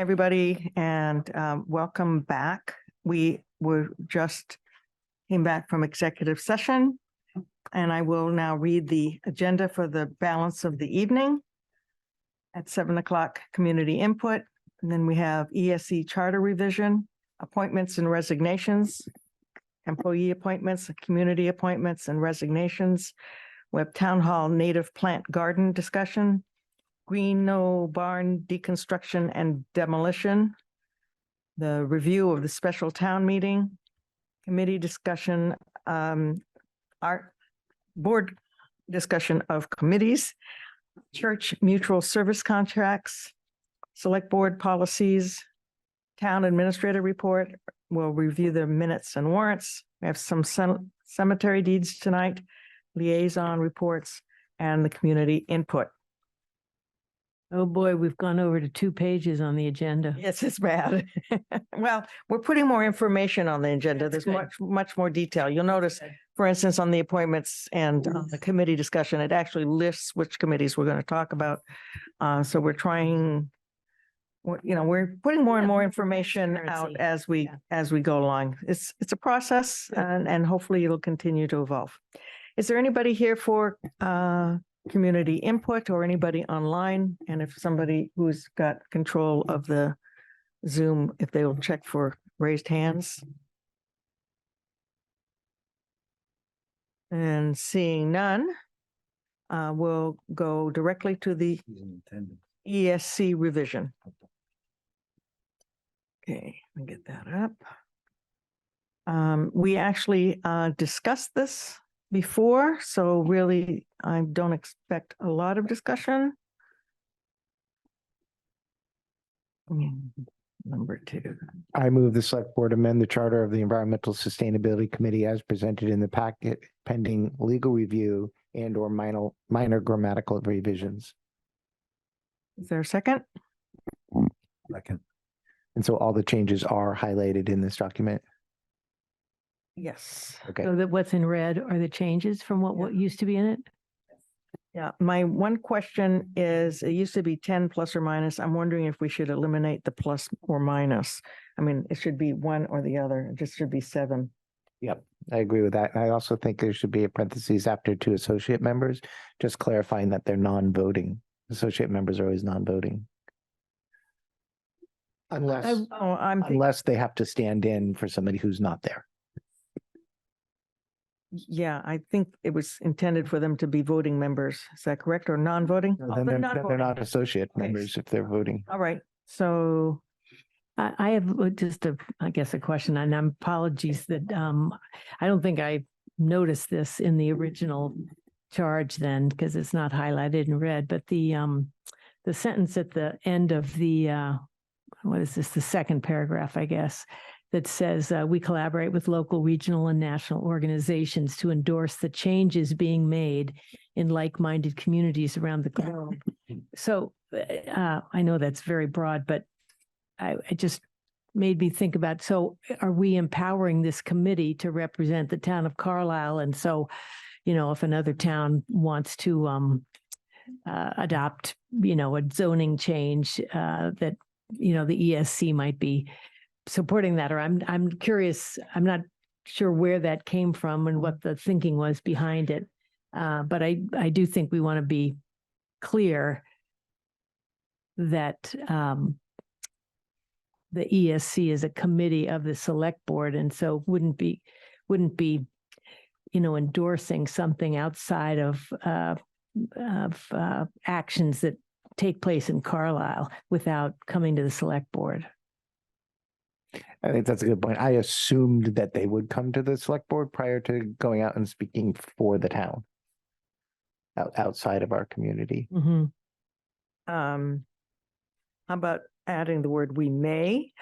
Everybody, and welcome back. We were just came back from executive session, and I will now read the agenda for the balance of the evening. At 7 o'clock, community input, and then we have ESC charter revision, appointments and resignations, employee appointments, community appointments and resignations. We have town hall native plant garden discussion, Green No Barn deconstruction and demolition, the review of the special town meeting, committee discussion, our board discussion of committees, church mutual service contracts, select board policies, town administrator report. We'll review the minutes and warrants. We have some cemetery deeds tonight, liaison reports, and the community input. Oh, boy, we've gone over to 2 pages on the agenda. Yes, it's bad. Well, we're putting more information on the agenda. That's There's much more detail. You'll notice, for instance, on the appointments and on the committee discussion, it actually lists which committees we're going to talk about. So we're trying, we're putting more and more information out as we go along. It's a process, and hopefully it'll continue to evolve. Is there anybody here for community input or anybody online? And if somebody who's got control of the Zoom, if they will check for raised hands. And seeing none, we'll go directly to the ESC revision. Okay, let me get that up. We actually discussed this before, so really I don't expect a lot of discussion. Number 2. I move the select board amend the charter of the Environmental Sustainability Committee as presented in the packet pending legal review and or minor grammatical revisions. Is there a second? Second. And so all the changes are highlighted in this document? Yes. Okay. So that what's in red are the changes from what used to be in it? Yeah, my one question is, it used to be 10 plus or minus. I'm wondering if we should eliminate the plus or minus. I mean, it should be one or the other. It just should be 7. Yep, I agree with that. I also think there should be a parentheses after 2 associate members, just clarifying that they're non-voting. Associate members are always non-voting. Unless they have to stand in for somebody who's not there. Yeah, I think it was intended for them to be voting members. Is that correct, or non-voting? No, then they're not associate members if they're voting. All right, so I have just I guess a question, and apologies that I don't think I noticed this in the original charge then, because it's not highlighted in red, but the sentence at the end of the what is this, the second paragraph, I guess, that says we collaborate with local, regional, and national organizations to endorse the changes being made in like-minded communities around the globe. So I know that's very broad, but it just made me think about, so are we empowering this committee to represent the town of Carlisle? And so, if another town wants to adopt, a zoning change that, the ESC might be supporting that, or I'm curious, I'm not sure where that came from and what the thinking was behind it. But I do think we want to be clear that the ESC is a committee of the select board, and so wouldn't be endorsing something outside of actions that take place in Carlisle without coming to the select board. I think that's a good point. I assumed that they would come to the select board prior to going out and speaking for the town outside of our community. Mm-hmm. how about adding the word "we may"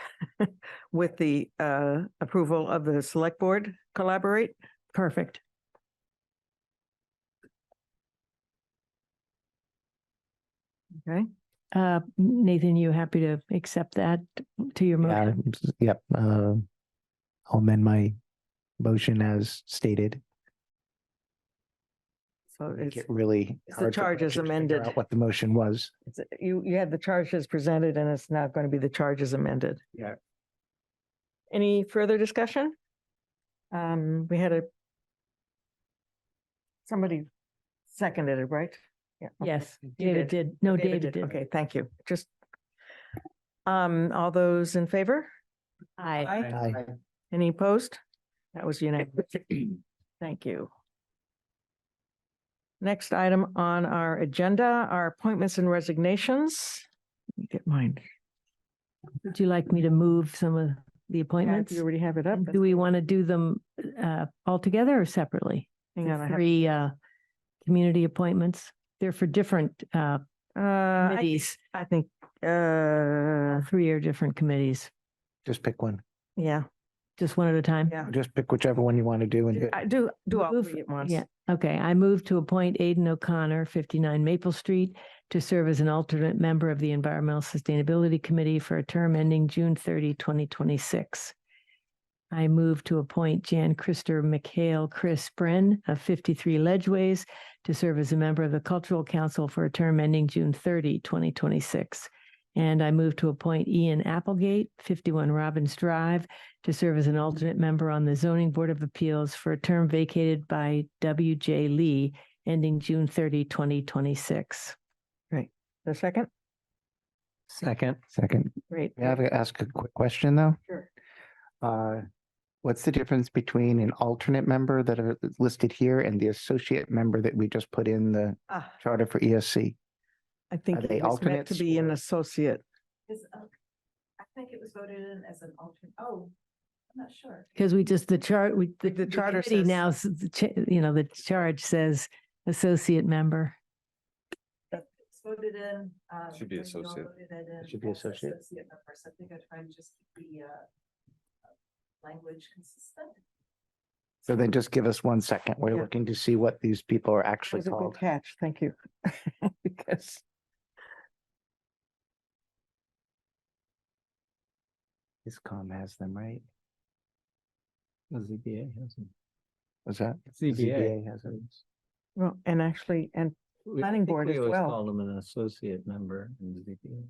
with the approval of the select board collaborate? Perfect. Okay. Nathan, you happy to accept that to your motion? Yep. I'll amend my motion as stated. So Make it's, it really it's the hard for charge as Gretchen to figure amended. out what the motion was. you had the charges presented and it's now going to be the charges amended. Yeah. Any further discussion? We had somebody seconded it, right? Yeah. okay. Yes, You David did. No, David did. Okay, thank you. Just, all those in favor? Aye. Aye. Any opposed? That was unanimous. Thank you. Next item on our agenda are appointments and resignations. Let me get mine. Would you like me to move some of the Yeah, appointments? if you already have it up. And do we want to do them all together or separately? Hang The on, I have. three community appointments. They're for different committees. I think, 3 are different committees. Just pick one. yeah, Just one at a time? yeah. Just pick whichever one you want to do and I do all Move- three at once. Yeah, okay. I move to appoint Aidan O'Connor, 59 Maple Street, to serve as an alternate member of the Environmental Sustainability Committee for a term ending June 30, 2026. I move to appoint Jan Christer McHale Chris Bren of 53 Ledgeways to serve as a member of the Cultural Council for a term ending June 30, 2026. And I move to appoint Ian Applegate, 51 Robbins Drive, to serve as an alternate member on the Zoning Board of Appeals for a term vacated by W.J. Lee, ending June 30, 2026. The second? Second. second. Great. May I ask a quick question though? Sure. What's the difference between an alternate member that are listed here and the associate member that we just put in the Ah, charter for ESC? I think Are they it was meant to alternates be an or- associate. I think it was voted in as an alternate. Oh, I'm not sure. Because we just, the chart, The charter committee says- now, the charge says associate member. It's voted in. Should be when you all associate. voted it in It should be as associate. member. So I think I tried to just keep the language consistent. So then just give us 1 second. We're Yeah. looking to see what these people are That actually was a good called. catch. Thank you. Because ISCOM has them, right? The ZBA has them. Was that? ZBA. has them. well, and actually, and We- Planning I think board we as always well. Called them an associate member in the ZBA.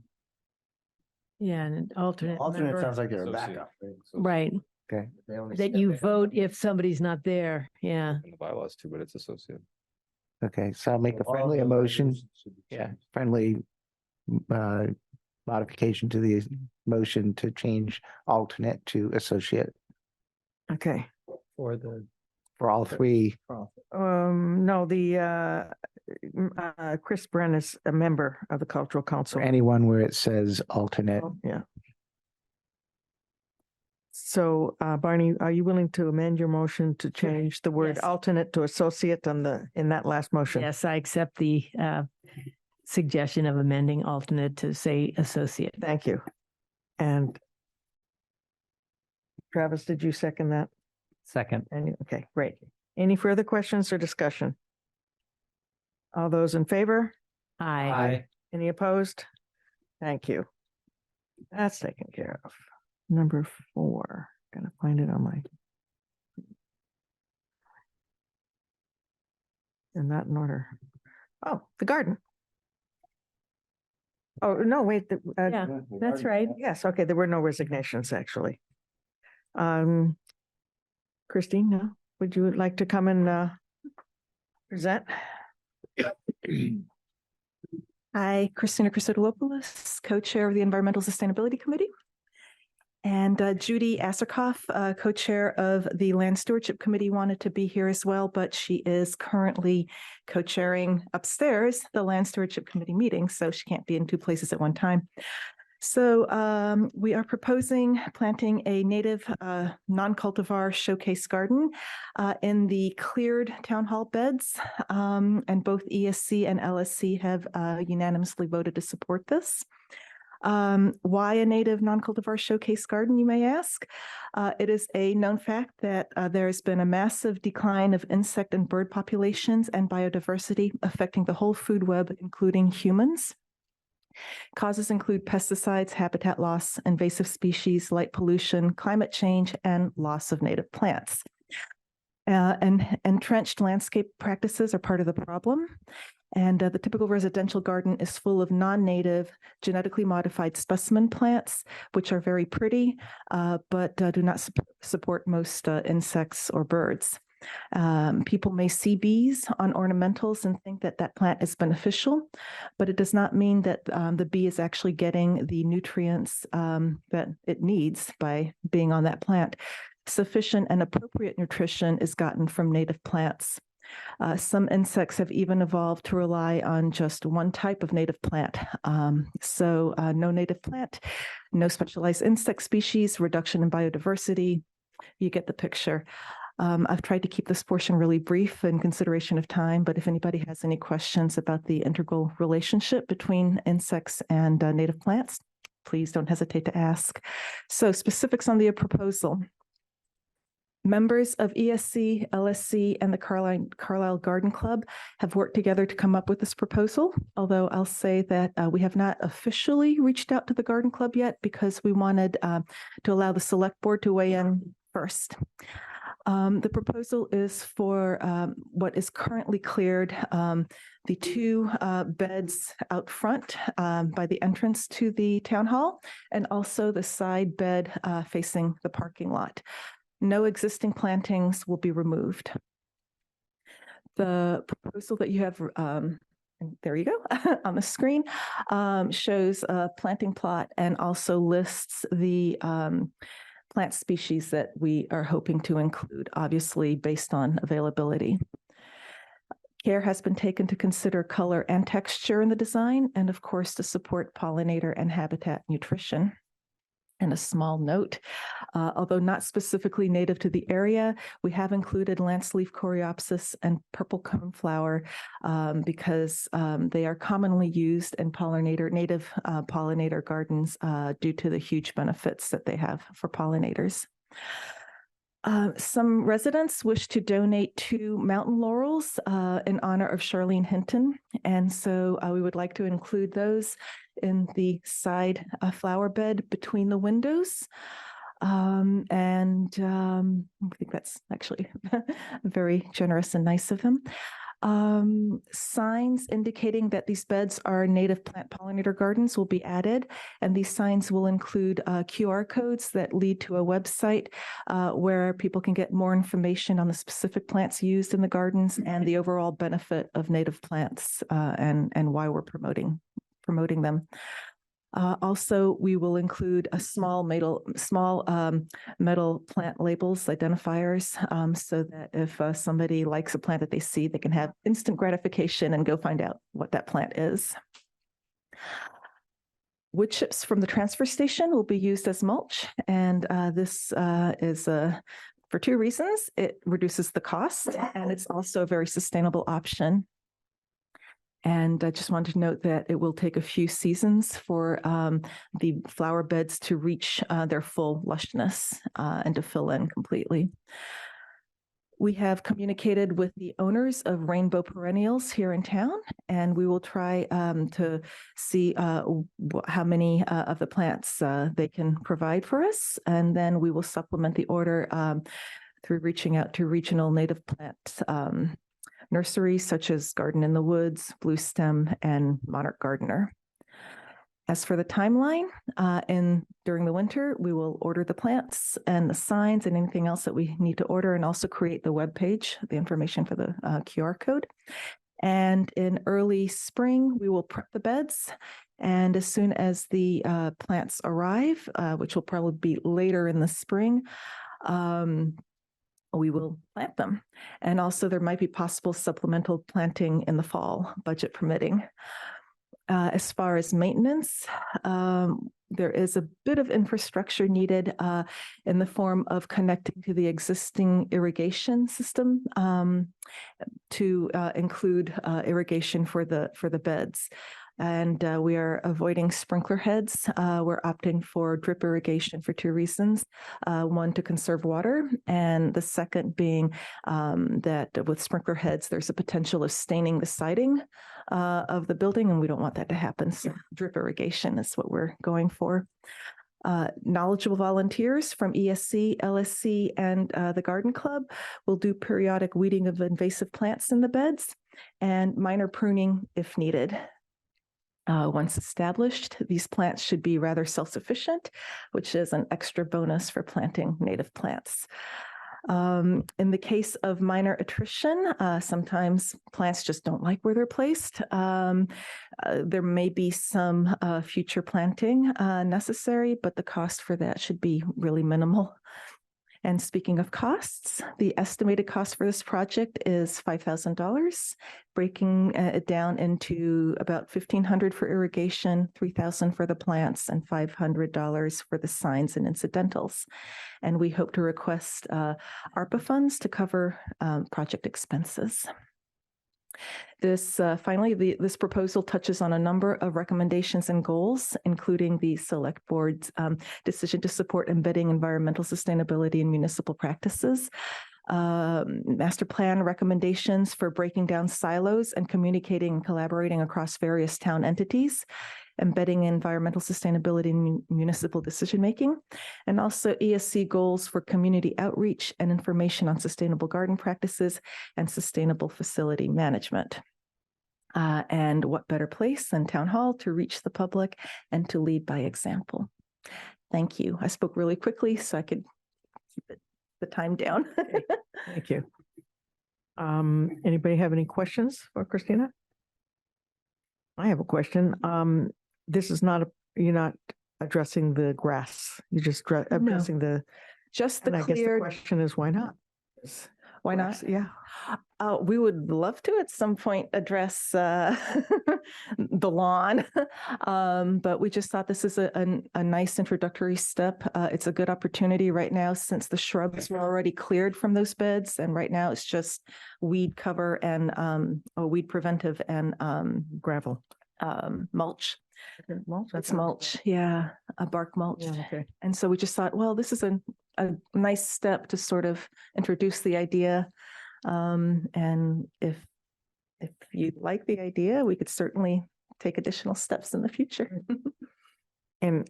Yeah, and an alternate member. like they're a Associate. backup. Right, Okay. that you vote if somebody's not there. Yeah. In the bylaws too, but it's associate. Okay, so I'll make a friendly motion. Yeah, friendly modification to the motion to change alternate to associate okay. For the for all three. profit. No, Chris Bren is a member of the Cultural For Council. anyone where it says alternate. Oh, yeah. So, Barney, are you willing to amend your motion to change the word Yes. alternate to associate in that last motion? Yes, I accept the suggestion of amending alternate to say associate. Thank you. And Travis, did you second that? Second. Okay, great. Any further questions or discussion? All those in favor? Aye. Any opposed? Thank you. That's taken care of. Number 4, gonna find it on my. They're not in order. Oh, the garden. Oh, no, wait, Yeah, that's right. yes, okay, there were no resignations, actually. Christine, no, would you like to come and present? Hi, Christina Christodouloupoulou, co-chair of the Environmental Sustainability Committee. And Judy Asserkoff, co-chair of the Land Stewardship Committee, wanted to be here as well, but she is currently co-chairing upstairs the Land Stewardship Committee meeting, so she can't be in 2 places at one time. So we are proposing planting a native non-cultivar showcase garden in the cleared town hall beds. And both ESC and LSC have unanimously voted to support this. Why a native non-cultivar showcase garden, you may ask? It is a known fact that there has been a massive decline of insect and bird populations and biodiversity affecting the whole food web, including humans. Causes include pesticides, habitat loss, invasive species, light pollution, climate change, and loss of native plants. And entrenched landscape practices are part of the problem. And the typical residential garden is full of non-native, genetically modified specimen plants, which are very pretty, but do not support most insects or birds. People may see bees on ornamentals and think that that plant is beneficial, but it does not mean that the bee is actually getting the nutrients that it needs by being on that plant. Sufficient and appropriate nutrition is gotten from native plants. Some insects have even evolved to rely on just one type of native plant. So no native plant, no specialized insect species, reduction in biodiversity. You get the picture. I've tried to keep this portion really brief in consideration of time, but if anybody has any questions about the integral relationship between insects and native plants, please don't hesitate to ask. So specifics on the proposal. Members of ESC, LSC, and the Carlisle Garden Club have worked together to come up with this proposal, although I'll say that we have not officially reached out to the Garden Club yet because we wanted to allow the select board to weigh in first. The proposal is for what is currently cleared, the two beds out front by the entrance to the town hall, and also the side bed facing the parking lot. No existing plantings will be removed. The proposal that you have, there you go, on the screen, shows a planting plot and also lists the plant species that we are hoping to include, obviously based on availability. Care has been taken to consider color and texture in the design, and of course to support pollinator and habitat nutrition. And a small note, although not specifically native to the area, we have included lance leaf coreopsis and purple coneflower because they are commonly used in native pollinator gardens due to the huge benefits that they have for pollinators. Some residents wish to donate 2 mountain laurels in honor of Charlene Hinton, and so we would like to include those in the side flower bed between the windows. I think that's actually very generous and nice of them. Signs indicating that these beds are native plant pollinator gardens will be added, and these signs will include QR codes that lead to a website where people can get more information on the specific plants used in the gardens and the overall benefit of native plants and why we're promoting them. Also, we will include a small metal plant labels identifiers so that if somebody likes a plant that they see, they can have instant gratification and go find out what that plant is. Wood chips from the transfer station will be used as mulch, and this is for 2 reasons. It reduces the cost, and it's also a very sustainable option. And I just wanted to note that it will take a few seasons for the flower beds to reach their full lushness and to fill in completely. We have communicated with the owners of Rainbow Perennials here in town, and we will try to see how many of the plants they can provide for us. And then we will supplement the order through reaching out to regional native plants nurseries such as Garden in the Woods, Blue Stem, and Monarch Gardener. As for the timeline, during the winter, we will order the plants and the signs and anything else that we need to order, and also create the web page, the information for the QR code. And in early spring, we will prep the beds. And as soon as the plants arrive, which will probably be later in the spring, we will plant them. And also there might be possible supplemental planting in the fall, budget permitting. As far as maintenance, there is a bit of infrastructure needed in the form of connecting to the existing irrigation system to include irrigation for the beds. And we are avoiding sprinkler heads. We're opting for drip irrigation for 2 reasons. One, to conserve water, and the second being that with sprinkler heads, there's a potential of staining the siding of the building, and we don't want that to happen. So drip irrigation is what we're going for. Knowledgeable volunteers from ESC, LSC, and the Garden Club will do periodic weeding of invasive plants in the beds and minor pruning if needed. Once established, these plants should be rather self-sufficient, which is an extra bonus for planting native plants. In the case of minor attrition, sometimes plants just don't like where they're placed. There may be some future planting necessary, but the cost for that should be really minimal. And speaking of costs, the estimated cost for this project is $5,000, breaking it down into about $1,500 for irrigation, $3,000 for the plants, and $500 for the signs and incidentals. And we hope to request ARPA funds to cover project expenses. This this proposal touches on a number of recommendations and goals, including the select board's decision to support embedding environmental sustainability in municipal practices, master plan recommendations for breaking down silos and communicating and collaborating across various town entities, embedding environmental sustainability in municipal decision-making, and also ESC goals for community outreach and information on sustainable garden practices and sustainable facility management. And what better place than Town Hall to reach the public and to lead by example. Thank you. I spoke really quickly so I could keep the time down. Thank you. Anybody have any questions for Christina? I have a question. This is not, you're not addressing the grass. You're just addressing the, Just and the I guess the cleared, question is why not? why Grass, not? Yeah. We would love to at some point address the lawn, but we just thought this is a nice introductory step. It's a good opportunity right now since the shrubs were already cleared from those beds, and right now it's just weed cover and weed preventive and Gravel. mulch. Mulch? It's mulch, yeah, a bark mulch. Yeah, okay. And so we just thought, well, this is a nice step to sort of introduce the idea. And if you like the idea, we could certainly take additional steps in the future. And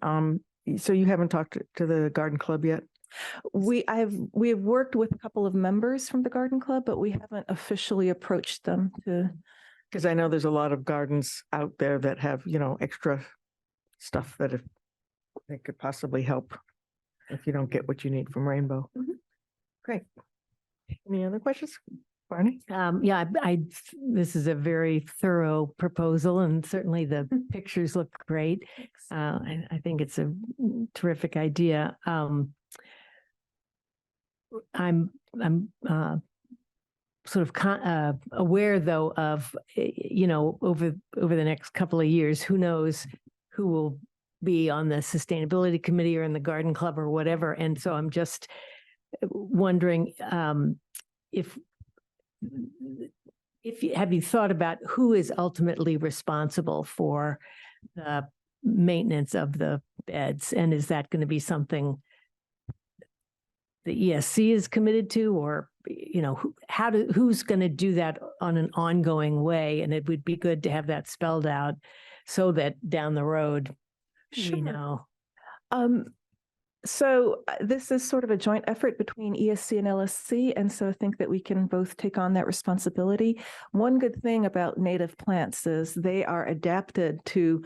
so you haven't talked to the garden club yet? We have worked with a couple of members from the garden club, but we haven't officially approached them to. Because I know there's a lot of gardens out there that have, you know, extra stuff that if they could possibly help if you don't get what you need from Rainbow. Mhm. Great. Any other questions? Barney? Yeah, this is a very thorough proposal and certainly the pictures look great. I think it's a terrific idea. I'm sort of aware though of, you know, over the next couple of years, who knows who will be on the sustainability committee or in the garden club or whatever. And so I'm just wondering if have you thought about who is ultimately responsible for the maintenance of the beds? And is that going to be something the ESC is committed to, or, you know, who's going to do that on an ongoing way? And it would be good to have that spelled out so that down the road, we know. So this is sort of a joint effort between ESC and LSC, and so I think that we can both take on that responsibility. One good thing about native plants is they are adapted to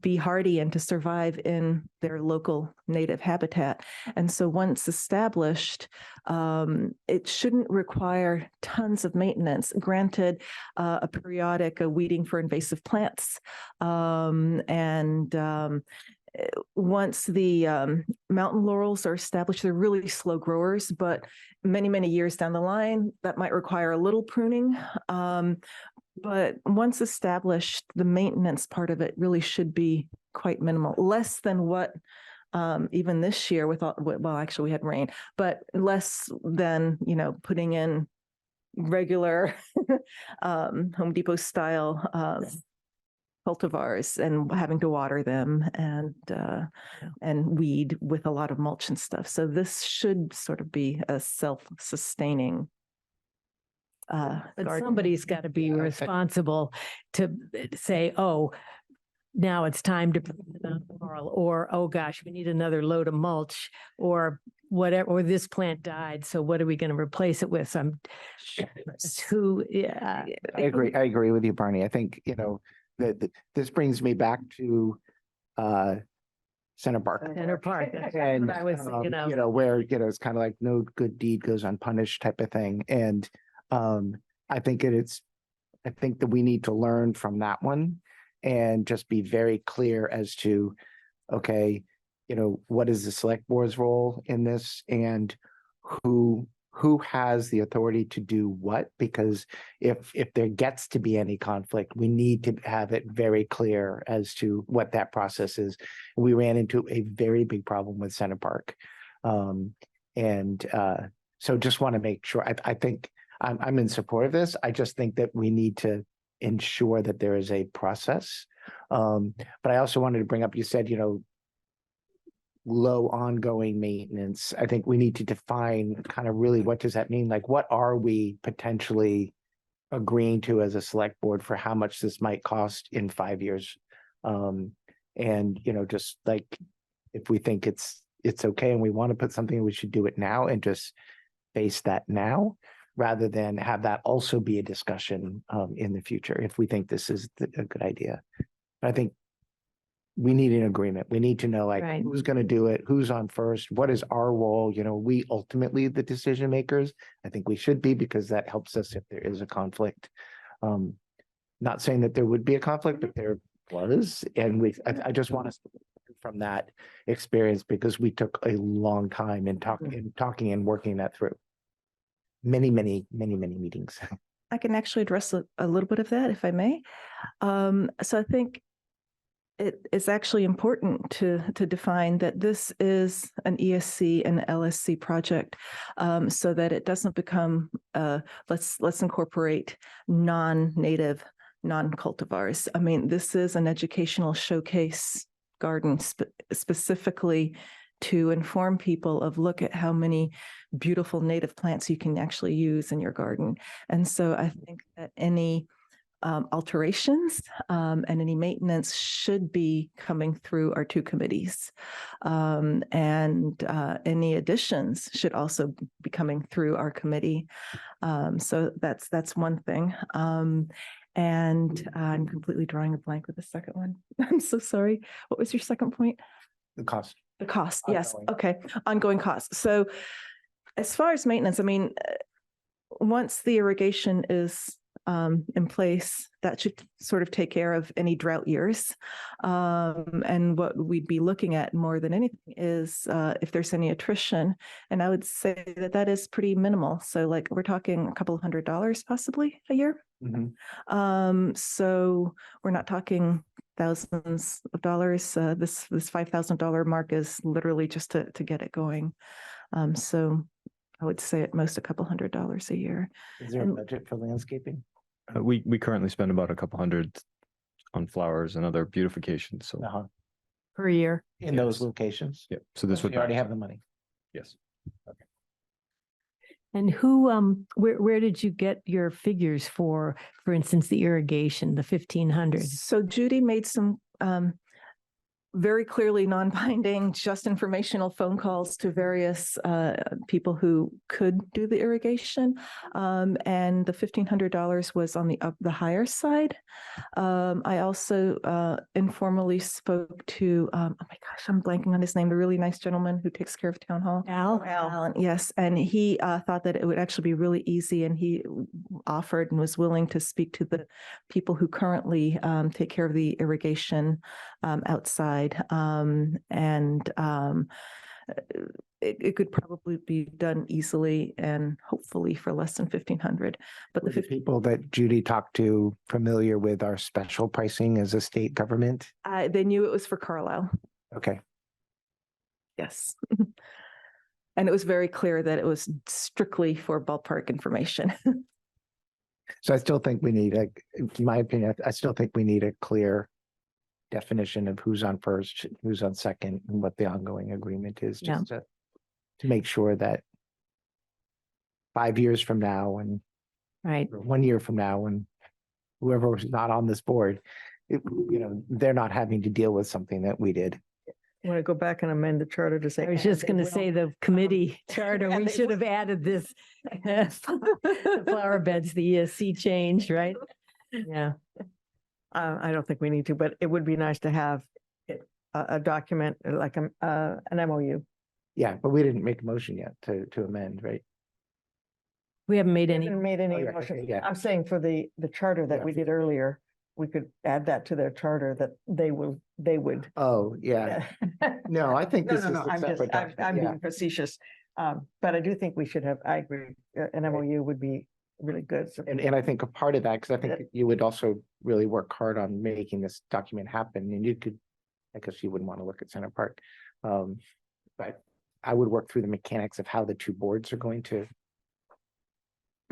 be hardy and to survive in their local native habitat. And so once established, it shouldn't require tons of maintenance. Granted, a periodic weeding for invasive plants, once the mountain laurels are established, they're really slow growers, but many, many years down the line, that might require a little pruning. But once established, the maintenance part of it really should be quite minimal, less than what even this year with all, well, actually we had rain, but less than, you know, putting in regular Home Depot style cultivars and having to water them and weed with a lot of mulch and stuff. So this should sort of be a self-sustaining But garden. somebody's got to be responsible to say, oh, now it's time to put it on Laurel, or, oh gosh, we need another load of mulch, or whatever, or this plant died, so what are we going to replace it with? So I'm who, yeah, I agree with you, Barney. I think, that this brings me back to Center Park. Center Park. That's And, what I was, where, it's kind of like no good deed goes unpunished type of thing. And I think that we need to learn from that one and just be very clear as to, okay, what is the select board's role in this, and who has the authority to do what? Because if there gets to be any conflict, we need to have it very clear as to what that process is. We ran into a very big problem with Center Park. So just want to make sure, I think I'm in support of this. I just think that we need to ensure that there is a process. But I also wanted to bring up, you said, low ongoing maintenance. I think we need to define kind of really what does that mean? Like, what are we potentially agreeing to as a select board for how much this might cost in 5 years? And, just like, if we think it's okay and we want to put something, we should do it now and just base that now, rather than have that also be a discussion in the future, if we think this is a good idea. I think we need an agreement. We need to know, like, Right. who's going to do it, who's on first, what is our role? We ultimately the decision makers. I think we should be, because that helps us if there is a conflict. Not saying that there would be a conflict, but there was, and I just want us to learn from that experience, because we took a long time in talking and working that through. Many meetings. I can actually address a little bit of that, if I may. So I think it is actually important to define that this is an ESC and LSC project, so that it doesn't become let's incorporate non-native, non-cultivars. I mean, this is an educational showcase garden specifically to inform people of, look at how many beautiful native plants you can actually use in your garden. And so I think that any alterations and any maintenance should be coming through our two committees. And any additions should also be coming through our committee. So that's one thing. And I'm completely drawing a blank with the second one. I'm so sorry. What was your second point? The cost. The cost, yes. Ongoing. Okay, ongoing costs. So as far as maintenance, I mean, once the irrigation is in place, that should sort of take care of any drought years. And what we'd be looking at more than anything is if there's any attrition. And I would say that is pretty minimal. So like, we're talking a couple of $100 possibly a year. Mm-hmm. So we're not talking thousands of dollars. This $5,000 mark is literally just to get it going. So I would say at most a couple $100 a year. Is there a budget for landscaping? We currently spend about a couple hundred on flowers and other beautifications. So Uh-huh. per year. In those locations? yeah, so this So would you already have the money. yes. And where did you get your figures for instance, the irrigation, the 1,500? So Judy made some very clearly non-binding, just informational phone calls to various people who could do the irrigation. And the $1,500 was on the higher side. I also informally spoke to, oh my gosh, I'm blanking on his name, the really nice gentleman who takes care of town hall. Alan, yes. And he thought that it would actually be really easy, and he offered and was willing to speak to the people who currently take care of the irrigation outside. It could probably be done easily and hopefully for less than 1,500. But Were the people that Judy talked to familiar with our special pricing as a state government? they knew it was for Carlisle. Okay. Yes. And it was very clear that it was strictly for ballpark information. So I still think we need in my opinion, I still think we need a clear definition of who's on first, who's on second, and what the ongoing agreement is, just to make sure that 5 years from now and Right. or 1 year from now, when whoever was not on this board they're not having to deal with something that we did. Want to go back and amend the charter to say? I was and just they going to will- say the committee charter, and we they should will- have added this. The flower beds, the ESC change, right? Yeah. I don't think we need to, but it would be nice to have a document like an MOU. Yeah, but we didn't make a motion yet to amend, right? We haven't made any. Haven't made any Oh, yeah, motion. okay, yeah. I'm saying for the charter that Yeah. we did earlier, we could add that to their charter that they would. Oh, yeah. No, I think No, this no, is no, a I'm just, separate I'm document, yeah. being facetious. But I do think we should have, I agree, an MOU would be really good. So- And I think a part of that, because I think Yeah. you would also really work hard on making this document happen, and you could, I guess you wouldn't want to look at Center Park. But I would work through the mechanics of how the two boards are going to.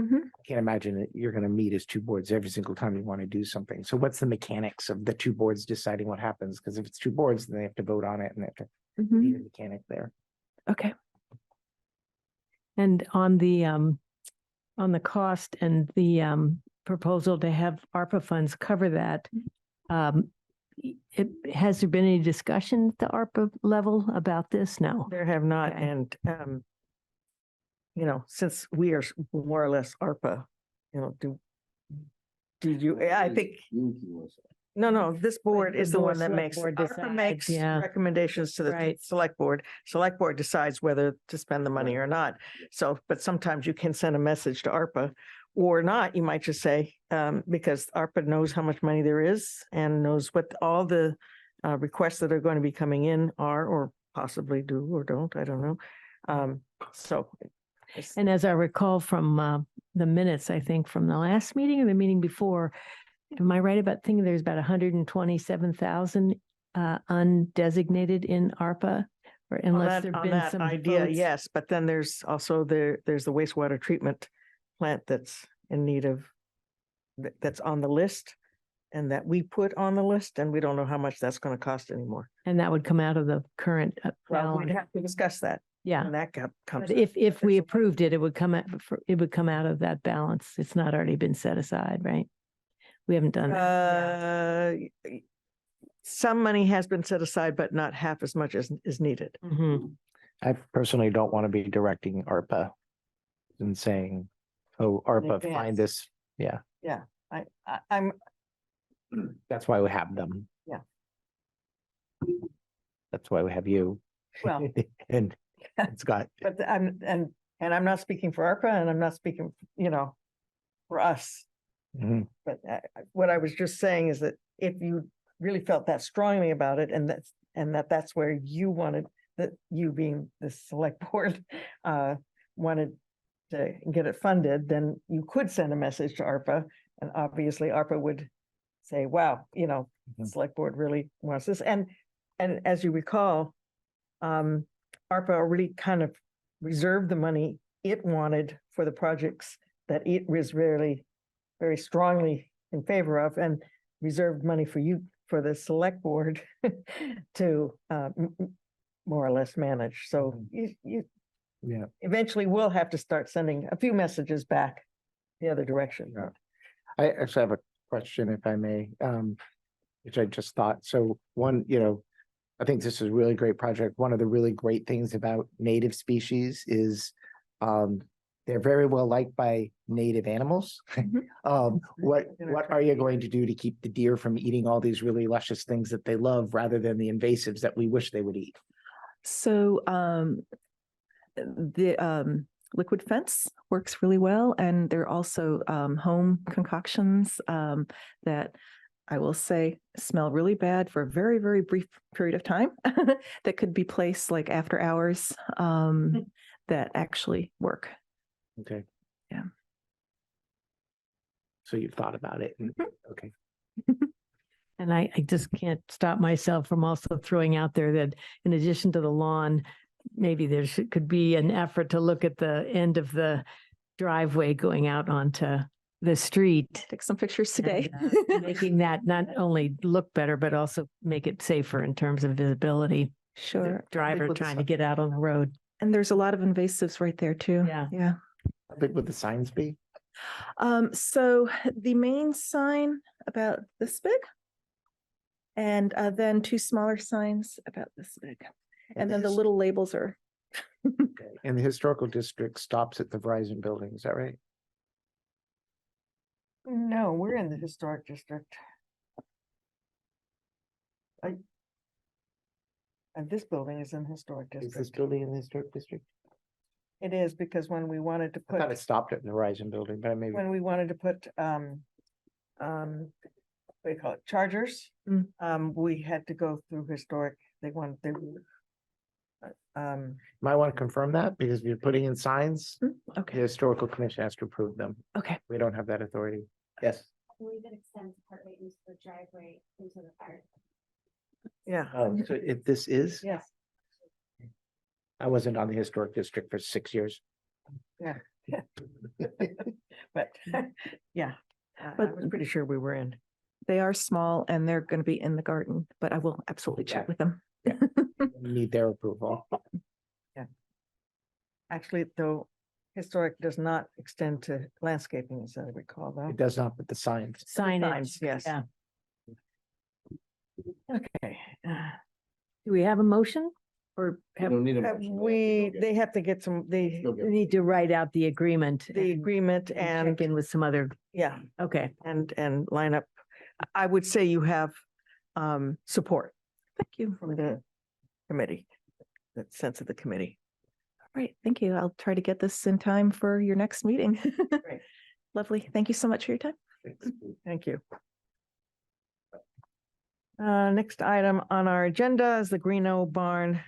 Mhm. I can't imagine that you're gonna meet as two boards every single time you want to do something. So what's the mechanics of the two boards deciding what happens? Because if it's two boards, then they have to vote on it and they have to Mhm. be a mechanic there. Okay. And on the cost and the proposal to have ARPA funds cover that, has there been any discussion at the ARPA level about this? No. There have not, Okay. and, since we are more or less ARPA, did you, I think, no, this board is the one that select makes, board ARPA decides, makes yeah. recommendations to the Right. select board. Select board decides whether to spend the money or not. So, but sometimes you can send a message to ARPA or not. You might just say, because ARPA knows how much money there is and knows what all the requests that are going to be coming in are, or possibly do or don't, I don't know. So. it's- And as I recall from the minutes, I think from the last meeting or the meeting before, am I right about thinking there's about 127,000 undesignated in ARPA? Or On unless that, there've on been that some idea, votes? yes, but then there's also there's the wastewater treatment plant that's in need of, that's on the list and that we put on the list, and we don't know how much that's going to cost anymore. And that would come out of the current Well, we'd balance. have to discuss that Yeah. when that comes. But up. if we approved it, it would come out of that balance. It's not already been set aside, right? We haven't done that. Some money has been set aside, but not half as much as is needed. Mhm. I personally don't want to be directing ARPA and saying, oh, ARPA, advance. find this. I'm, That's why we have them. Yeah. That's why we have you. well, And Scott. but and I'm not speaking for ARPA and I'm not speaking, for us. Mhm. But what I was just saying is that if you really felt that strongly about it and that's where you wanted, that you being the select board, wanted to get it funded, then you could send a message to ARPA, and obviously ARPA would say, wow, the Mhm. select board really wants this. And as you recall, ARPA already kind of reserved the money it wanted for the projects that it was really very strongly in favor of, and reserved money for you, for the select board to more or less manage. So you Yeah. eventually will have to start sending a few messages back the other direction. Yeah. I actually have a question, if I may, which I just thought. So one, I think this is a really great project. One of the really great things about native species is they're very well liked by native animals. What are you going to do to keep the deer from eating all these really luscious things that they love rather than the invasives that we wish they would eat? So the liquid fence works really well, and there are also home concoctions that I will say smell really bad for a very, very brief period of time that could be placed like after hours that actually work. Okay. Yeah. So you've thought about it. Okay. And I just can't stop myself from also throwing out there that in addition to the lawn, maybe there could be an effort to look at the end of driveway going out onto the street. Take some pictures today. and, making that not only look better, but also make it safer in terms of visibility. the Sure. Driver with trying to some- get out on the road. And there's a lot of invasives right there too. Yeah. Yeah. How big would the signs be? So the main sign about this big, And then two smaller signs about this big. And then the Yes. little labels are, And the historical district stops at the Verizon building, is that right? No, we're in the historic district. And this building is in historic Is this district. building in the historic district? It is because when we wanted to I thought put, it stopped at the Verizon building, but maybe. when we wanted to put, what do you call it, chargers? Mm. We had to go through historic, they Might want to confirm that because if you're putting in signs, the okay, historical commission has to approve them. okay. We don't have that authority. Yes. I believe it extends partway into the driveway into the fire. yeah, So if this is, yes, I wasn't on the historic district for 6 years. but, yeah. I But- was pretty sure we were in. They are small and they're going to be in the garden, but I will absolutely check Yeah. with them. Need their approval. Actually, though, historic does not extend to landscaping, as I recall, though. It does not, but the signs. Signage, Yes. yeah. Okay. Do we have a motion? Or have They have to get some, we need to write out the agreement? the agreement And and, check in with some other, yeah, okay. and line up. I would say you have support Thank you. from the committee, the sense of the committee. Right, thank you. I'll try to get this in time for your next meeting. Great. Lovely. Thank you so much for your time. Thank you. Next item on our agenda is the Greeno Barn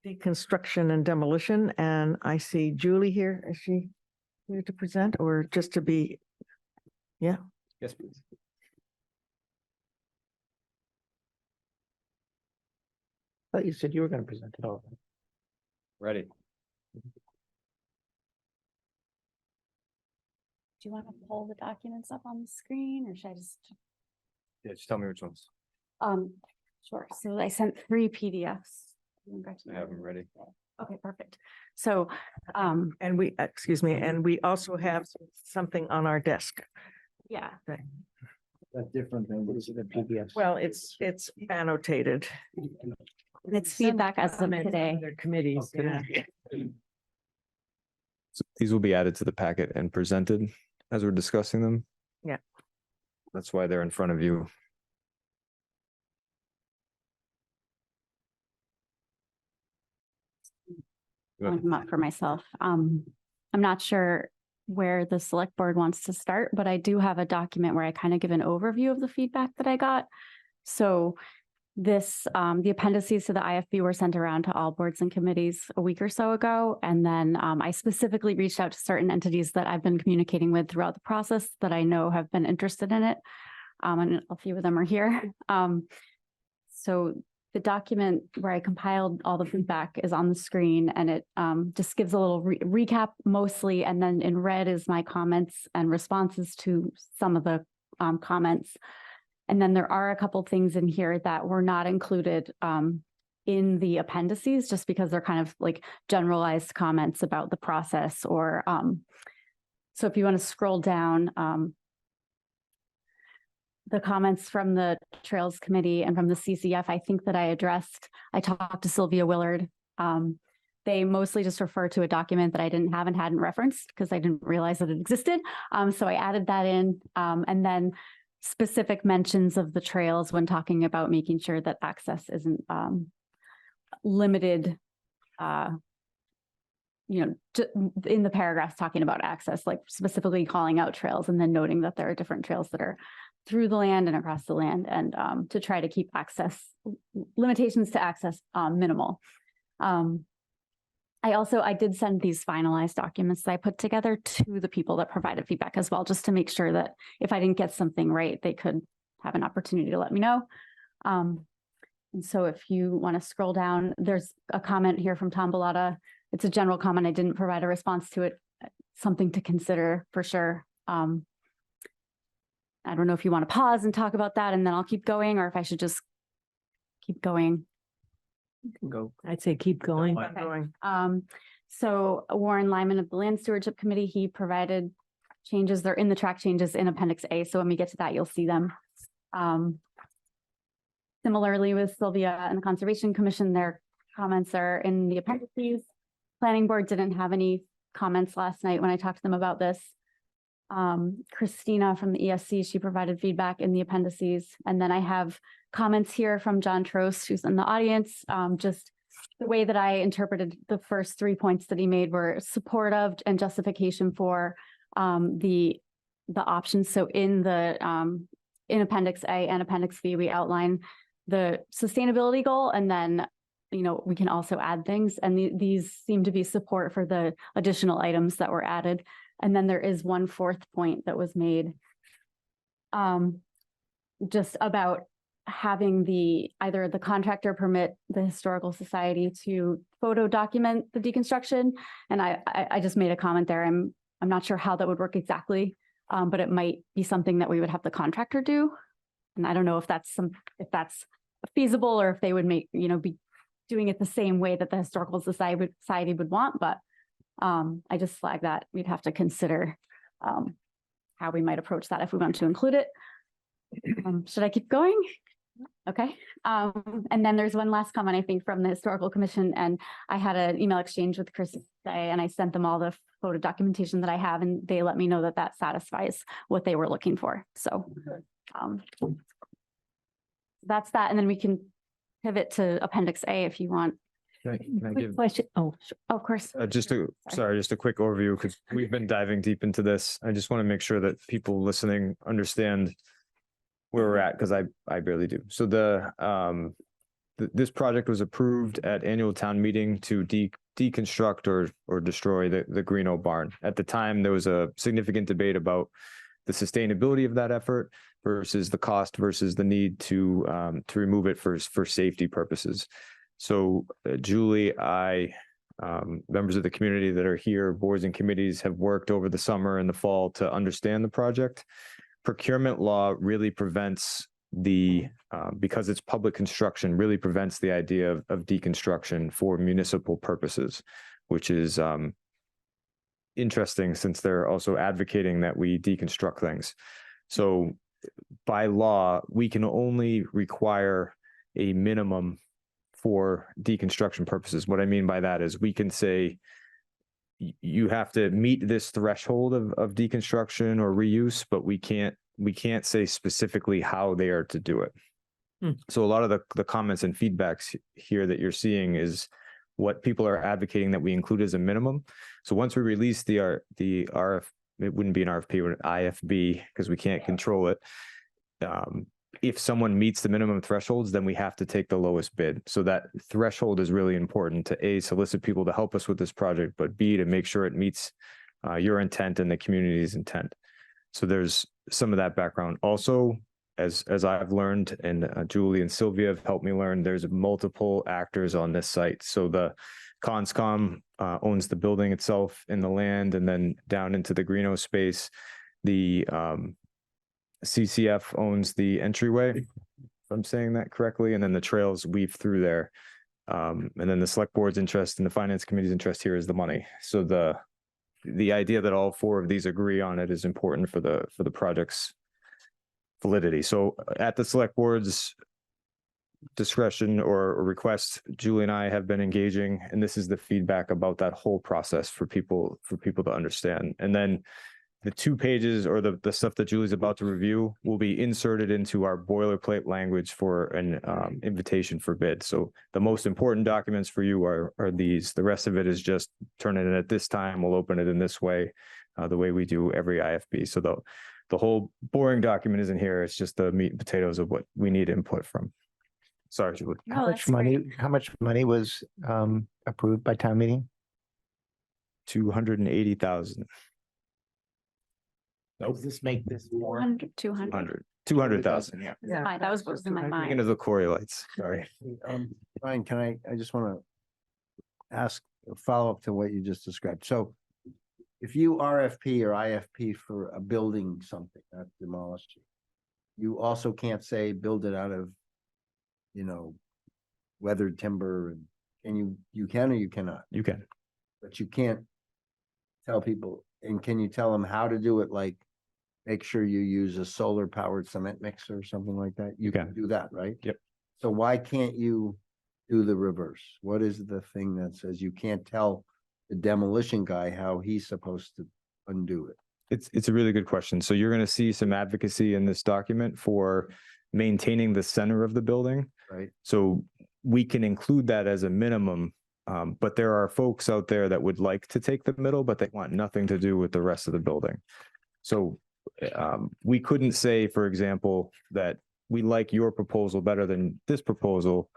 deconstruction and demolition, and I see Julie here. Is she here to present or just to be? Yeah, Yes, please. Thought you said you were going to present it all. Ready. Do you want to pull the documents up on the screen or should I just? Yeah, just tell me which ones. Sure. So I sent 3 PDFs. I have them ready. Okay, perfect. So, and we, excuse me, and we also have something on our desk. yeah, That's different than what is it, a PDF? Well, it's annotated. it's feedback as of today. Other committees, yeah. So these will be added to the packet and presented as we're discussing them. Yeah. That's why they're in front of you. Pulling them up for myself. I'm not sure where the select board wants to start, but I do have a document where I kind of give an overview of the feedback that I got. So this, the appendices to the IFB were sent around to all boards and committees a week or so ago. And then I specifically reached out to certain entities that I've been communicating with throughout the process that I know have been interested in it. And a few of them are here. So the document where I compiled all the feedback is on the screen and it just gives a little recap mostly. And then in red is my comments and responses to some of the comments. And then there are a couple things in here that were not included in the appendices just because they're kind of like generalized comments about the process or so if you want to scroll down, the comments from the Trails Committee and from the CCF, I think that I addressed, I talked to Sylvia Willard. They mostly just refer to a document that I didn't have and hadn't referenced because I didn't realize that it existed. So I added that in and then specific mentions of the trails when talking about making sure that access isn't limited, in the paragraphs talking about access, like specifically calling out trails and then noting that there are different trails that are through the land and across the land and to try to keep access, limitations to access minimal. I did send these finalized documents that I put together to the people that provided feedback as well, just to make sure that if I didn't get something right, they could have an opportunity to let me know. And so if you want to scroll down, there's a comment here from Tom Bellata. It's a general comment. I didn't provide a response to it. Something to consider for sure. I don't know if you want to pause and talk about that and then I'll keep going or if I should just keep going. Go. I'd say keep going. I'm going. So Warren Lyman of the Land Stewardship Committee, he provided changes. They're in the track changes in Appendix A. So when we get to that, you'll see them. Similarly with Sylvia and the Conservation Commission, their comments are in the appendices. Planning Board didn't have any comments last night when I talked to them about this. Christina from the ESC, she provided feedback in the appendices. And then I have comments here from John Trost, who's in the audience. Just the way that I interpreted the first 3 points that he made were supportive and justification for the options. So in in Appendix A and Appendix B, we outline the sustainability goal, and then we can also add things, and these seem to be support for the additional items that were added. And then there is one fourth point that was made just about having either the contractor permit the Historical Society to photo document the deconstruction. And I just made a comment there. I'm not sure how that would work exactly, but it might be something that we would have the contractor do. And I don't know if that's feasible, or if they would be doing it the same way that the Historical Society would want, but I just flagged that we'd have to consider how we might approach that if we want to include it. Should I keep going? Okay. And then there's one last comment, I think, from the Historical Commission, and I had an email exchange with Chris today, and I sent them all the photo documentation that I have, and they let me know that that satisfies what they were looking for. So that's that. And then we can pivot to Appendix A if you want. Can I Quick give question. Oh, sure. Of course. just a quick overview, because we've been diving deep into this. I just want to make sure that people listening understand where we're at, because I barely do. So this project was approved at annual town meeting to deconstruct or destroy the Greeno barn. At the time, there was a significant debate about the sustainability of that effort versus the cost versus the need to remove it for safety purposes. So Julie, members of the community that are here, boards and committees, have worked over the summer and the fall to understand the project. Procurement law really prevents because it's public construction, really prevents the idea of deconstruction for municipal purposes, which is interesting, since they're also advocating that we deconstruct things. So by law, we can only require a minimum for deconstruction purposes. What I mean by that is we can say you have to meet this threshold of deconstruction or reuse, but we can't say specifically how they are to do it. So a lot of the comments and feedbacks here that you're seeing is what people are advocating that we include as a minimum. So once we release the RF, it wouldn't be an RFP, it would be an IFB, because we can't control it. If someone meets the minimum thresholds, then we have to take the lowest bid. So that threshold is really important to A, solicit people to help us with this project, but B, to make sure it meets your intent and the community's intent. So there's some of that background. Also, as I've learned, and Julie and Sylvia have helped me learn, there's multiple actors on this site. So the Conscom owns the building itself and the land, and then down into the Greeno space, the CCF owns the entryway, if I'm saying that correctly, and then the trails weave through there. And then the select board's interest and the finance committee's interest here is the money. So the idea that all four of these agree on it is important for the project's validity. So at the select board's discretion or request, Julie and I have been engaging, and this is the feedback about that whole process for people to understand. And then the 2 pages or the stuff that Julie's about to review will be inserted into our boilerplate language for an invitation for bid. So the most important documents for you are these. The rest of it is just turn it in at this time. We'll open it in this way, the way we do every IFB. So the whole boring document isn't here. It's just the meat and potatoes of what we need input from. Sorry, Julie. No, that's great. How much money was approved by town meeting? 280,000. Does this make this more? 200. 200,000. Yeah. Yeah. Fine, that was what was in my Thinking mind. of the Corey lights. Sorry. Ryan, I just want to ask a follow-up to what you just described. So if you RFP or IFP for a building something, not demolished, you also can't say build it out of, weathered timber, and you can or you cannot, You can. but you can't tell people, and can you tell them how to do it? Like, make sure you use a solar powered cement mixer or something like that. You can can. do that, right? Yep. So why can't you do the reverse? What is the thing that says you can't tell the demolition guy how he's supposed to undo it? It's a really good question. So you're going to see some advocacy in this document for maintaining the center of the building. Right? So we can include that as a minimum. But there are folks out there that would like to take the middle, but they want nothing to do with the rest of the building. So we couldn't say, for example, that we like your proposal better than this proposal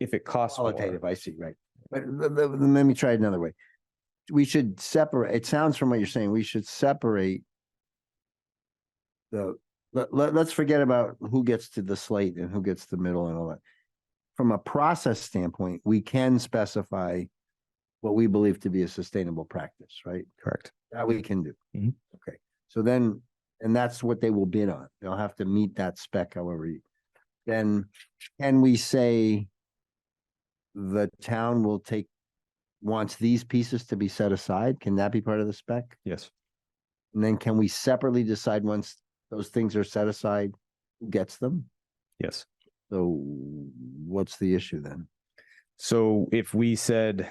if it costs more. Qualitative, I see, right. But let me try it another way. We should separate, it sounds from what you're saying, we should separate let's forget about who gets to the slate and who gets the middle and all that. From a process standpoint, we can specify what we believe to be a sustainable practice, right? Correct. That we can do. Mhm. Okay, so then, and that's what they will bid on. They'll have to meet that spec however then can we say the town will wants these pieces to be set aside? Can that be part of the spec? Yes. And then can we separately decide once those things are set aside, who gets them? Yes. So what's the issue then? So if we said,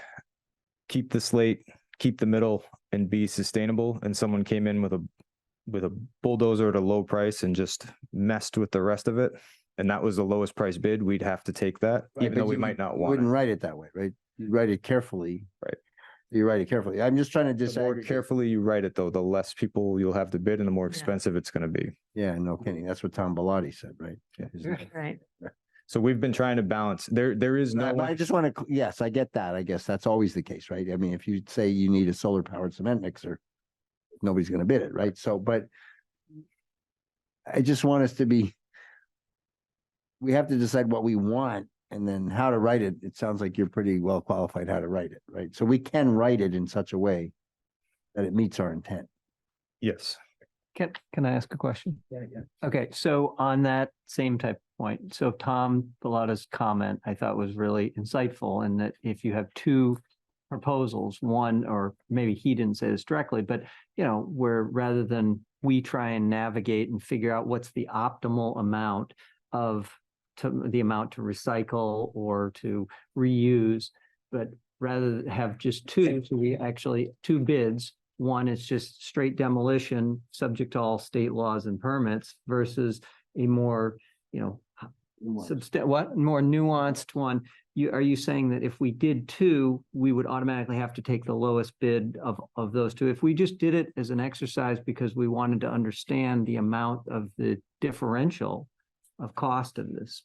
keep the slate, keep the middle and be sustainable, and someone came in with a bulldozer at a low price and just messed with the rest of it, and that was the lowest price bid, we'd have to take that, Right, even but though we you might not You want wouldn't it. write it that way, right? You write it carefully. Right. You write it carefully. I'm just trying to The more disaggregate. carefully you write it, though, the less people you'll have to bid and the more Yeah. expensive it's going to be. Yeah, no kidding. That's what Tom Bellotti said, right? Isn't it? Right. So we've been trying to balance. There is no But one. I just want to, yes, I get that. I guess that's always the case, right? I mean, if you say you need a solar powered cement mixer, nobody's going to bid it, right? So, but I just want us to we have to decide what we want and then how to write it. It sounds like you're pretty well qualified how to write it, right? So we can write it in such a way that it meets our intent. Yes. Can I ask a question? Yeah. Okay, so on that same type of point, so Tom Bellotti's comment I thought was really insightful in that if you have two proposals, one, or maybe he didn't say this directly, but where rather than we try and navigate and figure out what's the optimal amount the amount to recycle or to reuse, but rather have just two, so we actually two bids. One is just straight demolition, subject to all state laws and permits, versus a more, more nuanced one. Are you saying that if we did two, we would automatically have to take the lowest bid of those two? If we just did it as an exercise because we wanted to understand the amount of the differential of cost of this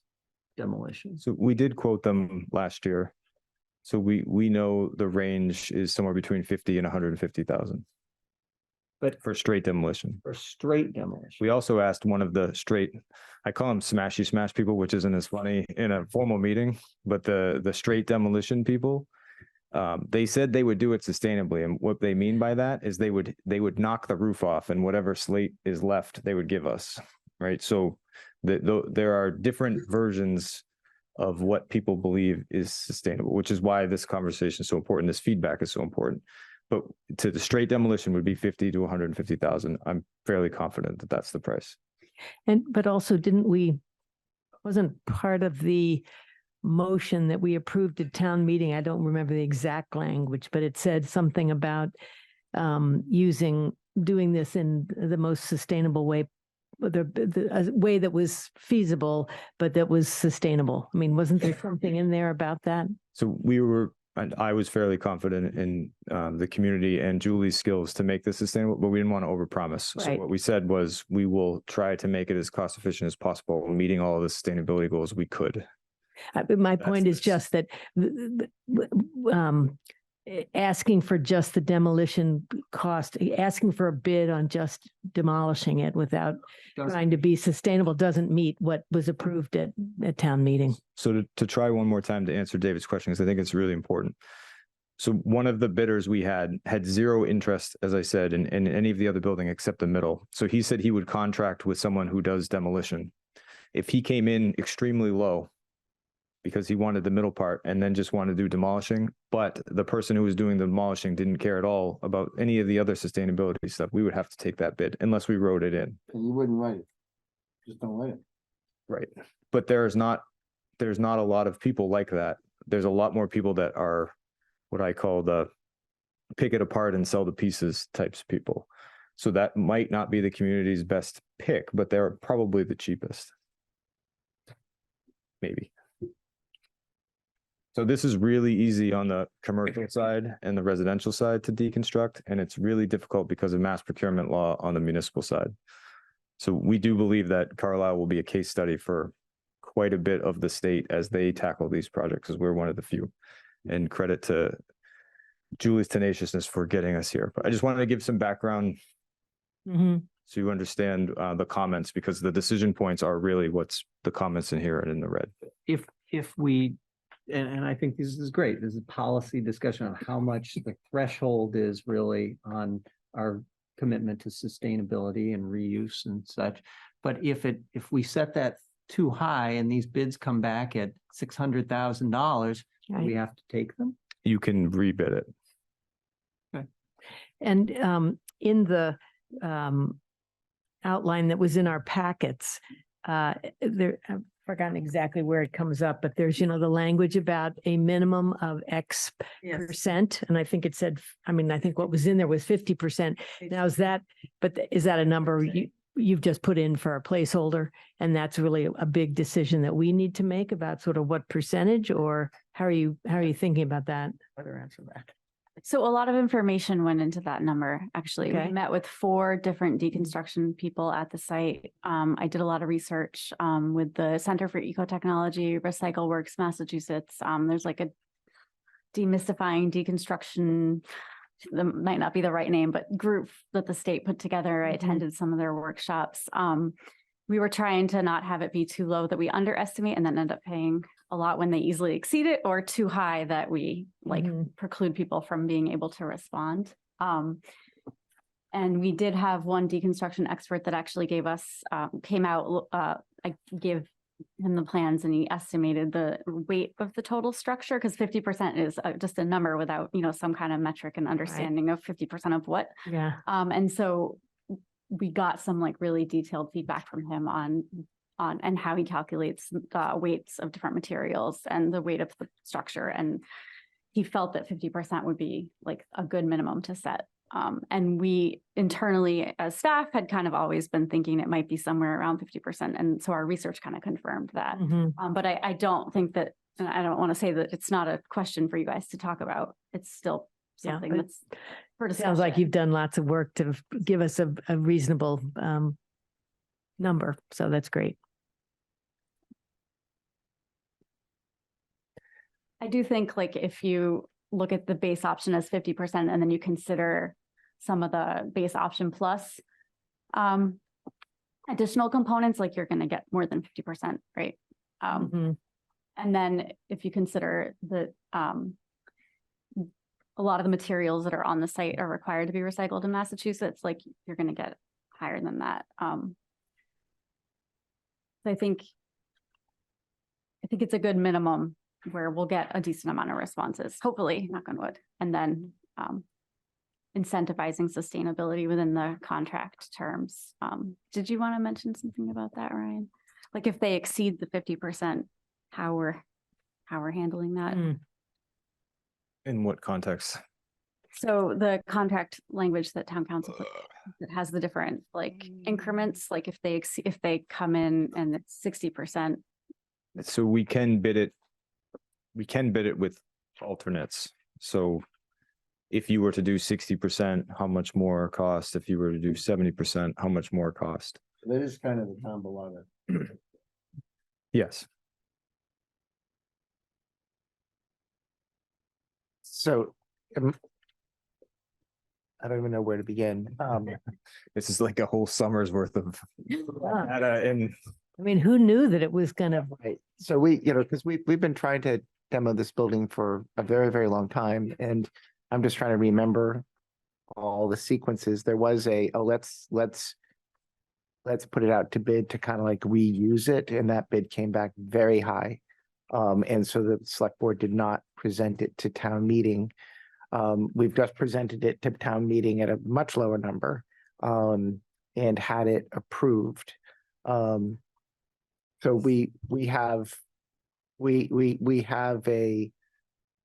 demolition. So we did quote them last year. So we know the range is somewhere between 50 and 150,000. But for straight demolition. For straight demolition. We also asked one of the straight, I call them smashy smash people, which isn't as funny in a formal meeting, but the straight demolition people, they said they would do it sustainably. And what they mean by that is they would knock the roof off and whatever slate is left, they would give us, right? So there are different versions of what people believe is sustainable, which is why this conversation is so important. This feedback is so important. But to the straight demolition would be 50 to 150,000. I'm fairly confident that that's the price. But also wasn't part of the motion that we approved at town meeting. I don't remember the exact language, but it said something about doing this in the most sustainable way, a way that was feasible, but that was sustainable. I mean, wasn't there something in there about that? So I was fairly confident in the community and Julie's skills to make this sustainable, but we didn't want to overpromise. So Right. what we said was we will try to make it as cost efficient as possible, meeting all of the sustainability goals we could. But my point is this. just that asking for just the demolition cost, asking for a bid on just demolishing it without trying to be sustainable doesn't meet what was approved at town meeting. So to try one more time to answer David's question, because I think it's really important. So one of the bidders we had zero interest, as I said, in any of the other building except the middle. So he said he would contract with someone who does demolition. If he came in extremely low because he wanted the middle part and then just wanted to do demolishing, but the person who was doing the demolishing didn't care at all about any of the other sustainability stuff, we would have to take that bid unless we wrote it in. And you wouldn't write it. Just don't write it. Right. But there's not there's not a lot of people like that. There's a lot more people that are what I call the pick it apart and sell the pieces types of people. So that might not be the community's best pick, but they're probably the cheapest. Maybe. So this is really easy on the commercial side and the residential side to deconstruct, and it's really difficult because of mass procurement law on the municipal side. So we do believe that Carlisle will be a case study for quite a bit of the state as they tackle these projects, because we're one of the few. And credit to Julie's tenaciousness for getting us here. But I just wanted to give some background so you understand the comments, because the decision points are really what's the comments in here and in the red. If we, and I think this is great, this is a policy discussion on how much the threshold is really on our commitment to sustainability and reuse and such. But if we set that too high and these bids come back at $600,000, we have to take them. You can rebid it. Okay. And in the outline that was in our packets, there, I've forgotten exactly where it comes up, but there's, the language about a minimum of X percent. And I think it said, I think what was in there was 50%. Now is that a number you've just put in for a placeholder? And that's really a big decision that we need to make about sort of what percentage, or how are you thinking about that? Better answer that. So a lot of information went into that number, actually. Okay. We met with 4 different deconstruction people at the site. I did a lot of research with the Center for Ecotechnology, Recycle Works, Massachusetts. There's like a demystifying deconstruction, that might not be the right name, but group that the state put together. I attended some of their workshops. We were trying to not have it be too low that we underestimate and then end up paying a lot when they easily exceed it, or too high that we preclude people from being able to respond. And we did have one deconstruction expert that actually gave us, came out, I gave him the plans and he estimated the weight of the total structure, because 50% is just a number without, some kind of metric and understanding of 50% of what. Yeah. And so we got some really detailed feedback from him on and how he calculates the weights of different materials and the weight of the structure. And he felt that 50% would be a good minimum to set. And we internally as staff had kind of always been thinking it might be somewhere around 50%. And so our research kind of confirmed that. But I don't think that, and I don't want to say that it's not a question for you guys to talk about. It's still something that's for discussion. Sounds like you've done lots of work to give us a reasonable number. So that's great. I do think if you look at the base option as 50% and then you consider some of the base option plus additional components, you're going to get more than 50%, right? And then if you consider that a lot of the materials that are on the site are required to be recycled in Massachusetts, you're going to get higher than that. I think it's a good minimum where we'll get a decent amount of responses, hopefully, knock on wood, and then incentivizing sustainability within the contract terms. Did you want to mention something about that, Ryan? If they exceed the 50%, how we're handling that? In what context? So the contract language that town council put, that has the different increments, if they come in and it's 60%. So we can bid it. We can bid it with alternates. So if you were to do 60%, how much more cost? If you were to do 70%, how much more cost? That is kind of the Tombolata. Yes. So I don't even know where to begin. This is like a whole summer's worth of data. And who knew that it was going to? Right. So because we've been trying to demo this building for a very, very long time, and I'm just trying to remember all the sequences. There was let's put it out to bid to kind of reuse it, and that bid came back very high. And so the select board did not present it to town meeting. We've just presented it to town meeting at a much lower number, and had it approved. So we have we have a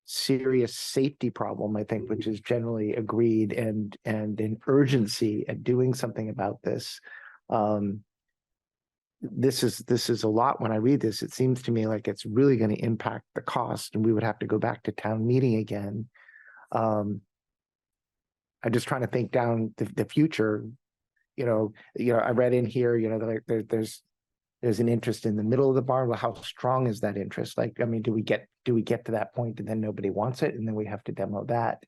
serious safety problem, I think, which is generally agreed, and an urgency at doing something about this. This is a lot. When I read this, it seems to me like it's really going to impact the cost, and we would have to go back to town meeting again. I'm just trying to think down the future. I read in here, there's an interest in the middle of the barn. Well, how strong is that interest? Like, I mean, do we get to that point and then nobody wants it and then we have to demo that?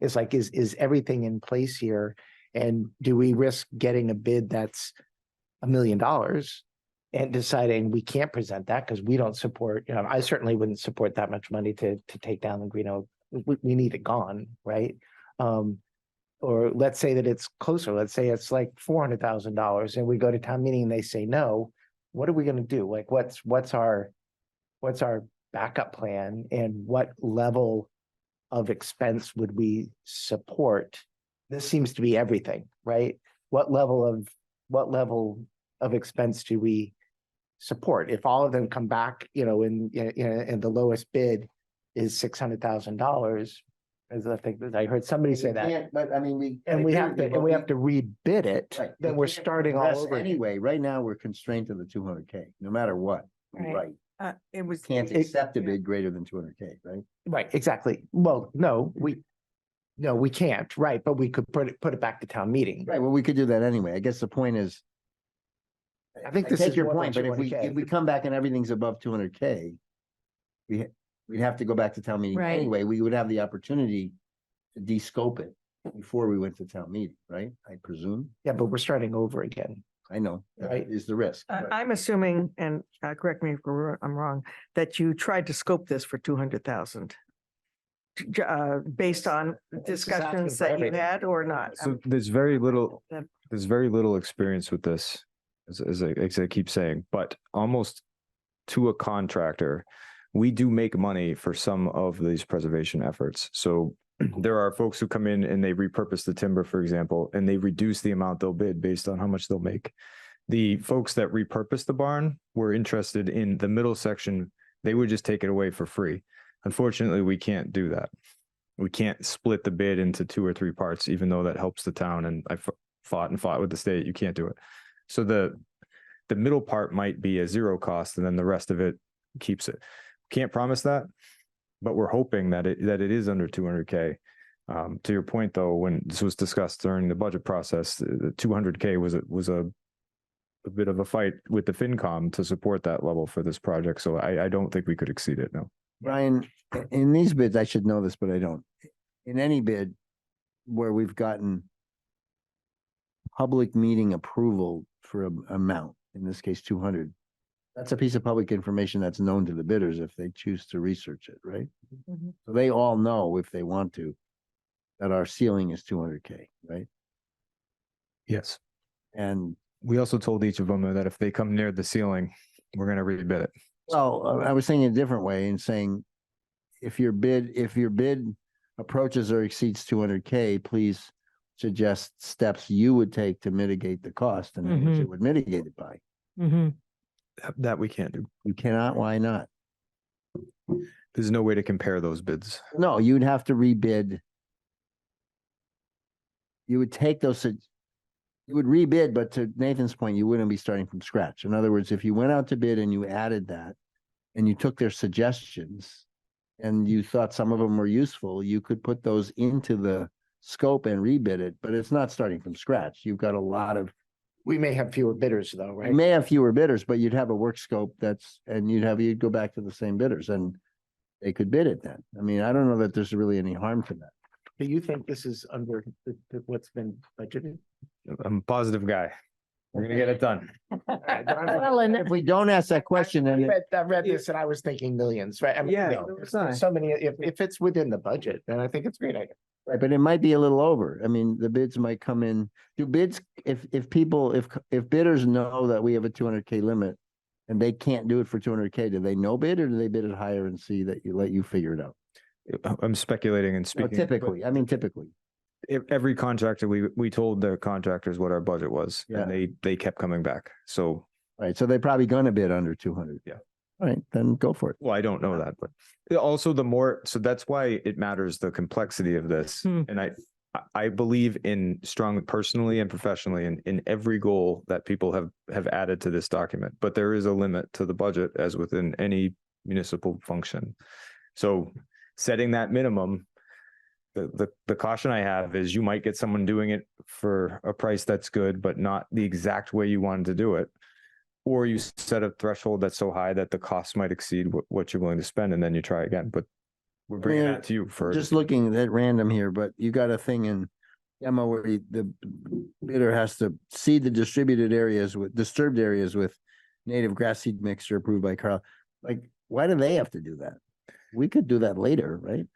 It's like, is everything in place here? And do we risk getting a bid that's $1 million and deciding we can't present that because we don't support, I certainly wouldn't support that much money to take down the green oak. We need it gone, right? Or let's say that it's closer. Let's say it's like $400,000 and we go to town meeting and they say no. What are we going to do? Like, what's our backup plan, and what level of expense would we support? This seems to be everything, right? What level of expense do we support? If all of them come back, and the lowest bid is $600,000. As I think I heard somebody say that, But I mean, we have to rebid it. Right. Then we're starting all over. Anyway, right now, we're constrained to the 200K, no matter what. Right. Right. It was. Can't accept a bid greater than 200K, right? Right, exactly. Well, no, we can't, right? But we could put it back to town meeting. Right, well, we could do that anyway. I guess the point is. I think this take is your more than point, but if 200K. we come back and everything's above 200K, we'd have to go back to town meeting Right. anyway. We would have the opportunity to de-scope it before we went to town meeting, right? I presume. Yeah, but we're starting over again. I know, Right. that is the risk. but- I'm assuming, and correct me if I'm wrong, that you tried to scope this for 200,000. Based on discussions for that you everything. had or not. So there's very little, That- there's very little experience with this, as I keep saying, but almost to a contractor, we do make money for some of these preservation efforts. So there are folks who come in and they repurpose the timber, for example, and they reduce the amount they'll bid based on how much they'll make. The folks that repurpose the barn were interested in the middle section. They would just take it away for free. Unfortunately, we can't do that. We can't split the bid into 2 or 3 parts, even though that helps the town. And I fought with the state. You can't do it. So the middle part might be a 0 cost, and then the rest of it keeps it. Can't promise that, but we're hoping that it is under 200K. To your point, though, when this was discussed during the budget process, the 200K was a bit of a fight with the FinCom to support that level for this project. So I don't think we could exceed it. No. Brian, in these bids, I should know this, but I don't. In any bid where we've gotten public meeting approval for an amount, in this case, 200, that's a piece of public information that's known to the bidders if they choose to research it, right? Mhm. So they all know, if they want to, that our ceiling is 200K, right? Yes. And We also told each of them that if they come near the ceiling, we're going to rebid it. well, I was saying it a different way and saying, if your bid approaches or exceeds 200K, please suggest steps you would take to mitigate the cost and how much Mhm. it would mitigate it by. Mm-hmm. That we can't do. You cannot, why not? There's no way to compare those bids. No, you'd have to rebid. You would take those, you would rebid, but to Nathan's point, you wouldn't be starting from scratch. In other words, if you went out to bid and you added that and you took their suggestions and you thought some of them were useful, you could put those into the scope and rebid it, but it's not starting from scratch. You've got a lot of, We may have fewer bidders though, right? you may have fewer bidders, but you'd have a work scope and you'd go back to the same bidders and they could bid it then. I mean, I don't know that there's really any harm to that. Do you think this is under what's been budgeted? I'm a positive guy. We're going to get it done. Well, and If we don't ask that question, I then read this and I was thinking millions, right? I mean, Yeah, you know, so there's was I. so many, if it's within the budget, then I think it's a great idea. right, but it might be a little over. I mean, the bids might come in. Do bids, if bidders know that we have a 200K limit and they can't do it for 200K, do they no bid or do they bid it higher and see that let you figure it out? I'm speculating and No, speaking. typically, I mean, typically. Every contractor, we told the contractors what our budget was, Yeah. and they kept coming back. So Right, so they're probably gonna bid under 200. Yeah. All right, then go for it. Well, I don't know that, but also so that's why it matters, the complexity of this. And I believe personally and professionally in every goal that people have added to this document, but there is a limit to the budget as within any municipal function. So setting that minimum, the caution I have is you might get someone doing it for a price that's good, but not the exact way you wanted to do it. Or you set a threshold that's so high that the cost might exceed what you're willing to spend, and then you try again. But we're bringing that to you for Just looking at random here, but you got a thing in demo where the bidder has to seed the disturbed areas with native grass seed mixture approved by Carlisle. Like, why do they have to do that? We could do that later, right?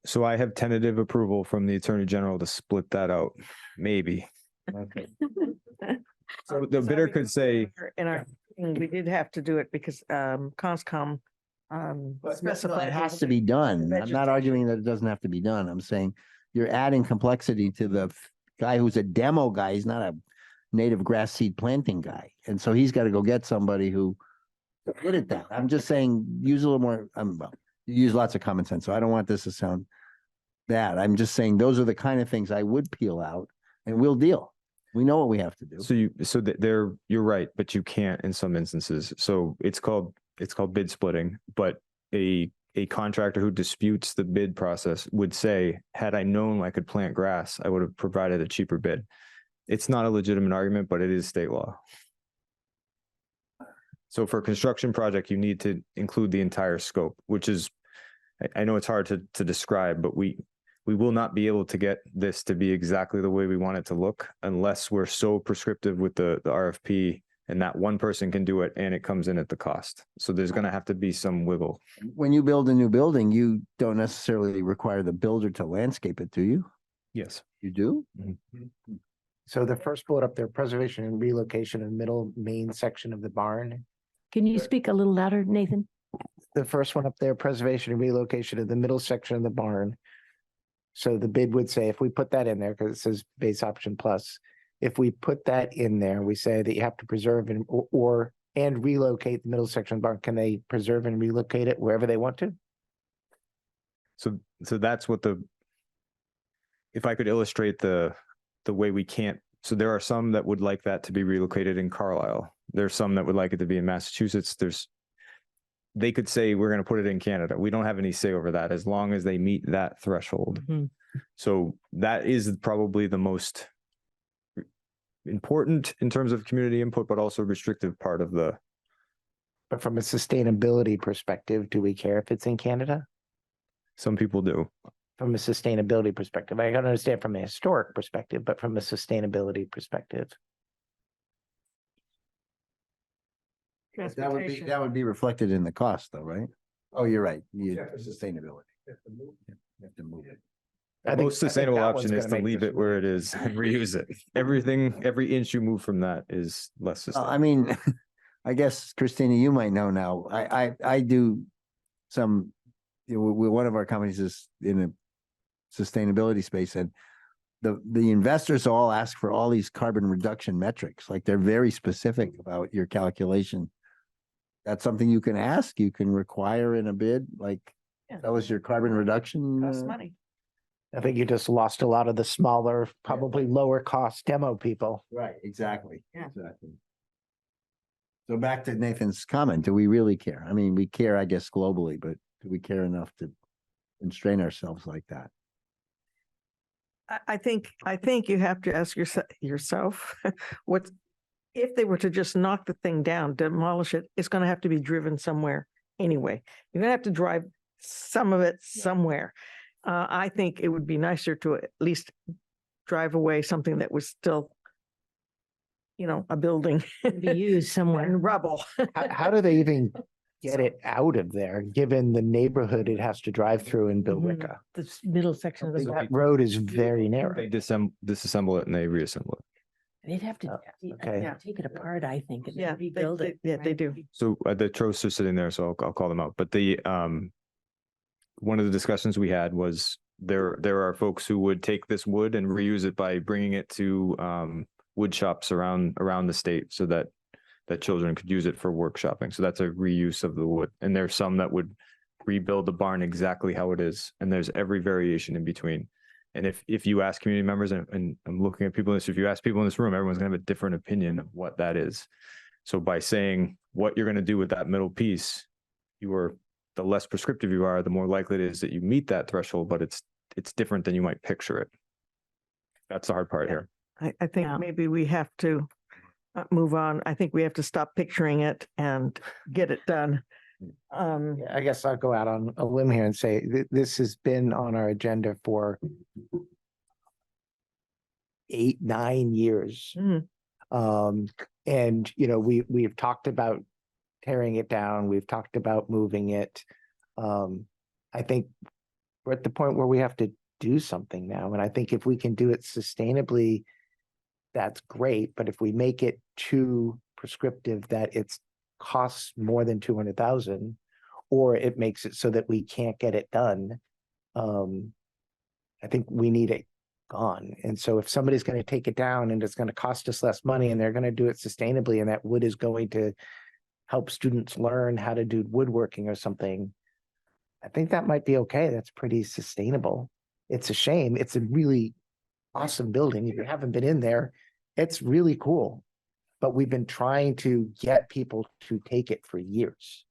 So I have tentative approval from the Attorney General to split that out, maybe. Okay. So the bidder could say, We did have to do it because Conscom specified. It has to be done. I'm not arguing that it doesn't have to be done. I'm saying you're adding complexity to the guy who's a demo guy. He's not a native grass seed planting guy. And so he's got to go get somebody who good at that. I'm just saying, use a little more, well, you use lots of common sense. So I don't want this to sound bad. I'm just saying those are the kind of things I would peel out and we'll deal. We know what we have to do. you're right, but you can't in some instances. So it's called bid splitting, but a contractor who disputes the bid process would say, had I known I could plant grass, I would have provided a cheaper bid. It's not a legitimate argument, but it is state law. So for a construction project, you need to include the entire scope, which is, I know it's hard to describe, but we will not be able to get this to be exactly the way we want it to look unless we're so prescriptive with the RFP and that one person can do it and it comes in at the cost. So there's going to have to be some wiggle. When you build a new building, you don't necessarily require the builder to landscape it, do you? Yes. You do? So the first bullet up there, preservation and relocation in the middle main section of the barn. Can you speak a little louder, Nathan? The first one up there, preservation and relocation of the middle section of the barn. So the bid would say, if we put that in there, because it says base option plus, if we put that in there, we say that you have to preserve and relocate the middle section of the barn. Can they preserve and relocate it wherever they want to? So that's what if I could illustrate the way we can't, so there are some that would like that to be relocated in Carlisle. There's some that would like it to be in Massachusetts. They could say, we're going to put it in Canada. We don't have any say over that as long as they meet that threshold. So that is probably the most important in terms of community input, but also restrictive part of the. But from a sustainability perspective, do we care if it's in Canada? Some people do. From a sustainability perspective, I can understand from a historic perspective, but from a sustainability perspective. That would be reflected in the cost though, right? Oh, you're right. Sustainability. You have to move it. The most sustainable option is to leave it where it is and reuse it. Every inch you move from that is less sustainable. I mean, I guess Christina, you might know now. I do some, one of our companies is in a sustainability space, and the investors all ask for all these carbon reduction metrics. Like they're very specific about your calculation. That's something you can ask, you can require in a bid, like that was your carbon reduction. Costs money. I think you just lost a lot of the smaller, probably lower cost demo people. Right, exactly. Yeah. Exactly. So back to Nathan's comment, do we really care? I mean, we care, I guess, globally, but do we care enough to constrain ourselves like that? I think you have to ask yourself what if they were to just knock the thing down, demolish it, it's going to have to be driven somewhere anyway. You're going to have to drive some of it somewhere. I think it would be nicer to at least drive away something that was still, a building Be used somewhere. and rubble. How do they even get it out of there, given the neighborhood it has to drive through in Billerica? The middle section of the. That road is very narrow. They disassemble it and they reassemble it. They'd have to okay. take it apart, I think, and Yeah, then rebuild it. yeah, they right? do. So the Trosts are sitting there, so I'll call them out. But one of the discussions we had was there are folks who would take this wood and reuse it by bringing it to wood shops around the state, so that that children could use it for workshopping. So that's a reuse of the wood. And there's some that would rebuild the barn exactly how it is. And there's every variation in between. And if you ask community members, and I'm looking at people in this, if you ask people in this room, everyone's gonna have a different opinion of what that is. So by saying what you're gonna do with that middle piece, the less prescriptive you are, the more likely it is that you meet that threshold, but it's different than you might picture it. That's the hard part here. I think Yeah. maybe we have to move on. I think we have to stop picturing it and get it done. I guess I'll go out on a limb here and say this has been on our agenda for 8, 9 years. Mhm. And we've talked about tearing it down. We've talked about moving it. I think we're at the point where we have to do something now. And I think if we can do it sustainably, that's great. But if we make it too prescriptive that it's costs more than 200,000, or it makes it so that we can't get it done, I think we need it gone. And so if somebody's going to take it down and it's going to cost us less money and they're going to do it sustainably, and that wood is going to help students learn how to do woodworking or something, I think that might be okay. That's pretty sustainable. It's a shame. It's a really awesome building. If you haven't been in there, it's really cool. But we've been trying to get people to take it for years.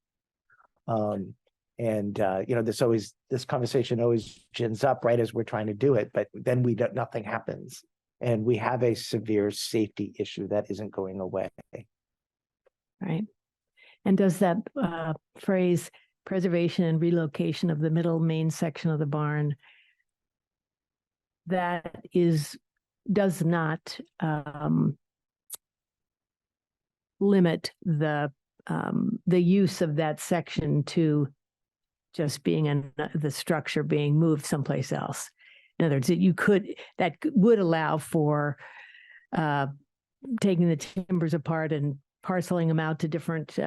This conversation always gins up right as we're trying to do it, but then nothing happens. And we have a severe safety issue that isn't going away. Right. And does that phrase preservation and relocation of the middle main section of the barn, does not limit the use of that section to just being the structure being moved someplace else? In other words, that would allow for taking the timbers apart and parceling them out to different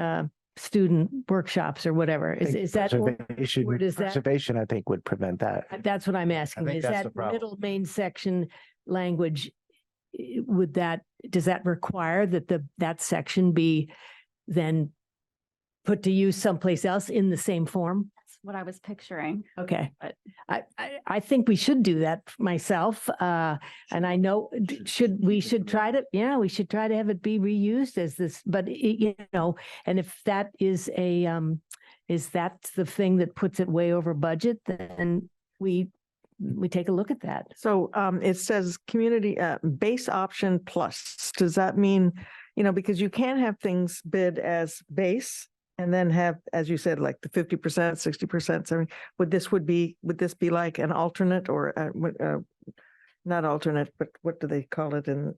student workshops or whatever. Is that Preservation, I think, would prevent that. That's what I'm asking. think Is that's that the problem. middle main section language, does that require that that section be then put to use someplace else in the same form? That's what I was picturing. Okay, I think we should do that myself. And I know we should try to have it be reused as this, but and if that is that the thing that puts it way over budget, then we take a look at that. So it says community base option plus. Does that mean, because you can have things bid as base and then have, as you said, like the 50%, 60%, 70. Would this be like an alternate or not alternate, but what do they call it in?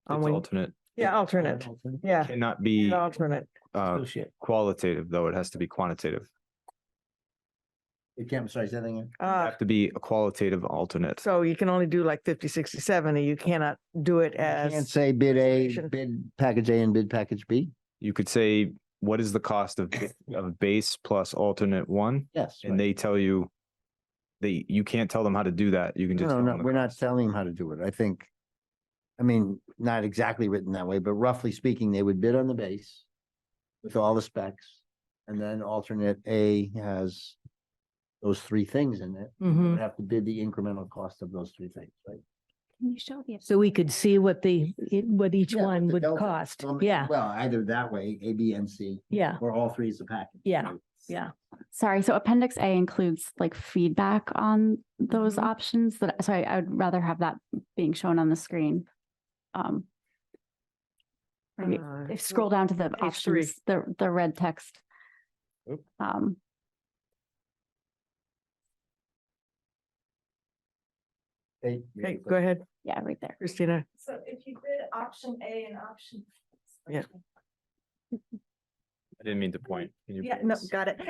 It's alternate. Yeah, alternate. Yeah, Cannot be an alternate. qualitative, though. It has to be quantitative. It can't, sorry, say that again. Have to be a qualitative alternate. So you can only do like 50, 60, 70. You cannot do it You as. can't say bid A, Station. bid package A and bid package B? You could say, what is the cost of base plus alternate one? Yes. And they tell you, you can't tell them how to do that. You can just. No, tell no, them the we're not cost. telling them how to do it. Not exactly written that way, but roughly speaking, they would bid on the base with all the specs. And then alternate A has those 3 things in it. They Mhm. would have to bid the incremental cost of those 3 things, right? Can you show the? So we could see what each Yeah, one the would delta. cost. Well, Yeah, Well, either that way, A, B, and C, yeah, or all 3 is a package. Yeah. right? yeah. Sorry, so Appendix A includes like feedback on those Mhm. options sorry, I would rather have that being shown on the screen. Maybe scroll down to the page 3. options, the red text. Oop. Hey, Okay, go ahead, Yeah, right there. Christina. So if you bid option A and option. Yeah. I didn't mean to point. Can you Yeah, no, please? got it.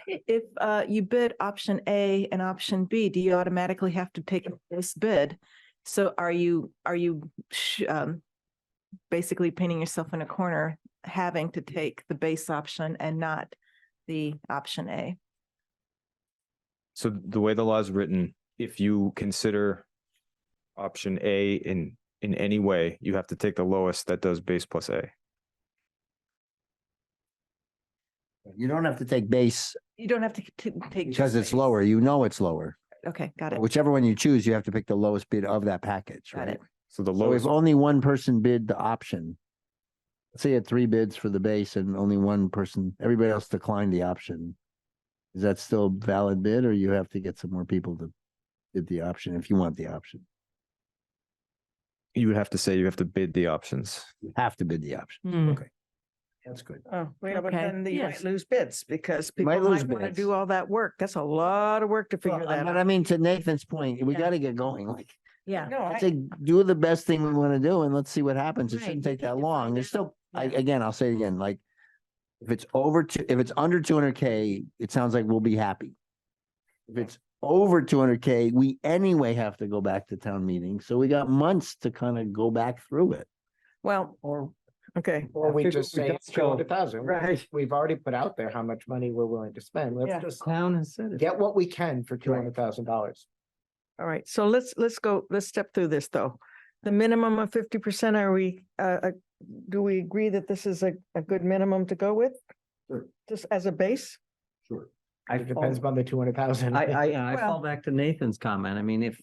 If you bid option A and option B, do you automatically have to take this bid? So are you basically painting yourself in a corner, having to take the base option and not the option A? So the way the law is written, if you consider option A in any way, you have to take the lowest that does base plus A. You don't have to take base You don't have to take. because just it's base. lower. You know it's lower. Okay, got it. Whichever one you choose, you have to pick the lowest bid of that package, Got right? it. So the So lowest, if only one person bid the option, let's say you had 3 bids for the base and only one person, everybody else declined the option. Is that still a valid bid, or you have to get some more people to bid the option if you want the option? you would have to say you have to bid the options. You have to bid the option. Hmm. Okay. That's good. Oh, yeah, but Okay, then you might yes. lose bids because people might lose might want to bids. do all that work. That's a lot of work to figure that But I out. mean, to Nathan's point, we Yeah. gotta get going. Like, Yeah. No, I I, say, do the best thing we want to do and let's see what happens. It Right, shouldn't you take need that to long. find There's still, out. Yeah. again, I'll say it again, like, if it's if it's under 200K, it sounds like we'll be happy. If it's over 200K, we anyway have to go back to town meeting. So we got months to kind of go back through it. well, Or, okay. or we figure just we say don't it's go- 200,000. Right. We've already put out there how much money we're willing to spend. Yeah. Let's just Town has said it. get what we can for $200,000. All right, so let's step through this though. The minimum of 50%, are we, do we agree that this is a good minimum to go with? Sure. Just as a base? Sure. I It depends fall- upon the 200,000. I Well- fall back to Nathan's comment. I mean, if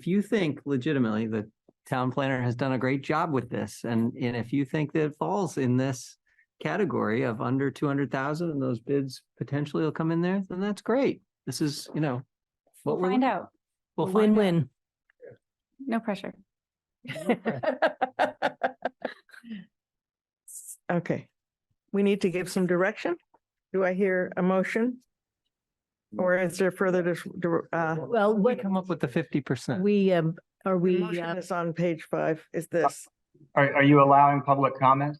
you think legitimately the town planner has done a great job with this, and if you think that it falls in this category of under 200,000 and those bids potentially will come in there, then that's great. This is, We'll what we're find looking- out. We'll find out. Win-win. No pressure. Okay, we need to give some direction. Do I hear a motion? Or is there further, Well, We what come up with the 50%. we, are the we, motion is on page 5, is this? Are you allowing public comment?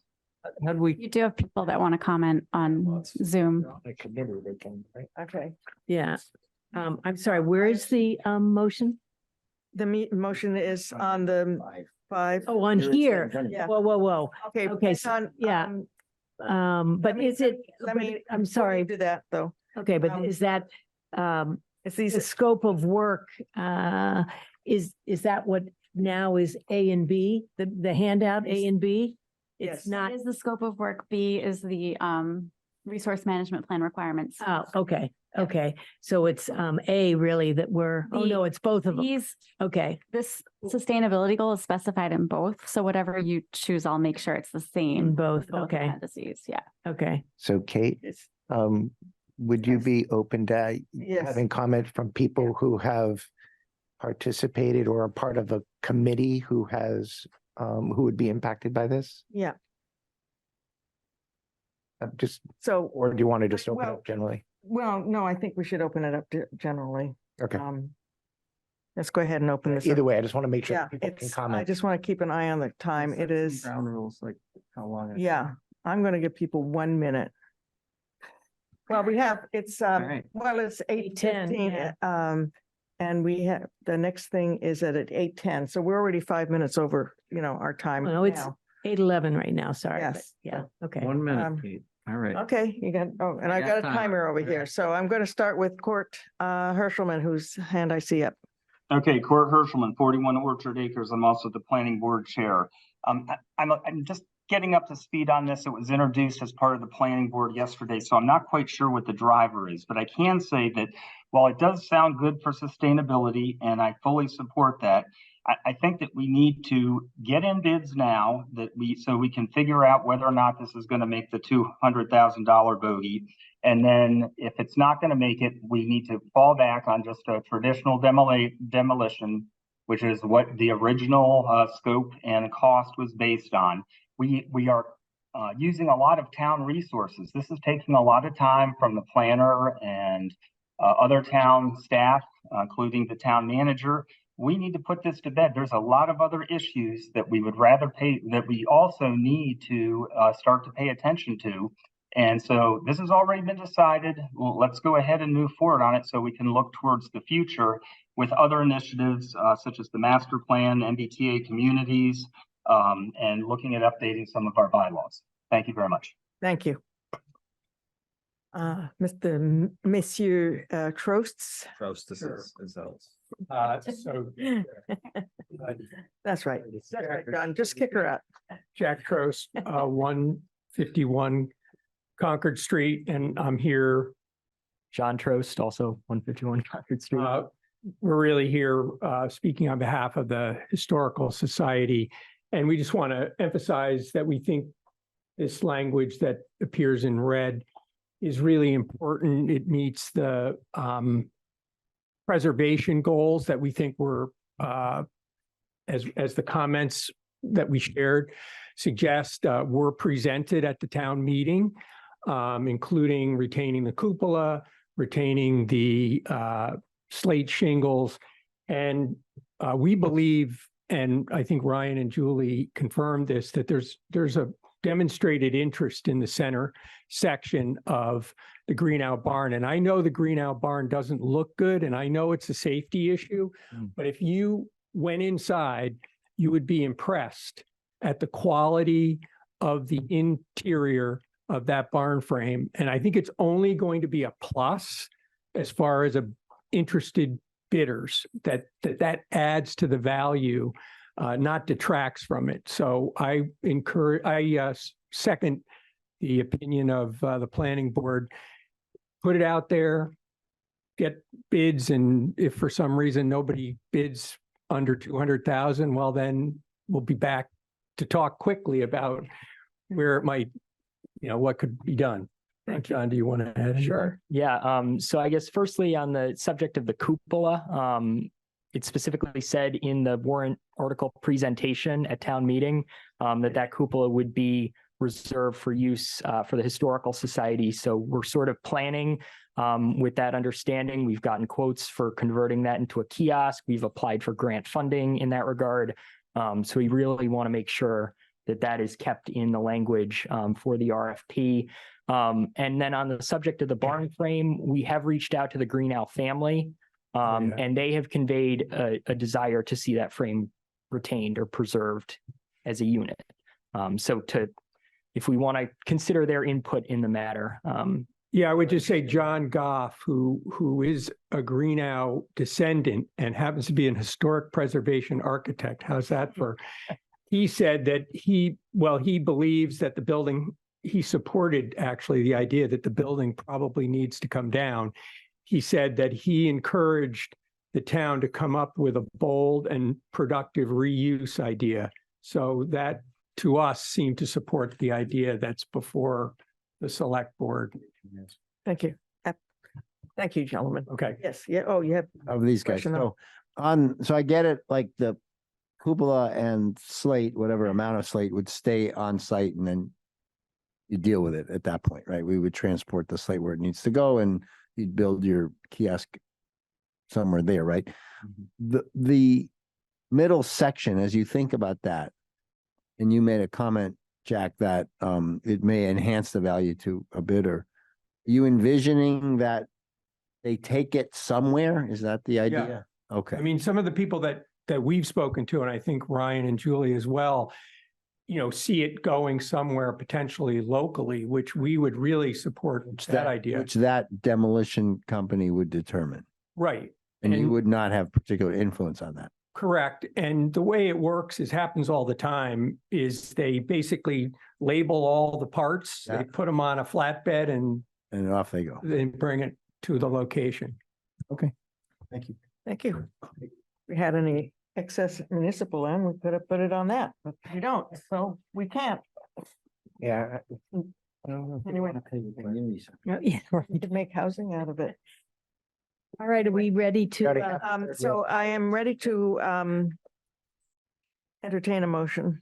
How do we, You do have people that want to comment on Zoom. A committee, they can, right? Okay, yeah. I'm sorry, where is the, motion? the motion is on the 5. Oh, on There is here. some- Yeah. Whoa, whoa, whoa. Okay. okay, it's so- on, yeah. But is it, Let me, I'm before you sorry, Do that though. okay, but um, is that, It's the these, scope of work, is that what now is A and B, the handout A and B? Yes. It's not, Is the scope of work, B is the resource management plan requirements. oh, okay, okay. So it's, A really that we're, oh no, it's both of them. These, Okay, this sustainability goal is specified in both, so whatever you choose, I'll make sure it's the same. in both, Both okay, appendices, yeah. okay. So Kate, it's, would you be open to Yes. having comment from people who have participated or are part of a committee who has, who would be impacted by this? yeah, Just, so, or do you want to just open Well, up generally? well, no, I think we should open it up to generally. Okay. Let's go ahead and open this. up. Either way, I just want to make sure Yeah, people can it's, I comment. just want to keep an eye on the time. It is, ground rules, like how long? it- yeah, I'm going to give people 1 minute. Well, we have, it's, right. well, it's 8:10, 8:15, yeah. and we have, the next thing is at 8:10, so we're already 5 minutes over, our time Well, it's now. 8:11 right now, sorry. but Yes, Yeah, okay. 1 Um, minute, Kate. All right. Okay, you got, oh, and I I got got a time. timer over here, so I'm going to start with Court Herschelman, whose hand I see up. Okay, Court Herschelman, 41 Orchard Acres. I'm also the planning board chair. I'm just getting up to speed on this. It was introduced as part of the planning board yesterday, so I'm not quite sure what the driver is, but I can say that while it does sound good for sustainability, and I fully support that, I think that we need to get in bids now so we can figure out whether or not this is going to make the $200,000 bogey. And then if it's not going to make it, we need to fall back on just a traditional demolition, which is what the original scope and cost was based on. We are using a lot of town resources. This is taking a lot of time from the planner and other town staff, including the town manager. We need to put this to bed. There's a lot of other issues that we would rather that we also need to start to pay attention to. And so this has already been decided. Well, let's go ahead and move forward on it so we can look towards the future with other initiatives such as the master plan, MBTA communities, and looking at updating some of our bylaws. Thank you very much. Thank you. Monsieur Trosts. So That's right. That's right, John. Just kick her out. Jack Trost, 151 Concord Street, and I'm here. John Trost, also 151 Concord Street. We're really here speaking on behalf of the Historical Society. And we just want to emphasize that we think this language that appears in red is really important. It meets the preservation goals that we think were, as the comments that we shared suggest, were presented at the town meeting, including retaining the cupola, retaining the slate shingles. And we believe, and I think Ryan and Julie confirmed this, that there's a demonstrated interest in the center section of the Greenough barn. And I know the Greenough barn doesn't look good, and I know it's a safety issue, but if you went inside, you would be impressed at the quality of the interior of that barn frame. And I think it's only going to be a plus as far as interested bidders, that adds to the value, not detracts from it. So I second the opinion of the planning board. Put it out there, get bids, and if for some reason nobody bids under 200,000, well, then we'll be back to talk quickly about where it might, what could be done. John, do you want to add anything? Sure. Yeah. So I guess firstly on the subject of the cupola, it specifically said in the warrant article presentation at town meeting that cupola would be reserved for use for the Historical Society. So we're sort of planning with that understanding. We've gotten quotes for converting that into a kiosk. We've applied for grant funding in that regard. So we really want to make sure that is kept in the language for the RFP. And then on the subject of the barn frame, we have reached out to the Greenough family, and they have conveyed a desire to see that frame retained or preserved as a unit. If we want to consider their input in the matter. Yeah, I would just say John Goff, who is a Greenough descendant and happens to be an historic preservation architect. How's that for? He said that he believes that the building, he supported actually the idea that the building probably needs to come down. He said that he encouraged the town to come up with a bold and productive reuse idea. So that to us seemed to support the idea that's before the select board. Thank you. Thank you, gentlemen. Okay. Yes. Yeah. Oh, you have. Of these guys. Question So I get it, like the cupola and slate, whatever amount of slate would stay on site, and then you deal with it at that point, right? We would transport the slate where it needs to go, and you'd build your kiosk somewhere there, right? The middle section, as you think about that, and you made a comment, Jack, that it may enhance the value to a bidder. Are you envisioning that they take it somewhere? Is that the idea? Yeah. Okay. I mean, some of the people that we've spoken to, and I think Ryan and Julie as well, see it going somewhere potentially locally, which we would really support that idea. Which that demolition company would determine. Right. And you would not have particular influence on that. Correct. And the way it works happens all the time is they basically label all the parts, Yeah. they put them on a flatbed and off they go. then bring it to the location. Okay. Thank you. Thank you. If we had any excess municipal land, we could have put it on that, but we don't, so we can't. Yeah. Anyway. Oh, yeah, right. We could make housing out of it. All right, are we ready to? Ready. So I am ready to entertain a motion.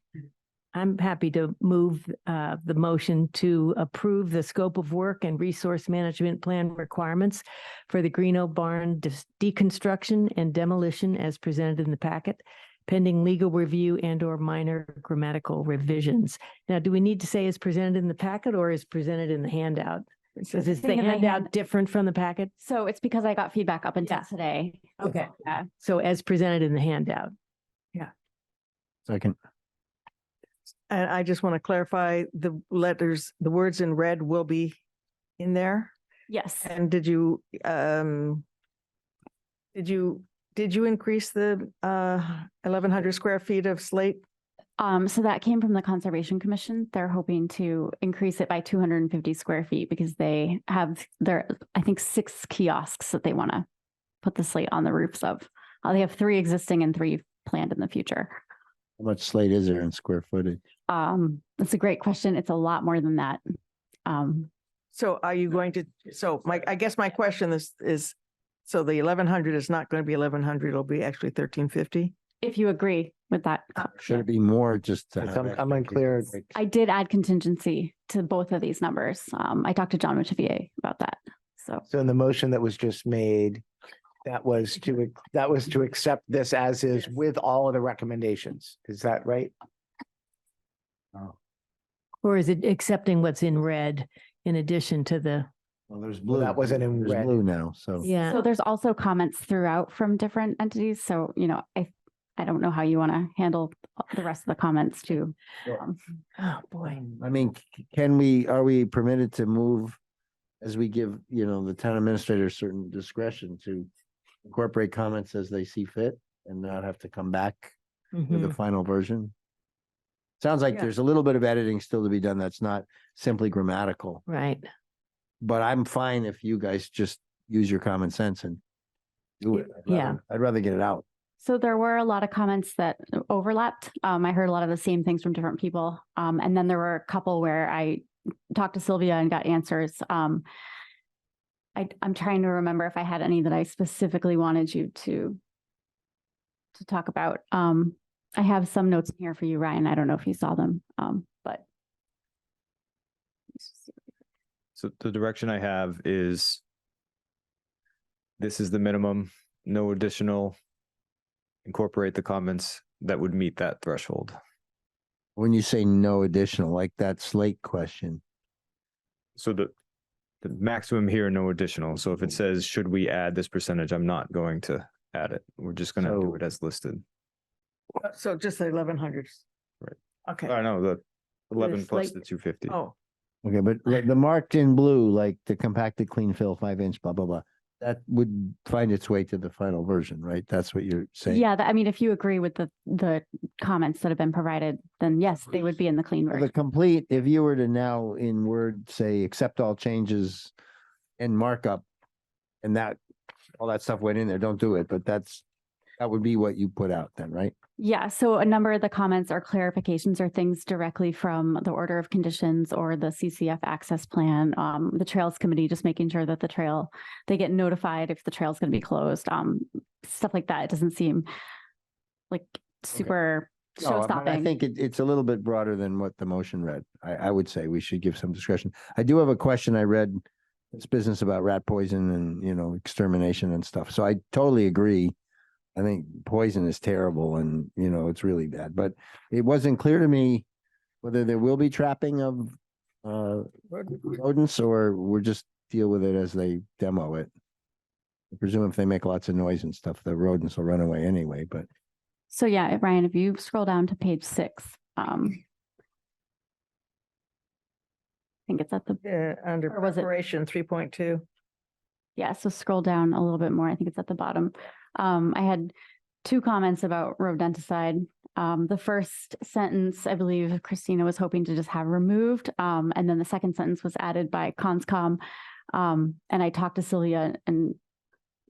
I'm happy to move the motion to approve the scope of work and resource management plan requirements for the Greenough barn deconstruction and demolition as presented in the packet, pending legal review and or minor grammatical revisions. Now, do we need to say is presented in the packet or is presented in the handout? Is the Sitting in the handout different from the packet? So it's because I got feedback up until today. Okay. Yeah. So as presented in the handout. Second. And I just want to clarify the words in red will be in there. Yes. And did you increase the 1,100 square feet of slate? So that came from the Conservation Commission. They're hoping to increase it by 250 square feet because they have I think 6 kiosks that they want to put the slate on the roofs of. They have 3 existing and 3 planned in the future. How much slate is there in square footage? That's a great question. It's a lot more than that. So are you going to, I guess my question is, so the 1,100 is not going to be 1,100, it'll be actually 1,350? If you agree with that. Should it be more just to Yes, have I'm unclear. expectations? I did add contingency to both of these numbers. I talked to John Mativier about that. So in the motion that was just made, that was to accept this as is with all of the recommendations. Is that right? Or is it accepting what's in red in addition to the, Well, there's Well, blue. that wasn't in There's red. blue now, so. yeah. So there's also comments throughout from different entities. So, I don't know how you want to handle the rest of the comments too. Oh, boy. I mean, are we permitted to move as we give, the town administrator certain discretion to incorporate comments as they see fit and not have to come back with the Mhm. final version? Sounds like Yeah. there's a little bit of editing still to be done. That's not simply grammatical, Right. but I'm fine if you guys just use your common sense and do it. Yeah. I'd rather get it out. So there were a lot of comments that overlapped. I heard a lot of the same things from different people. And then there were a couple where I talked to Sylvia and got answers. I'm trying to remember if I had any that I specifically wanted you to talk about. I have some notes in here for you, Ryan. I don't know if you saw them, but. So the direction I have is this is the minimum, no additional, incorporate the comments that would meet that threshold. When you say no additional, like that slate question, So the maximum here, no additional. So if it says, should we add this percentage, I'm not going to add it. We're just gonna do So- it as listed. So just the 1,100. Right. Okay. I know the 11 plus like- the 250. Oh, okay, but like the marked in blue, like the compacted clean fill 5-inch, blah, blah, blah. That would find its way to the final version, right? That's what you're saying. Yeah, I mean, if you agree with the comments that have been provided, then yes, they would be in the clean Well, version. the complete, if you were to now in Word say, accept all changes and markup, and that, all that stuff went in there, don't do it, but that would be what you put out then, right? Yeah, so a number of the comments or clarifications are things directly from the order of conditions or the CCF access plan, the trails committee, just making sure that they get notified if the trail's going to be closed, stuff like that. It doesn't seem like super No, show I mean, I stopping. think it's a little bit broader than what the motion read. I would say we should give some discretion. I do have a question. I read this business about rat poison and, extermination and stuff. So I totally agree. I think poison is terrible and, it's really bad, but it wasn't clear to me whether there will be trapping of rodents or we'll just deal with it as they demo it. I presume if they make lots of noise and stuff, the rodents will run away anyway, but. So yeah, Ryan, if you scroll down to page 6, I think it's at the, yeah, under Or was it- preparation 3.2. yeah, so scroll down a little bit more. I think it's at the bottom. I had 2 comments about rodenticide. The first sentence, I believe Christina was hoping to just have removed. And then the second sentence was added by Conscom. And I talked to Sylvia and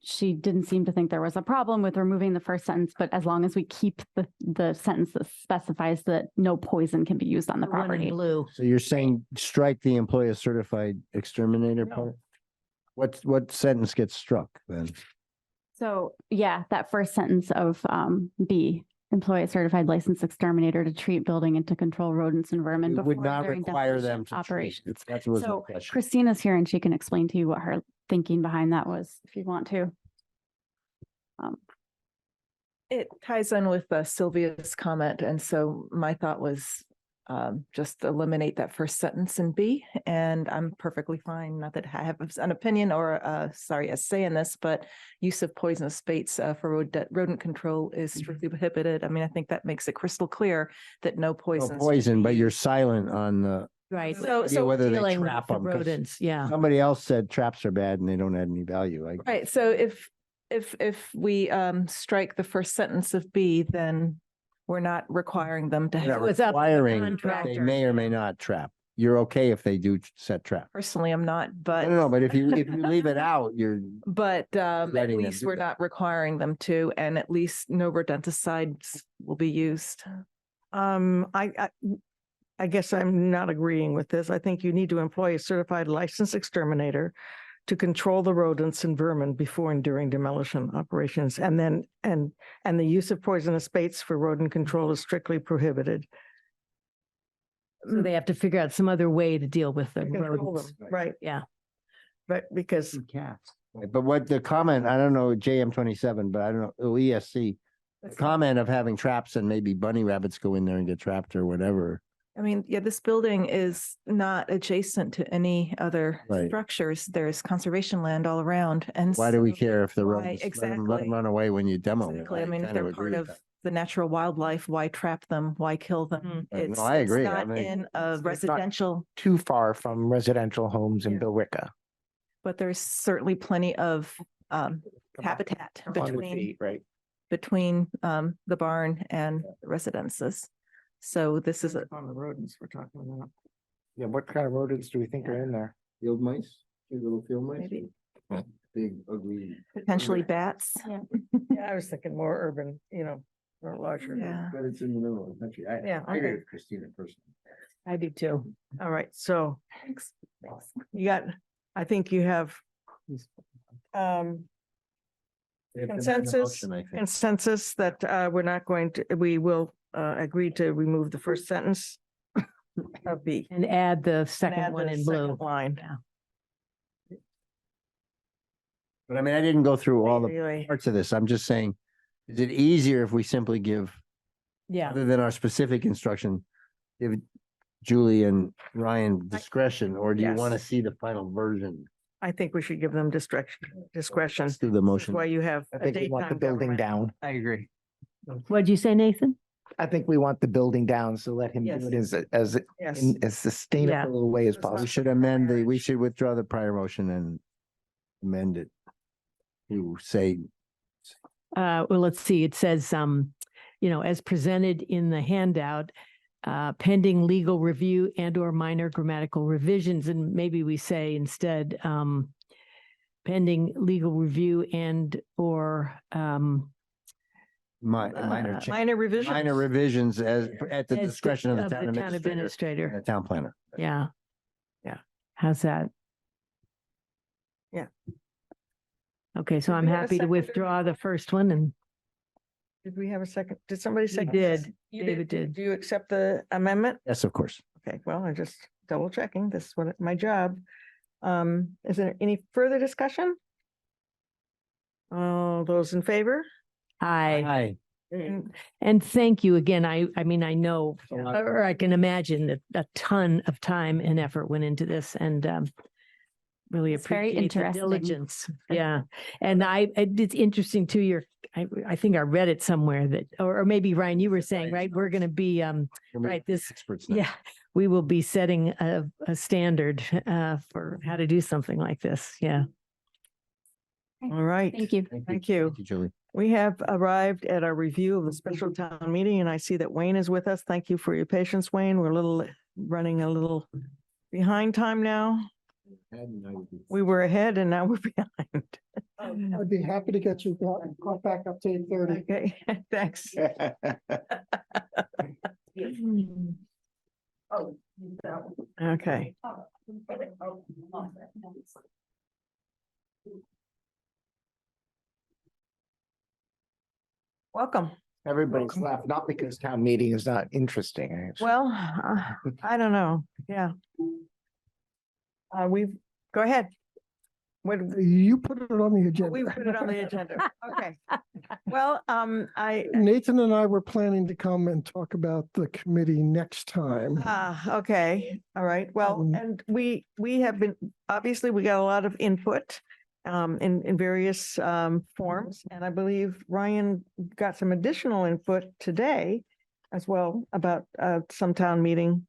she didn't seem to think there was a problem with removing the first sentence, but as long as we keep the sentence that specifies that no poison can be used on the One in property. blue. So you're saying strike the employer certified exterminator No. part? What sentence gets struck then? So yeah, that first sentence of B, employ a certified licensed exterminator to treat, building, and to control rodents and vermin. We would before, not during, require demolition, them to treat. operations. That was my So question. Christina's here and she can explain to you what her thinking behind that was, if you want to. It ties in with Sylvia's comment. And so my thought was just eliminate that first sentence in B. And I'm perfectly fine, not that I have an opinion or a say in this, but use of poisonous baits for rodent control is strictly prohibited. I mean, I think that makes it crystal clear that no No poison. poison, but you're silent on the, Right. idea whether they Dealing with trap the 'em, 'cause rodents, yeah. somebody else said traps are bad and they don't add any value. Right, so if we strike the first sentence of B, then We're not requiring them to We're not have. So it's up to the requiring, but they contractor. may or may not trap. You're okay if they do set trap. Personally, I'm not, I but. don't know, but if you leave it out, you're, But at letting them least do we're that. not requiring them to, and at least no rodenticides will be used. I guess I'm not agreeing with this. I think you need to employ a certified licensed exterminator to control the rodents and vermin before and during demolition operations. And then, and the use of poisonous baits for rodent control is strictly prohibited. So they have to figure out some other way to deal with the Control rodents. them, right, Yeah. but because cats. But what the comment, I don't know, JM27, but I don't know, ESC, the comment of having traps and maybe bunny rabbits go in there and get trapped or whatever. I mean, yeah, this building is not adjacent to any other Right. structures. There's conservation land all around, and Why do we so- care if the why- rodents, let them exactly. run away when you demo it? Exactly. I mean, if kind of they're agree part with of that. the natural wildlife, why trap them? Why kill them? Right. It's No, I it's agree. I not mean, in a not- residential, Too far from residential homes in Yeah. Billerica. but there's certainly plenty of habitat 100 between feet, right? the barn and the residences. So this is a, on the rodents we're talking about. Yeah, what kind of rodents do we think are in there? Field mice, cute little field mice, maybe big ugly. potentially bats. Yeah, I was thinking more urban, or larger. Yeah. But it's in the middle of the country. Yeah, I agree okay. with Christina personally. I do too. All right, so you got, I think you have consensus, consensus that we're not going to, we will agree to remove the first sentence of B. And add the and second add one the in blue. second line. But I mean, I didn't go through all the Really. parts of this. I'm just saying, is it easier if we simply give, Yeah. other than our specific instruction, give Julie and Ryan discretion, or do you want to Yes. see the final version? I think we should give them discretion. Let's do the That's motion. why you have I a think we want the daytime building government. down. I agree. What'd you say, Nathan? I think we want the building down, so let him do Yes. it as Yes. in as sustainable a way as That's not- We possible. should amend we should withdraw the prior motion and amend it. You say, Well, let's see. It says, as presented in the handout, pending legal review and or minor grammatical revisions, and maybe we say instead, pending legal review and or minor change, Minor revisions. minor revisions as, at the as discretion of the town town administrator and administrator. the town planner. Yeah. Yeah. How's that? Yeah. Okay, so Did I'm we have a happy to second? withdraw the first one and Did we have a second? Did somebody we second? did. You David did. Do you accept the amendment? Yes, of course. Okay, well, I'm just double checking. This is what my job. Is there any further discussion? All those in favor? Hi. Hi. And thank you again. I mean, I know, a lot. or I can imagine that a ton of time and effort went into this and really It's very appreciate the interesting. diligence. Yeah. And it's interesting too, I think I read it somewhere that, or maybe Ryan, you were saying, right, we're going to be, right, this, Experts now. yeah, we will be setting a standard for how to do something like this. Yeah. All right. Thank you. Thank you. Thank you, Julie. We have arrived at our review of the special town meeting and I see that Wayne is with us. Thank you for your patience, Wayne. We're running a little behind time now. We were ahead and now we're behind. I'd be happy to get you caught back up to 8:30. Okay, thanks. Okay. Welcome. Everybody's laughing, not because town meeting is not interesting. Well, I don't know. Yeah. Go ahead. What, You put it on the agenda. we put it on the agenda. Okay. Well, Nathan and I were planning to come and talk about the committee next time. okay, all right. Well, and we have been, obviously, we got a lot of input in various forms. And I believe Ryan got some additional input today as well about some town meeting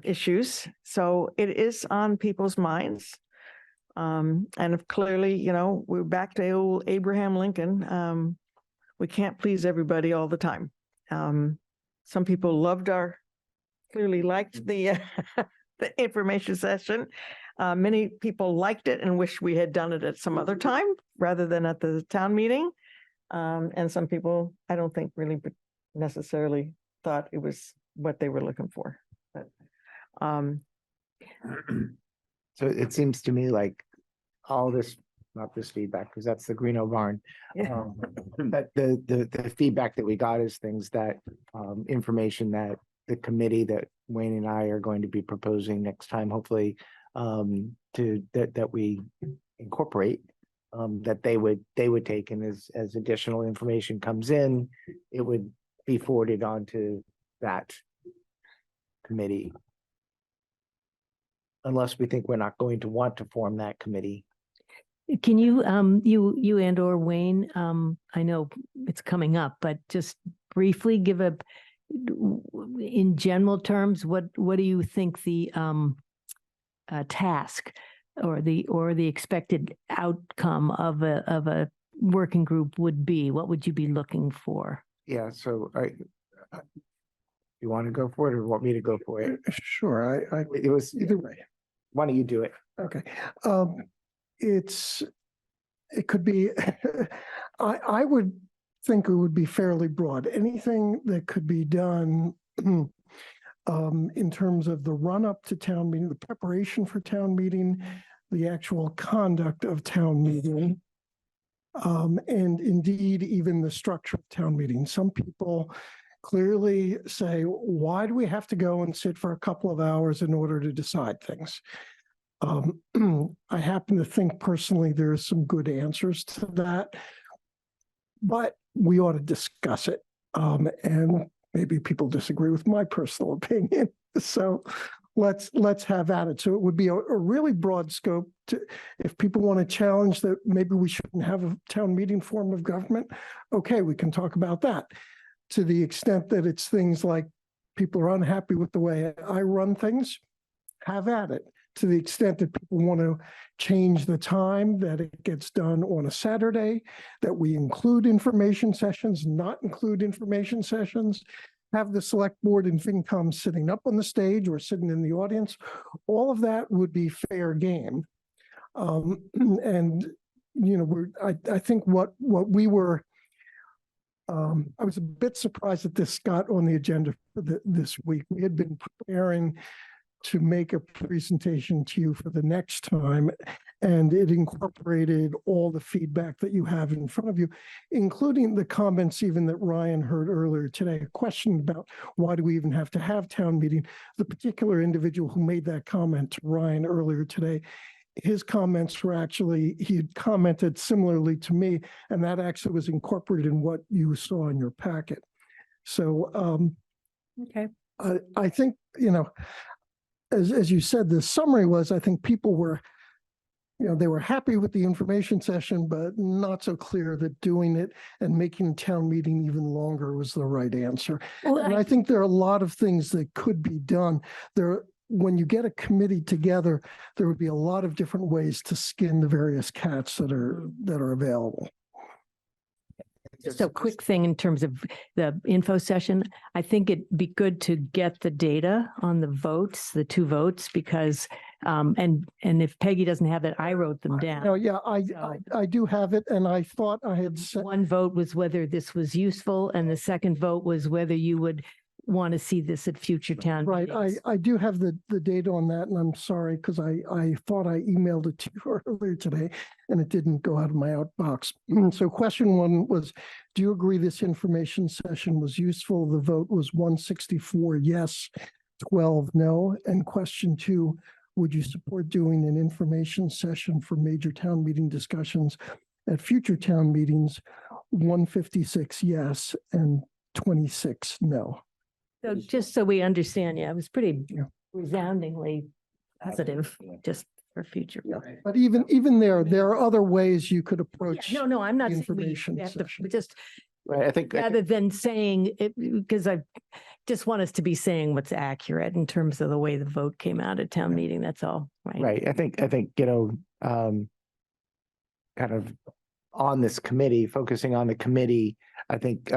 issues. So it is on people's minds. And if clearly, we're back to old Abraham Lincoln. We can't please everybody all the time. Some people clearly liked the the information session. Many people liked it and wish we had done it at some other time rather than at the town meeting. And some people, I don't think really necessarily thought it was what they were looking for. But So it seems to me like all this, not this feedback, because that's the Greeno barn. Yeah. But the feedback that we got is things that, information that the committee that Wayne and I are going to be proposing next time, hopefully, that we incorporate, that they would take, and as additional information comes in, it would be forwarded on to that committee. Unless we think we're not going to want to form that committee. Can you, you and or Wayne, I know it's coming up, but just briefly give in general terms, what do you think the task or the expected outcome of a working group would be? What would you be looking for? Yeah, so you want to go for it or want me to go for it? Sure, It was, either way. why don't you do it? Okay. It could be, I would think it would be fairly broad. Anything that could be done in terms of the run up to town meeting, the preparation for town meeting, the actual conduct of town meeting, and indeed even the structure of town meeting. Some people clearly say, why do we have to go and sit for a couple of hours in order to decide things? I happen to think personally there are some good answers to that, but we ought to discuss it. And maybe people disagree with my personal opinion. So let's have at it. So it would be a really broad scope if people want to challenge that maybe we shouldn't have a town meeting form of government. Okay, we can talk about that. To the extent that it's things like people are unhappy with the way I run things, have at it. To the extent that people want to change the time that it gets done on a Saturday, that we include information sessions, not include information sessions, have the select board and FinCom sitting up on the stage or sitting in the audience, all of that would be fair game. And, you know, I think what we were, I was a bit surprised that this got on the agenda for this week. We had been preparing to make a presentation to you for the next time, and it incorporated all the feedback that you have in front of you, including the comments even that Ryan heard earlier today, a question about why do we even have to have town meeting. The particular individual who made that comment to Ryan earlier today, his comments were actually, he had commented similarly to me, and that actually was incorporated in what you saw in your packet. So Okay. I think, you know, as you said, the summary was, I think people were, you know, they were happy with the information session, but not so clear that doing it and making town meeting even longer was the right answer. Well, And I think there are a lot of things that could be done. When you get a committee together, there would be a lot of different ways to skin the various cats that are available. Just a quick thing in terms of the info session. I think it'd be good to get the data on the votes, the 2 votes, because and if Peggy doesn't have it, I wrote them down. No, yeah, So- I do have it, and I thought I had said. One vote was whether this was useful, and the second vote was whether you would want to see this at future town Right, meetings. I do have the data on that, and I'm sorry, because I thought I emailed it to you earlier today, and it didn't go out of my outbox. So question 1 was, do you agree this information session was useful? The vote was 164 yes, 12 no. And question 2, would you support doing an information session for major town meeting discussions at future town meetings? 156 yes and 26 no. So just so we understand, yeah, it was pretty Yeah. resoundingly positive, just for future. But even there are other ways you could Yeah, approach. no, I'm not saying we information have to, session. just Right, I think rather than saying it, because I just want us to be saying what's accurate in terms of the way the vote came out at town meeting, that's all, right? right. I think, you know, kind of on this committee, focusing on the committee, I think,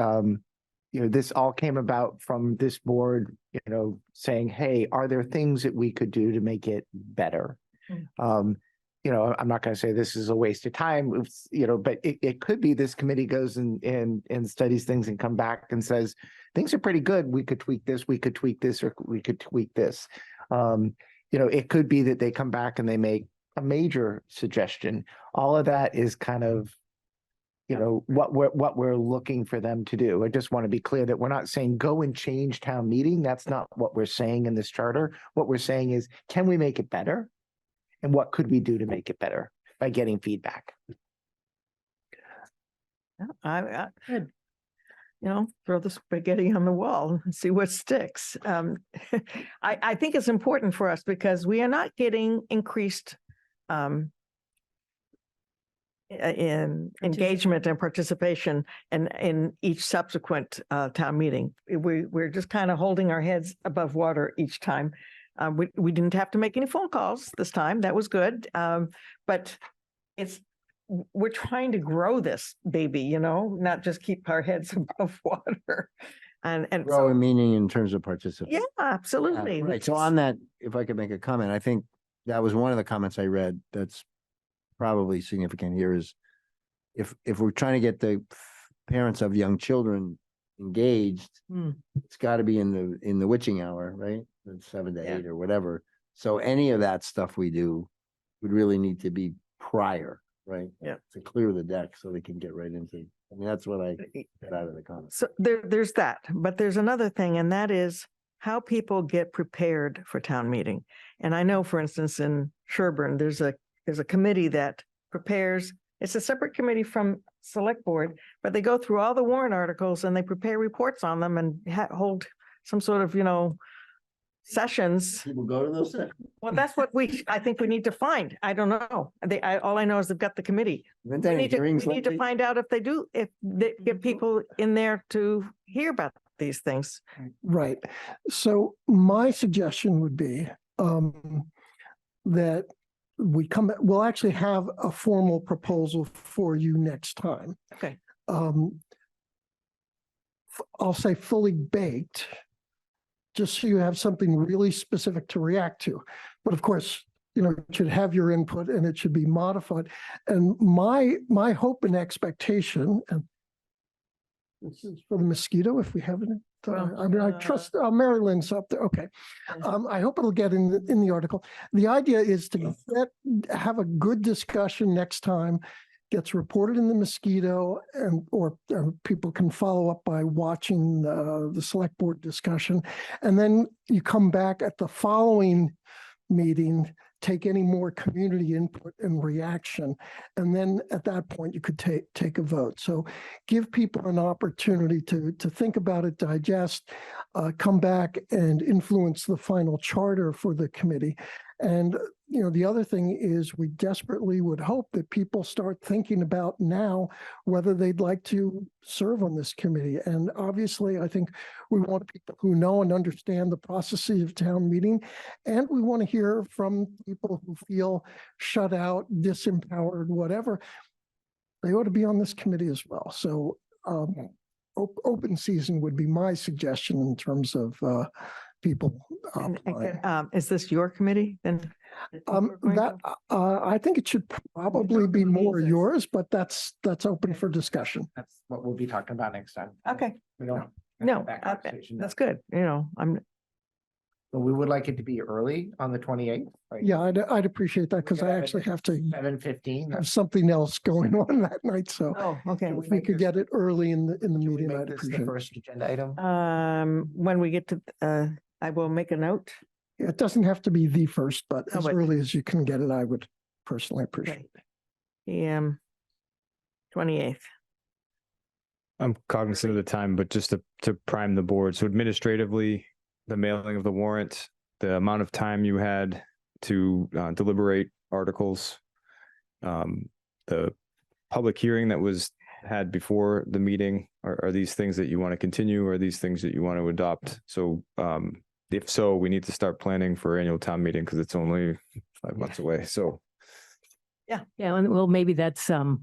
this all came about from this board, saying, hey, are there things that we could do to make it better? I'm not going to say this is a waste of time, but it could be this committee goes and studies things and come back and says, things are pretty good. We could tweak this, we could tweak this, or we could tweak this. It could be that they come back and they make a major suggestion. All of that is kind of, what we're looking for them to do. I just want to be clear that we're not saying go and change town meeting. That's not what we're saying in this charter. What we're saying is, can we make it better? And what could we do to make it better by getting feedback? I throw the spaghetti on the wall and see what sticks. I think it's important for us because we are not getting increased in engagement and participation in each subsequent town meeting. We're just kind of holding our heads above water each time. We didn't have to make any phone calls this time. That was good. But we're trying to grow this baby, not just keep our heads above water. And Growing meaning in terms of participation. yeah, absolutely. Right. So on that, if I could make a comment, I think that was one of the comments I read that's probably significant here is if we're trying to get the parents of young children engaged, it's got to be in the witching hour, right? 7 to 8 or whatever. So any of that stuff we do would really need to be prior, right? Yeah. To clear the deck so they can get right into. I mean, that's what I get out of the comments. So there's that, but there's another thing, and that is how people get prepared for town meeting. And I know, for instance, in Sherburne, there's a committee that prepares. It's a separate committee from select board, but they go through all the warrant articles and they prepare reports on them and hold some sort of, sessions. People go to those. Well, that's what I think we need to find. I don't know. All I know is they've got the committee. We need to find out if they get people in there to hear about these things. Right. So my suggestion would be that we'll actually have a formal proposal for you next time. Okay. I'll say fully baked, just so you have something really specific to react to. But of course, it should have your input and it should be modified. And my hope and expectation, and this is for the mosquito, if we have it. I trust Mary Lynn's up there. Okay. I hope it'll get in the article. The idea is to have a good discussion next time, gets reported in the mosquito, or people can follow up by watching the select board discussion. And then you come back at the following meeting, take any more community input and reaction. And then at that point, you could take a vote. So give people an opportunity to think about it, digest, come back and influence the final charter for the committee. And, the other thing is we desperately would hope that people start thinking about now whether they'd like to serve on this committee. And obviously, I think we want people who know and understand the processes of town meeting. And we want to hear from people who feel shut out, disempowered, whatever. They ought to be on this committee as well. So open season would be my suggestion in terms of people. Is this your committee then? I think it should probably be more yours, but that's open for discussion. That's what we'll be talking about next time. Okay. We don't. No, that conversation now. that's good. But we would like it to be early on the 28th. Right? Yeah, I'd appreciate that because I actually have to 7:15. have something else going on that night. So okay. if we could get it early in the meeting, I'd This appreciate the it. first agenda item. When we get to, I will make a note. It doesn't have to be the first, but Oh, as but- early as you can get it, I would personally appreciate it. PM 28th. I'm cognizant of the time, but just to prime the board. So administratively, the mailing of the warrant, the amount of time you had to deliberate articles, the public hearing that was had before the meeting, are these things that you want to continue, or are these things that you want to adopt? So if so, we need to start planning for annual town meeting because it's only 5 months away. So Yeah, and well, maybe that's the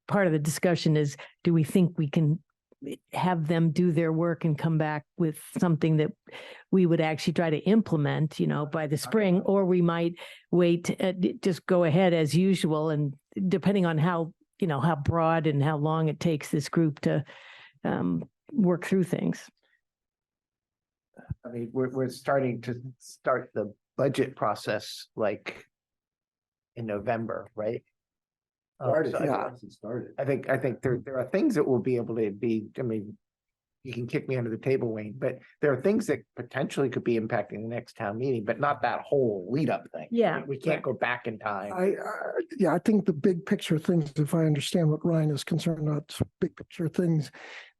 part of the discussion is, do we think we can have them do their work and come back with something that we would actually try to implement, by the spring, or we might wait, just go ahead as usual. And depending on how broad and how long it takes this group to work through things. I mean, we're starting to start the budget process like in November, right? Started, So yeah. Started. I think there are things that will be able to be, I mean, you can kick me under the table, Wayne, but there are things that potentially could be impacting the next town meeting, but not that whole lead up thing. Yeah, We can't go back in time. I think the big picture things, if I understand what Ryan is concerned about, big picture things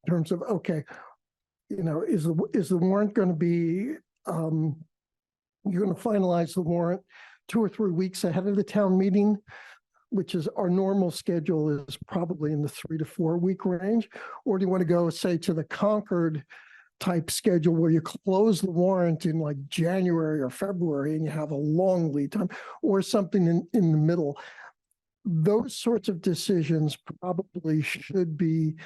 in terms of, okay, is the warrant going to be, you're going to finalize the warrant 2 or 3 weeks ahead of the town meeting, which is our normal schedule is probably in the 3 to 4 week range? Or do you want to go, say, to the Concord type schedule where you close the warrant in like January or February and you have a long lead time, or something in the middle? Those sorts of decisions probably should be,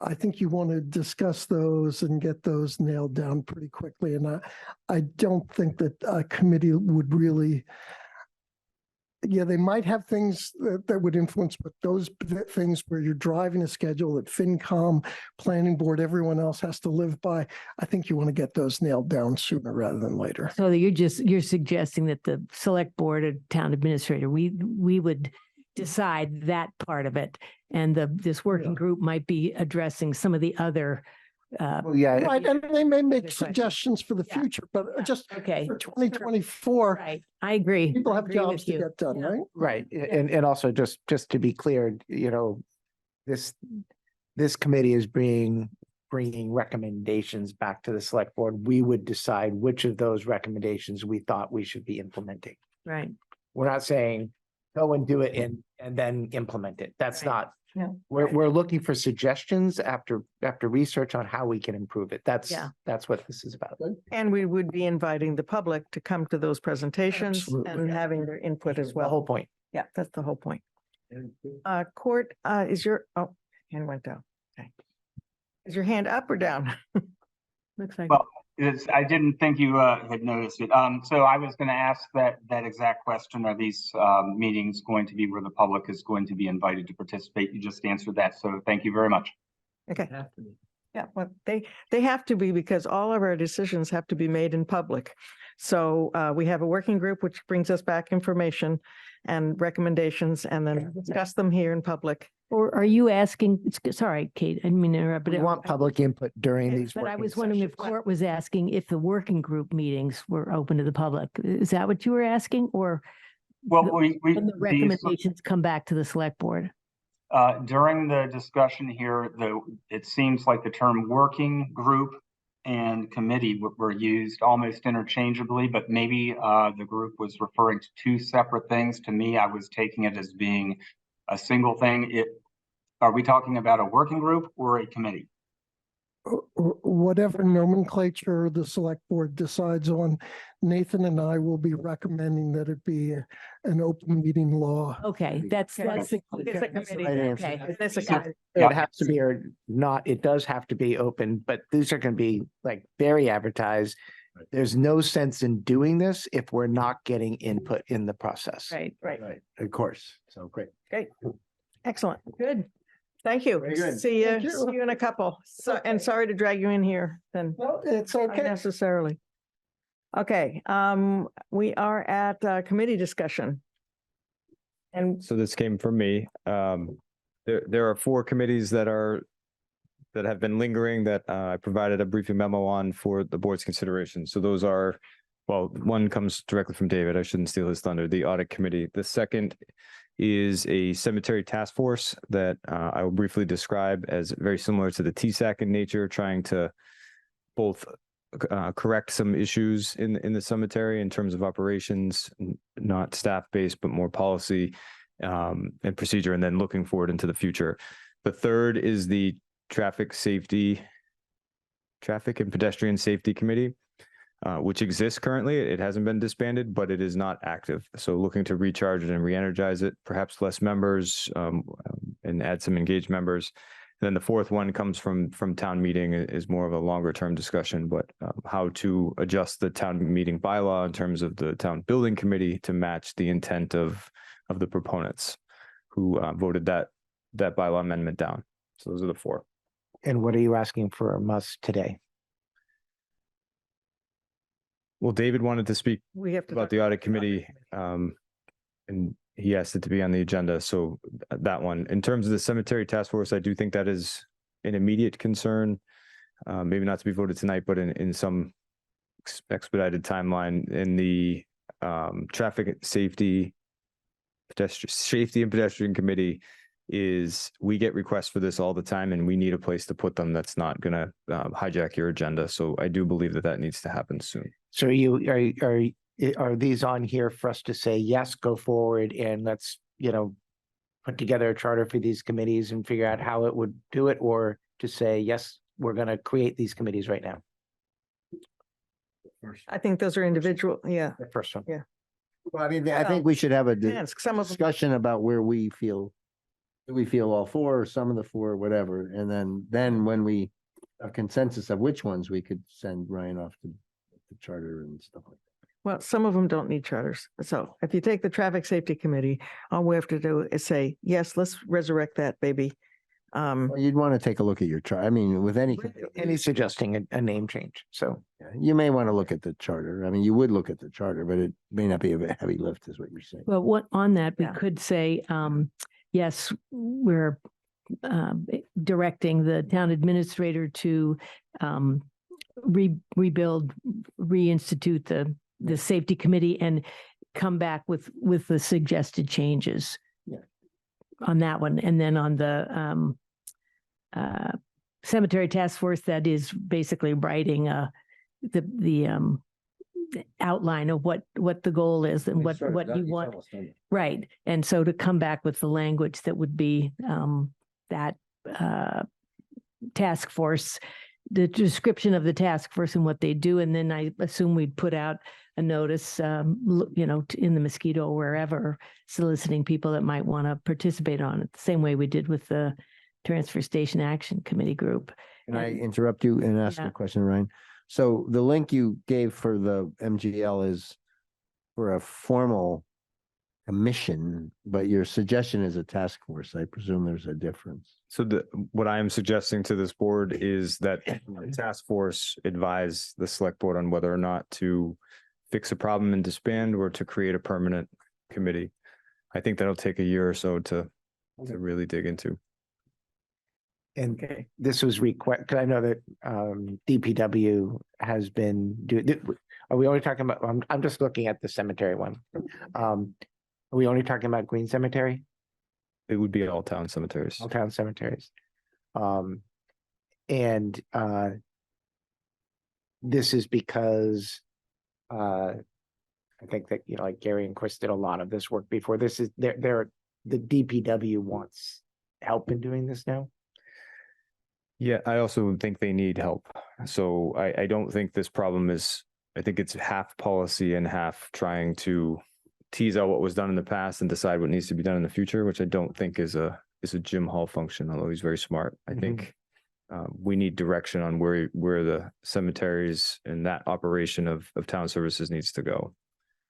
I think you want to discuss those and get those nailed down pretty quickly. And I don't think that a committee would really, yeah, they might have things that would influence, but those things where you're driving a schedule that FinCom, planning board, everyone else has to live by, I think you want to get those nailed down sooner rather than later. So you're suggesting that the select board or town administrator, we would decide that part of it, and this working group might be addressing some of the other. Well, yeah, Right, and they may make Good question. suggestions for the Yeah. future, but just Okay, for 2024, right. I agree. people I have agree jobs with to you. get done, Yeah. right? right. And also just to be clear, this committee is bringing recommendations back to the select board. We would decide which of those recommendations we thought we should be implementing. Right. We're not saying go and do it and then implement it. That's Right. not, Yeah. we're looking for suggestions after research on how we can improve it. That's what this is about. And we would be inviting the public to come to those presentations Absolutely. and having their input as The well. whole point. Yeah, that's the whole point. Court, is your, hand went down. Okay. Is your hand up or down? Looks like. Well, I didn't think you had noticed it. So I was going to ask that exact question. Are these meetings going to be where the public is going to be invited to participate? You just answered that. So thank you very much. Okay. Yeah, well, they have to be, because all of our decisions have to be made in public. So we have a working group which brings us back information and recommendations, and then discuss them here in public. Or are you asking, sorry, Kate, I didn't mean to interrupt, but We want public input during these. But I working was wondering if sessions. Court was asking if the working group meetings were open to the public. Is that what you were asking, or Well, when the recommendations come back to the select board? During the discussion here, it seems like the term working group and committee were used almost interchangeably, but maybe the group was referring to two separate things. To me, I was taking it as being a single thing. Are we talking about a working group or a committee? Whatever nomenclature the select board decides on, Nathan and I will be recommending that it be an open meeting law. Okay, that's. It's a committee. Right answer. Okay. It's a committee. It has to be or not, it does have to be open, but these are going to be like very advertised. There's no sense in doing this if we're not getting input in the process. Right. Right, of course. So great. Great. Excellent. Good. Thank you. Very good. See Thank you. you. See you in a couple. So, and sorry to drag you in here then. No, it's okay. Unnecessarily. Okay, we are at committee discussion. And So this came from me. There are 4 committees that have been lingering that I provided a briefing memo on for the board's consideration. So those are, well, one comes directly from David. I shouldn't steal his thunder, the audit committee. The second is a cemetery task force that I will briefly describe as very similar to the TSAC in nature, trying to both correct some issues in the cemetery in terms of operations, not staff-based, but more policy and procedure, and then looking forward into the future. The third is the Traffic and Pedestrian Safety Committee, which exists currently. It hasn't been disbanded, but it is not active. So looking to recharge it and re-energize it, perhaps less members and add some engaged members. then the fourth one comes from town meeting is more of a longer term discussion, but how to adjust the town meeting bylaw in terms of the town building committee to match the intent of the proponents who voted that bylaw amendment down. So those are the four. And what are you asking from us today? Well, David wanted to speak We have to. about talk the audit committee, and he asked it to be on the agenda. So that one, in terms of the cemetery task force, I do think that is an immediate concern. Maybe not to be voted tonight, but in some expedited timeline in the traffic safety, and pedestrian committee is we get requests for this all the time and we need a place to put them that's not going to hijack your agenda. So I do believe that needs to happen soon. So are these on here for us to say, yes, go forward and let's, put together a charter for these committees and figure out how it would do it, or to say, yes, we're going to create these committees right now? I think those are individual. Yeah. The first one. Yeah. Well, I mean, I think we should have a Yes, some of them. discussion about where we feel. Do we feel all four or some of the four, whatever, and then when we a consensus of which ones we could send Ryan off to the charter and stuff like that. Well, some of them don't need charters. So if you take the traffic safety committee, all we have to do is say, yes, let's resurrect that baby. Well, you'd want to take a look at your chart. I mean, with any, And he's suggesting a name change. So yeah, you may want to look at the charter. I mean, you would look at the charter, but it may not be a heavy lift, is what you're saying. Well, what on that, we Yeah. could say, yes, we're directing the town administrator to rebuild, reinstitute the safety committee and come back with the suggested changes. Yeah. On that one. And then on the cemetery task force, that is basically writing the outline of what the goal is and what you want. Right. And so to come back with the language that would be that task force, the description of the task force and what they do. And then I assume we'd put out a notice, in the Mosquito or wherever, soliciting people that might want to participate on it, the same way we did with the Transfer Station Action Committee group. Can I interrupt you and ask Yeah. a question, Ryan? So the link you gave for the MGL is for a formal commission, but your suggestion is a task force. I presume there's a difference. So what I am suggesting to this board is that the task force advise the select board on whether or not to fix a problem and disband or to create a permanent committee. I think that'll take a year or so to really dig into. And this was because I know that DPW has been doing. Are we only talking about? I'm just looking at the cemetery one. Are we only talking about Green Cemetery? It would be all town cemeteries. All town cemeteries. This is because I think that like Gary and Chris did a lot of this work before. This is the DPW wants help in doing this now. Yeah, I also think they need help. So I don't think this problem is, I think it's half policy and half trying to tease out what was done in the past and decide what needs to be done in the future, which I don't think is a Jim Hall function, although he's very smart. I think we need direction on where the cemeteries and that operation of town services needs to go.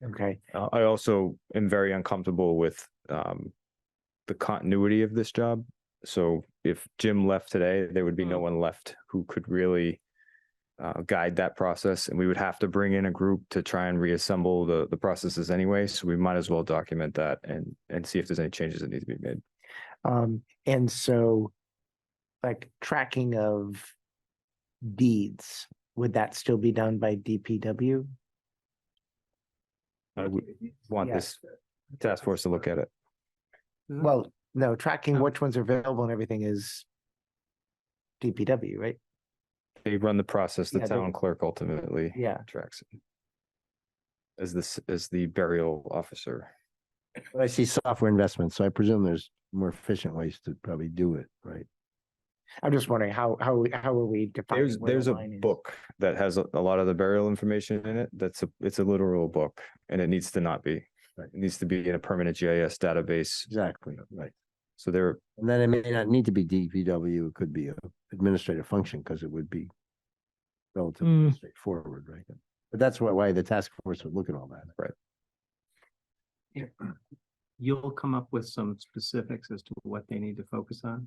Okay. I also am very uncomfortable with the continuity of this job. So if Jim left today, there would be no one left who could really guide that process, and we would have to bring in a group to try and reassemble the processes anyway. So we might as well document that and see if there's any changes that need to be made. And so, like tracking of deeds, would that still be done by DPW? I would want Yes. this task force to look at it. Well, no, tracking which ones are available and everything is DPW, right? They run the process, the Yeah, town clerk ultimately Yeah. tracks it. As the burial officer. But I see software investments, so I presume there's more efficient ways to probably do it, right? I'm just wondering how are we defining? where There's the a line is? book that has a lot of the burial information in it. It's a literal book, and it needs to not be. Right. It needs to be in a permanent GIS database. Exactly, right. So they're, And then it may not need to be DPW, it could be a administrative function because it would be relatively straightforward, right? But that's why the task force would look at all that. right. You'll come up with some specifics as to what they need to focus on.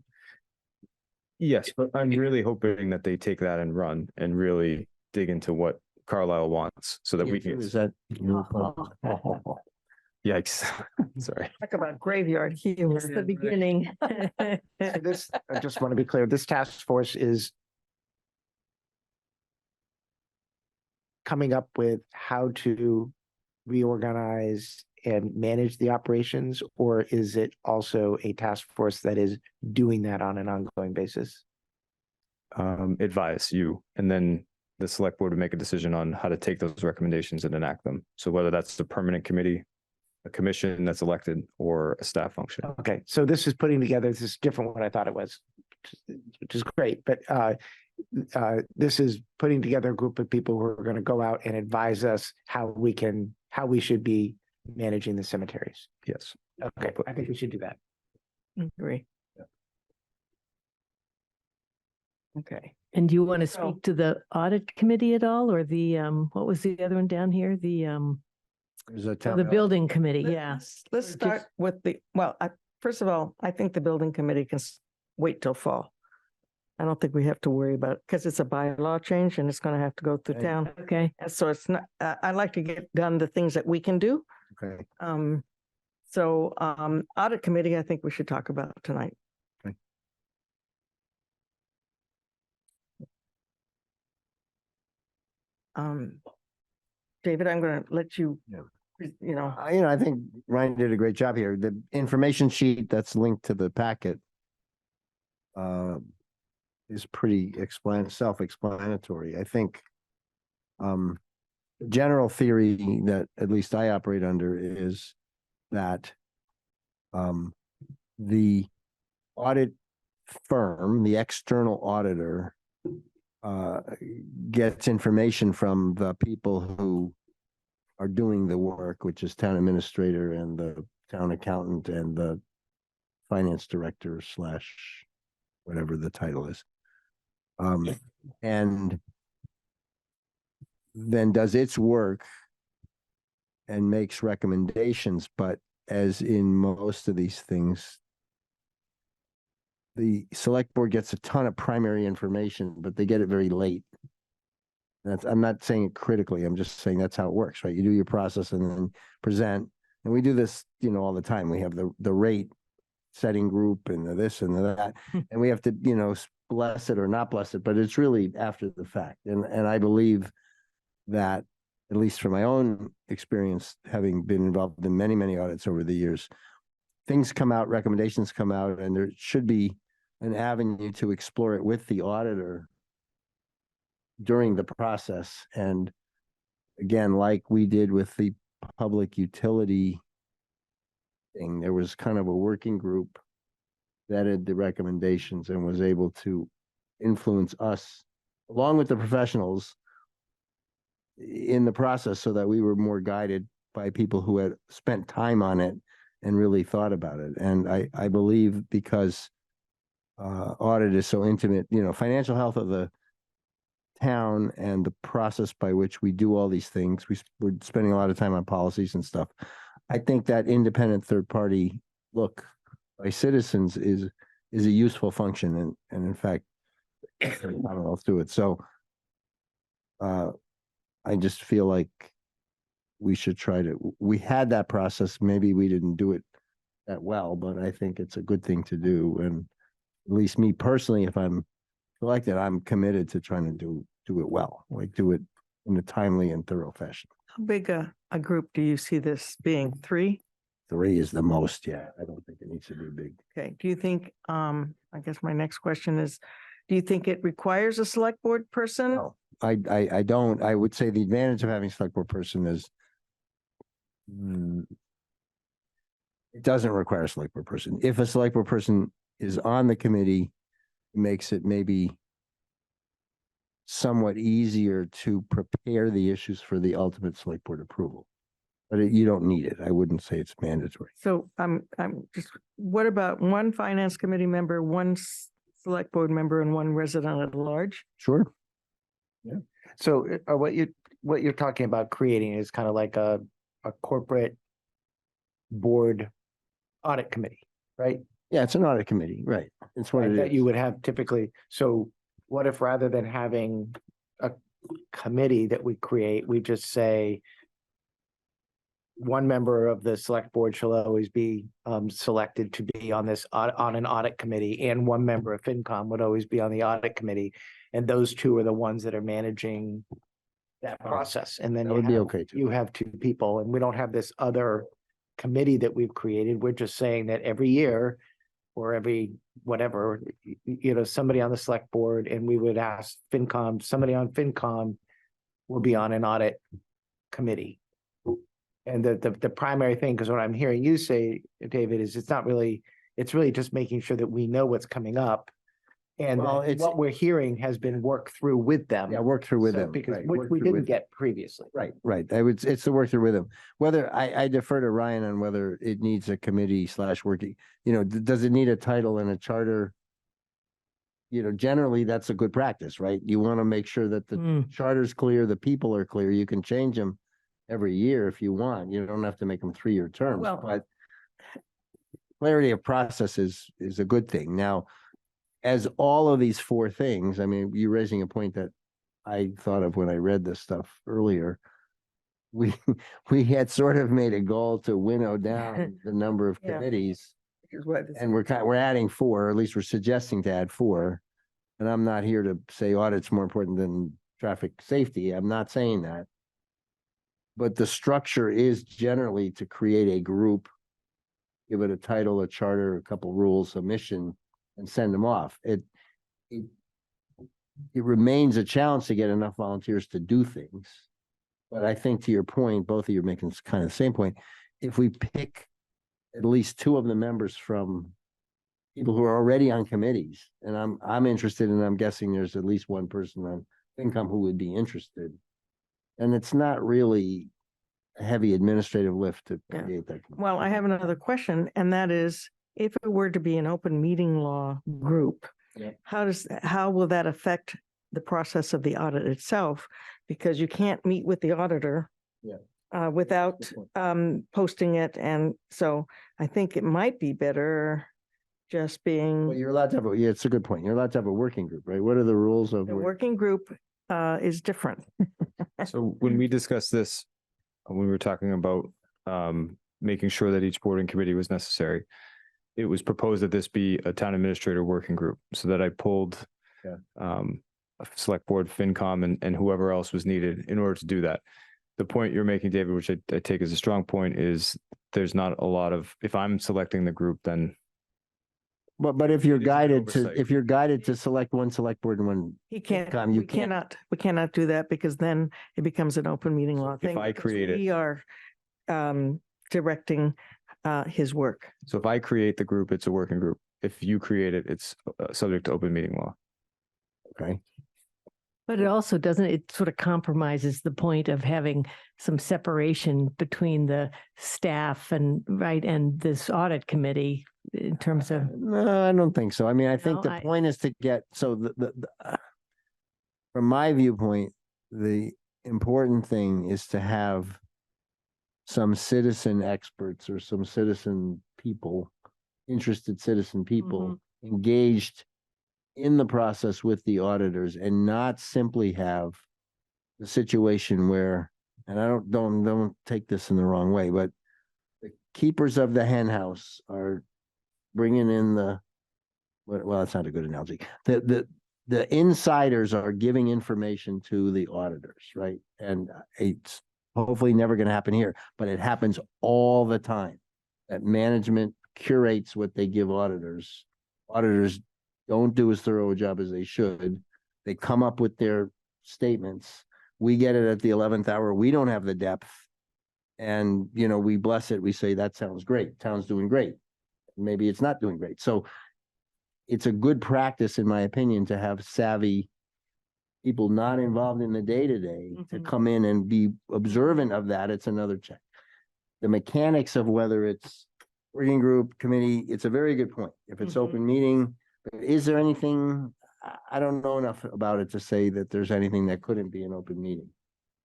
Yes, but I'm really hoping that they take that and run and really dig into what Carlisle wants so that we can, Is that? yikes, sorry. Talk about graveyard humor. It's the beginning. So this, I just want to be clear, this task force is coming up with how to reorganize and manage the operations, or is it also a task force that is doing that on an ongoing basis? Advise you, and then the select board would make a decision on how to take those recommendations and enact them. So whether that's the permanent committee, a commission that's elected, or a staff function. Okay, so this is putting together, this is different than what I thought it was, which is great, but this is putting together a group of people who are going to go out and advise us how we should be managing the cemeteries. Yes. Okay, I think we should do that. Agree. Okay. And do you want to So- speak to the audit committee at all, or the, what was the other one down here? The, There's a oh, town. the building committee, yeah. Let's start with first of all, I think the building committee can wait till fall. I don't think we have to worry about it because it's a bylaw change and it's going to have to go through Right. town. Okay, And so it's not, I like to get done the things that we can do. Okay, Audit committee, I think we should talk about tonight. Okay. David, I'm going to let you, Yeah. you I think Ryan did a great job here. The information sheet that's linked to the packet is pretty self-explanatory. I think the general theory that at least I operate under is that the audit firm, the external auditor, gets information from the people who are doing the work, which is town administrator and the town accountant and the finance director / whatever the title is. And then does its work and makes recommendations, but as in most of these things, the select board gets a ton of primary information, but they get it very late. I'm not saying it critically, I'm just saying that's how it works, right? You do your process and then present, and we do this, all the time. We have the rate setting group and the this and the that, and we have to, bless it or not bless it, but it's really after the fact. And I believe that, at least from my own experience, having been involved in many, many audits over the years, things come out, recommendations come out, and there should be an avenue to explore it with the auditor during the process. And again, like we did with the public utility thing, there was kind of a working group that had the recommendations and was able to influence us along with the professionals in the process so that we were more guided by people who had spent time on it and really thought about it. And I believe because audit is so intimate, financial health of the town and the process by which we do all these things, we're spending a lot of time on policies and stuff. I think that independent third party look by citizens is a useful function, and in fact, I don't know, do it. So I just feel like we should we had that process. Maybe we didn't do it that well, but I think it's a good thing to do. And at least me personally, if I'm elected, I'm committed to trying to do it well, like do it in a timely and thorough fashion. how big a group do you see this being? 3? 3 is the most, yeah. I don't think it needs to be big. Okay, do you think, I guess my next question is, do you think it requires a select board person? No. I don't. I would say the advantage of having a select board person is it doesn't require a select board person. If a select board person is on the committee, it makes it maybe somewhat easier to prepare the issues for the ultimate select board approval. but you don't need it. I wouldn't say it's mandatory. So what about one finance committee member, one select board member and one resident at large? Sure. So what you're talking about creating is kind of like a corporate board audit committee, right? Yeah, it's an audit committee, right? It's what it That is. you would have typically. So what if rather than having a committee that we create, we just say one member of the select board shall always be selected to be on this on an audit committee, and one member of FinCom would always be on the audit committee, and those two are the ones that are managing that process. And then That would be okay too. you have two people, and we don't have this other committee that we've created. We're just saying that every year or every whatever, somebody on the select board, and we would ask FinCom, somebody on FinCom will be on an audit committee. And the primary thing, because what I'm hearing you say, David, is it's really just making sure that we know what's coming up. And Well, that what we're hearing has been worked through with them. Yeah, work through with So- them. Because right, which work we through didn't with- get previously. Right, right. It's the work through with them. Whether I defer to Ryan on whether it needs a committee / working, does it need a title and a charter? Generally that's a good practice, right? You want to make sure that the Mm. charter's clear, the people are clear. You can change them every year if you want. You don't have to make them 3-year terms, Well- but clarity of process is a good thing. Now, as all of these 4 things, I mean, you're raising a point that I thought of when I read this stuff earlier. We we had sort of made a goal to winnow down the number of Yeah. committees, Which is what this- and we're adding 4, or at least we're suggesting to add 4. And I'm not here to say audit's more important than traffic safety. I'm not saying that. But the structure is generally to create a group, give it a title, a charter, a couple rules, a mission, and send them off. It remains a challenge to get enough volunteers to do things. But I think to your point, both of you are making kind of the same point. If we pick at least 2 of the members from people who are already on committees, and I'm interested, and I'm guessing there's at least one person on FinCom who would be interested. And it's not really a heavy administrative lift to Yeah. create that. committee. Well, I have another question, and that is, if it were to be an open meeting law group, Yeah. how will that affect the process of the audit itself? Because you can't meet with the auditor without Good point. posting it, and so I think it might be better just Well, being, you're allowed to have, yeah, it's a good point. You're allowed to have a working group, right? What are the rules of? the working group is different. So when we discussed this, when we were talking about making sure that each board and committee was necessary, it was proposed that this be a town administrator working group, so that I pulled Yeah. a select board, FinCom, and whoever else was needed in order to do that. The point you're making, David, which I take as a strong point, is there's not a lot of, if I'm selecting the group, then But if you're It is an guided to select one select board and one, He can't, FinCom, you we cannot do that, because then it becomes an open meeting law if thing. I because create it- We are directing his work. so if I create the group, it's a working group. If you create it, it's subject to open meeting law. okay? But it also doesn't, it sort of compromises the point of having some separation between the staff and this audit committee in terms of, No, I don't think so. I mean, I think No, the point is to get, so from my viewpoint, the important thing is to have some citizen experts or some citizen people, interested citizen people engaged in the process with the auditors, and not simply have the situation where, and I don't take this in the wrong way, but the keepers of the hen house are bringing in well, that's not a good analogy. The insiders are giving information to the auditors, right? And it's hopefully never going to happen here, but it happens all the time. That management curates what they give auditors. Auditors don't do as thorough a job as they should. They come up with their statements. We get it at the 11th hour. We don't have the depth. And, we bless it. We say, that sounds great. Town's doing great. Maybe it's not doing great. So it's a good practice, in my opinion, to have savvy people not involved in the day-to-day to Mhm. come in and be observant of that. It's another check. the mechanics of whether it's working group, committee, it's a very good point. If it's Mhm. open meeting, but is there anything, I don't know enough about it to say that there's anything that couldn't be an open meeting.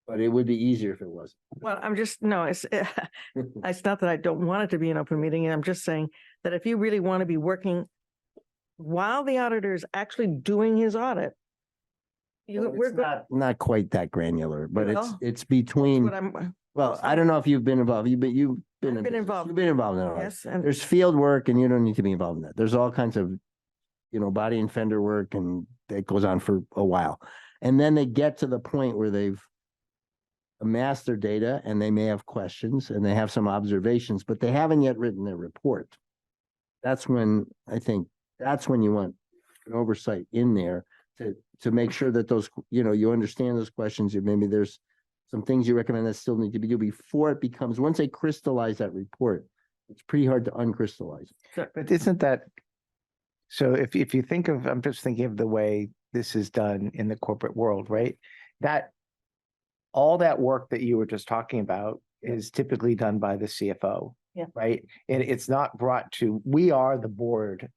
But it would be easier if it wasn't. Well, I'm just, no, it's, it's not that I don't want it to be an open meeting. I'm just saying that if you really want to be working while the auditor is actually doing his audit, Well, we're it's good. not quite that granular, but Well, it's between, What I'm, well, I don't know if you've been involved, you've been I've in been business. involved. You've been involved in it. yes, and There's field work and you don't need to be involved in that. There's all kinds of, body and fender work and that goes on for a while. And then they get to the point where they've amassed their data and they may have questions and they have some observations, but they haven't yet written their report. That's when you want an oversight in there to make sure that those, you understand those questions. Maybe there's some things you recommend that still need to be done before it becomes, once they crystallize that report, it's pretty hard to uncrystallize. But isn't that, so if you think of, I'm just thinking of the way this is done in the corporate world, right? That all that work that you were just talking about is typically done by the CFO. Yeah. Right? And it's not brought to, we are the board,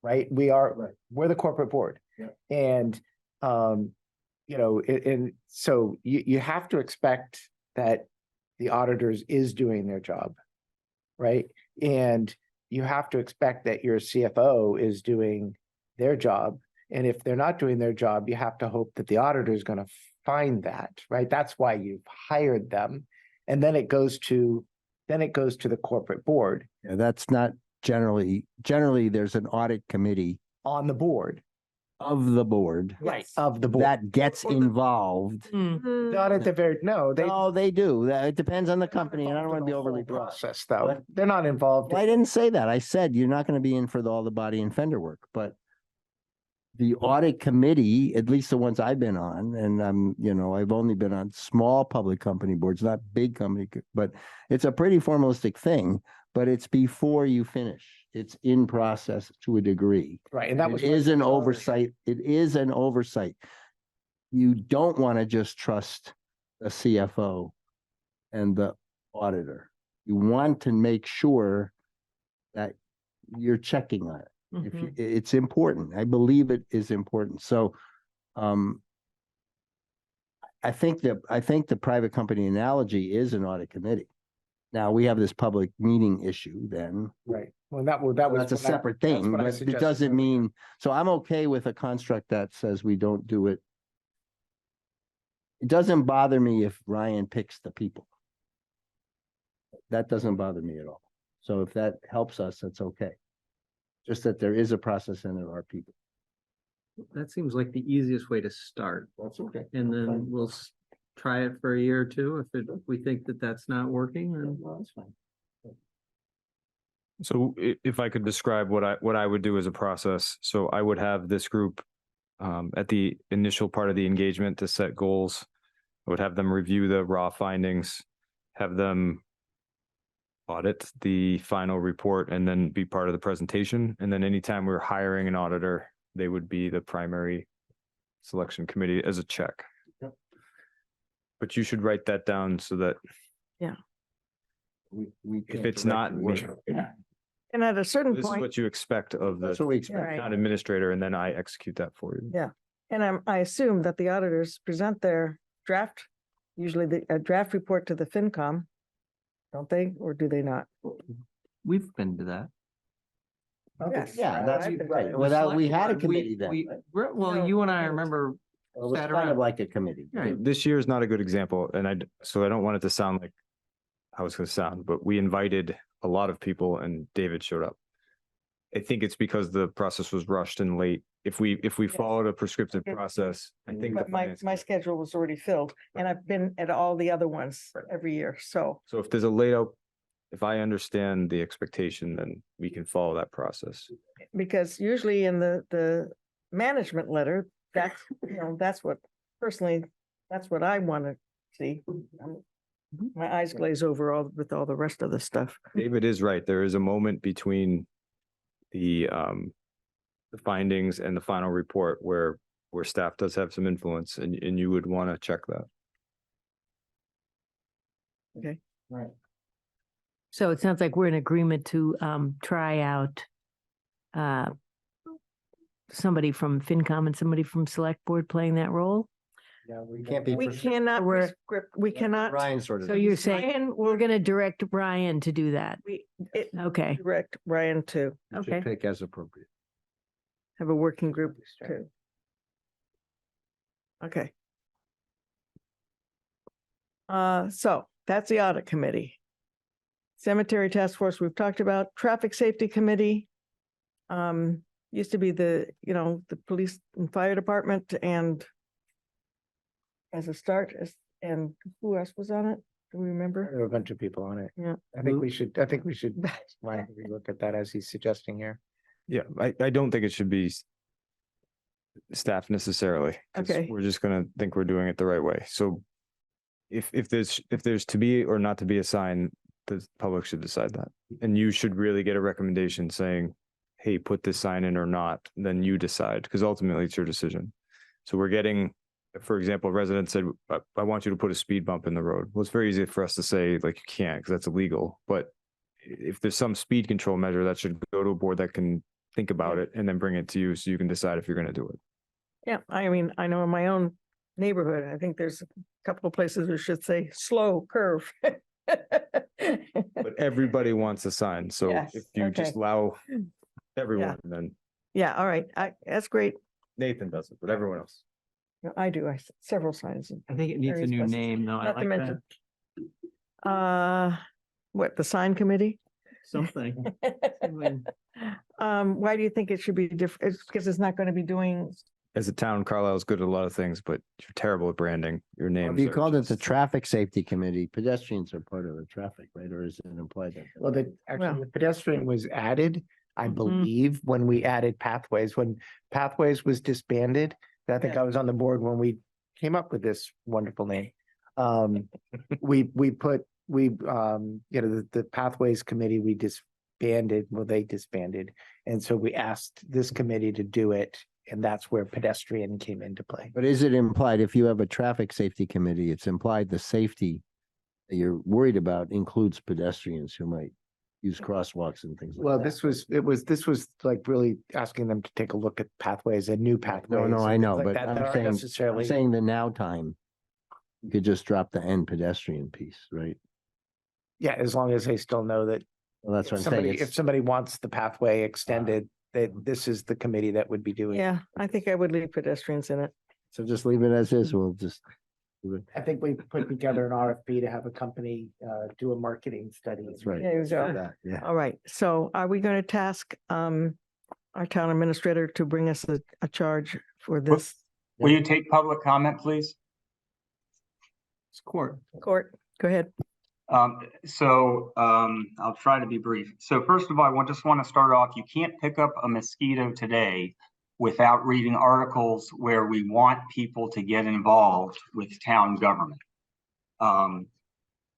right? We're the corporate board. Yeah. And, and so you have to expect that the auditors is doing their job, right? And you have to expect that your CFO is doing their job. And if they're not doing their job, you have to hope that the auditor is going to find that, right? That's why you've hired them. And then it goes to the corporate board Yeah, that's not generally there's an audit committee on the board. of the board right. Of the board. that gets involved. Not at the very, no, They do. It depends on the company and I don't want to be overly broad. process though. What? They're not involved. Well, I didn't say that. I said you're not going to be in for all the body and fender work, but the audit committee, at least the ones I've been on, and I've only been on small public company boards, not big company, but it's a pretty formalistic thing, but it's before you finish. It's in process to a degree. Right. And that was. It is an oversight. It is an oversight. You don't want to just trust the CFO and the auditor. You want to make sure that you're checking on it. If you, it's important. I believe it is important. So, I think the private company analogy is an audit committee. Now we have this public meeting issue then. Right. Well, that's a separate thing, but it doesn't mean, so I'm okay with a construct that says we don't do it. It doesn't bother me if Ryan picks the people. That doesn't bother me at all. So if that helps us, that's okay. Just that there is a process and there are people. That seems like the easiest way to start. That's okay. And then we'll try it for a year or two. If we think that that's not working, then That's fine. So if I could describe what I would do as a process, so I would have this group at the initial part of the engagement to set goals. I would have them review the raw findings, have them audit the final report, and then be part of the presentation. And then anytime we're hiring an auditor, they would be the primary selection committee as a check. Yep. But you should write that down so that We if can't it's direct not your me, work. And at a certain this is point, what you expect of the That's what we expect. Right. town administrator, and then I execute that for you. Yeah. and I assume that the auditors present their draft, usually a draft report to the FinCom. Don't they, or do they not? We've been to that. Yes. Yeah, that's I've been to right. that. Without, we had a We- committee then. we- right? Well, No, you and I it was- remember, It was sat kind of around. like a committee. Right. This year is not a good example, and so I don't want it to sound like how it's going to sound, but we invited a lot of people and David showed up. I think it's because the process was rushed and late. If we followed a prescriptive Okay. process, I think. the But my finance- schedule was already filled and I've been at all the other ones every year, so. So if there's a layout, if I understand the expectation, then we can follow that process. Because usually in the management letter, that's what, personally, that's what I want to see. My eyes glaze over with all the rest of the stuff. David is right. There is a moment between the findings and the final report where staff does have some influence, and you would want to check that. Okay. Right. So it sounds like we're in agreement to try out somebody from FinCom and somebody from Select Board playing that role. Yeah, we can't be. We cannot We're- prescript, we cannot. Ryan sort of. So you're saying Ryan we're going to direct Ryan to do that. it Okay. direct Ryan to You should Okay. pick as appropriate. have a working group too. Okay. So that's the audit committee. Cemetery task force, we've talked about. Traffic safety committee. Used to be the police and fire department, and as a start, and who else was on it? Do we remember? There were a bunch of people on it. Yeah. I think we should Ryan, look at that as he's suggesting here. Yeah, I don't think it should be staff necessarily. 'Cause Okay. we're just gonna think we're doing it the right way. So if there's to be or not to be a sign, the public should decide that. And you should really get a recommendation saying, hey, put this sign in or not, then you decide, because ultimately it's your decision. So we're getting, for example, a resident said, I want you to put a speed bump in the road. Well, it's very easy for us to say, like, you can't, because that's illegal. But if there's some speed control measure, that should go to a board that can think about it and then bring it to you so you can decide if you're going to do it. Yeah, I mean, I know in my own neighborhood, I think there's a couple of places that should say slow curve. But everybody wants a sign. So Yes, if you just okay. allow everyone, then Yeah, all right, that's great. Nathan does it, but everyone else. No, I do, several signs. I think it needs a Various new places. name, though. I Not to like that. mention. What, the sign committee? Something. Something. Why do you think it should be different? It's because it's not going to be doing, As a town, Carlisle is good at a lot of things, but you're terrible at branding. Your name. If you called it the traffic safety committee, pedestrians are part of the traffic, right? Or is it implied that? Well, actually, the pedestrian was added, I Mhm. believe, when we added pathways, when pathways was disbanded. I think Yeah. I was on the board when we came up with this wonderful name. The pathways committee, we disbanded, well, they disbanded. And so we asked this committee to do it, and that's where pedestrian came into play. But is it implied if you have a traffic safety committee, it's implied the safety that you're worried about includes pedestrians who might use crosswalks and things like that? Well, this was like really asking them to take a look at pathways and new pathways. No, I and know, things like but that I'm that aren't saying, necessarily. I'm saying the now time. You could just drop the end pedestrian piece, right? Yeah, as long as they still know that Well, that's if what I'm saying. somebody, if It's, somebody wants the pathway extended, that this is the committee that would be doing. it. yeah, I think I would leave pedestrians in it. so just leave it as is. We'll just. I think we put together an RFP to have a company do a marketing study. That's right. There you Let's do go. that, yeah. All right, so are we going to task our town administrator to bring us a charge for this Will you take public comment, please? It's court. court? Go ahead. I'll try to be brief. So first of all, I just want to start off, you can't pick up a mosquito today without reading articles where we want people to get involved with town government.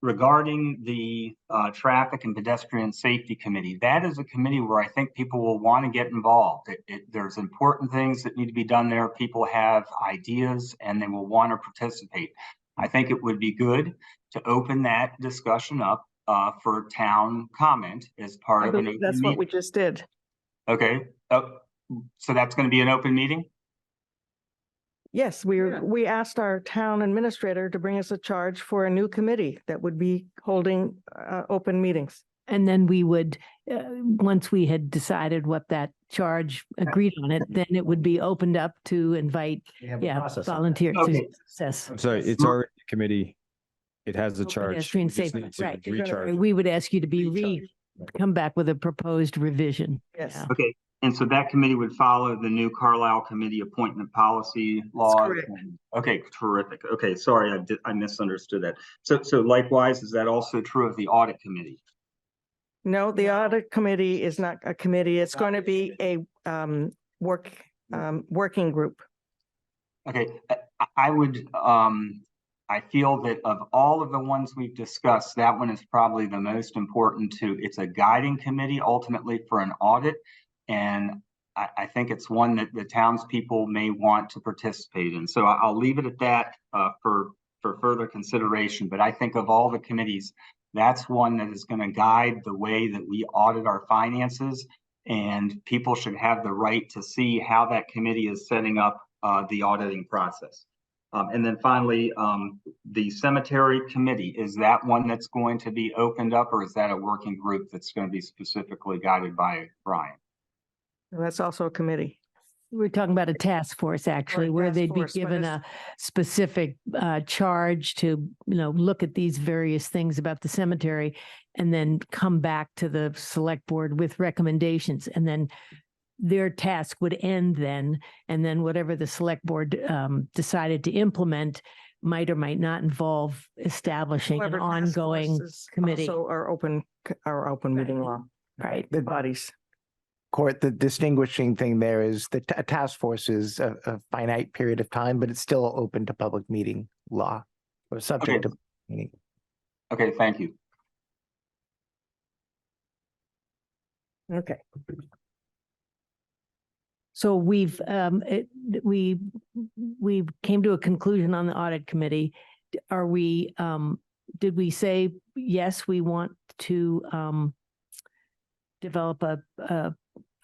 Regarding the Traffic and Pedestrian Safety Committee, that is a committee where I think people will want to get involved. There's important things that need to be done there. People have ideas and they will want to participate. I think it would be good to open that discussion up for town comment as part I of an believe open that's what we meeting. just did. Okay, so that's going to be an open meeting? Yes, we asked our town administrator to bring us a charge for a new committee that would be holding open meetings. And then we would, once we had decided what that charge agreed on it, then it would be opened up to invite, We have a yeah, process on that. volunteers Okay. to assess. I'm sorry, it's already a committee. It has the charge. Pedestrian We just safety, need to right. recharge. We would ask you to be Recharge. come back with a proposed revision. Yes. Yeah. Okay, and so that committee would follow the new Carlisle Committee appointment policy laws? correct. Okay, terrific. Okay, sorry, I misunderstood that. So likewise, is that also true of the audit committee? No, the audit committee is not a committee. It's going to be a working group. Okay, I feel that of all of the ones we've discussed, that one is probably the most important it's a guiding committee ultimately for an audit. And I think it's one that the townspeople may want to participate in. So I'll leave it at that for further consideration. But I think of all the committees, That's one that is going to guide the way that we audit our finances. And people should have the right to see how that committee is setting up the auditing process. And then finally, the cemetery committee, is that one that's going to be opened up, or is that a working group that's going to be specifically guided by Brian? That's also a committee. We're talking about a task force, actually, where task they'd be force, but given it's- a specific charge to, look at these various things about the cemetery and then come back to the select board with recommendations. And then their task would end then, and then whatever the select board decided to implement might or might not involve establishing an However, task ongoing forces committee. also are open meeting law Right. bodies. Court, the distinguishing thing there is that a task force is a finite period of time, but it's still open to public meeting law or subject to meeting. Okay, thank you. Okay. So we came to a conclusion on the audit committee. Are we, did we say, yes, we want to develop a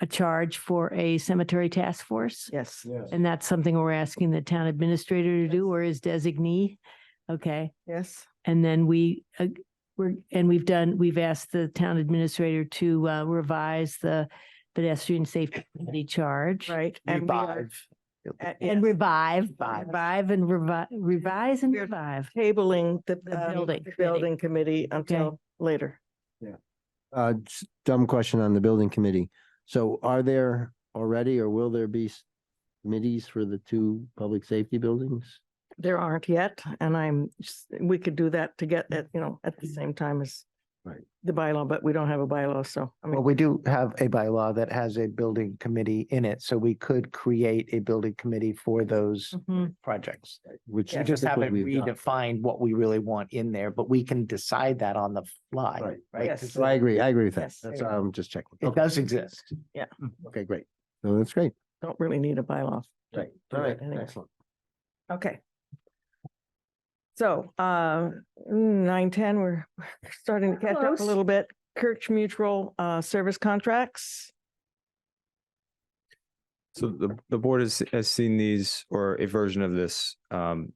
charge for a cemetery task force? Yes. And that's something we're asking the town administrator to do, or his designee? Okay. Yes. And then we've asked the town administrator to revise the pedestrian safety committee charge. Right. And we are And revise and We're revive. tabling the building the building committee until later. Just dumb question on the building committee. So are there already, or will there be committees for the two public safety buildings? There aren't yet, and we could do that to get at the same time as Right. the bylaw, but we don't have a bylaw, so I Well, mean, we do have a bylaw that has a building committee in it, so we could create a building committee for those Mhm. projects. Which We just haven't typically we've done. redefined what we really want in there, but we can decide that on the fly, Right. right? Yes. 'Cause So I agree with that. Yes. That's, I'm just checking. It does exist. Okay, great. No, that's great. don't really need a bylaw. Right. Do All that right, anyway. excellent. Okay. So 9:10, we're starting to catch up a Close. little bit. Kirch Mutual service contracts. So the board has seen these or a version of this.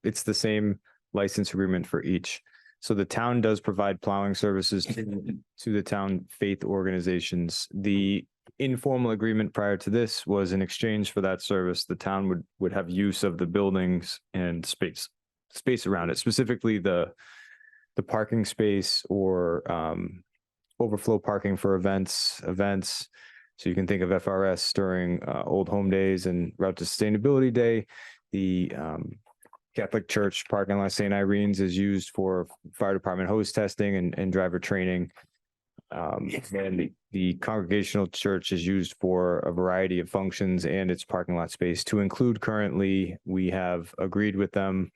It's the same license agreement for each. So the town does provide plowing services to the town faith organizations. The informal agreement prior to this was in exchange for that service, the town would have use of the buildings and space around it, specifically the parking space or overflow parking for events. So you can think of FRS during Old Home Days and Route to Sustainability Day. The Catholic Church parking lot St. Irene's is used for fire department hose testing and driver training. And the Congregational Church is used for a variety of functions and its parking lot space. To include currently, we have agreed with them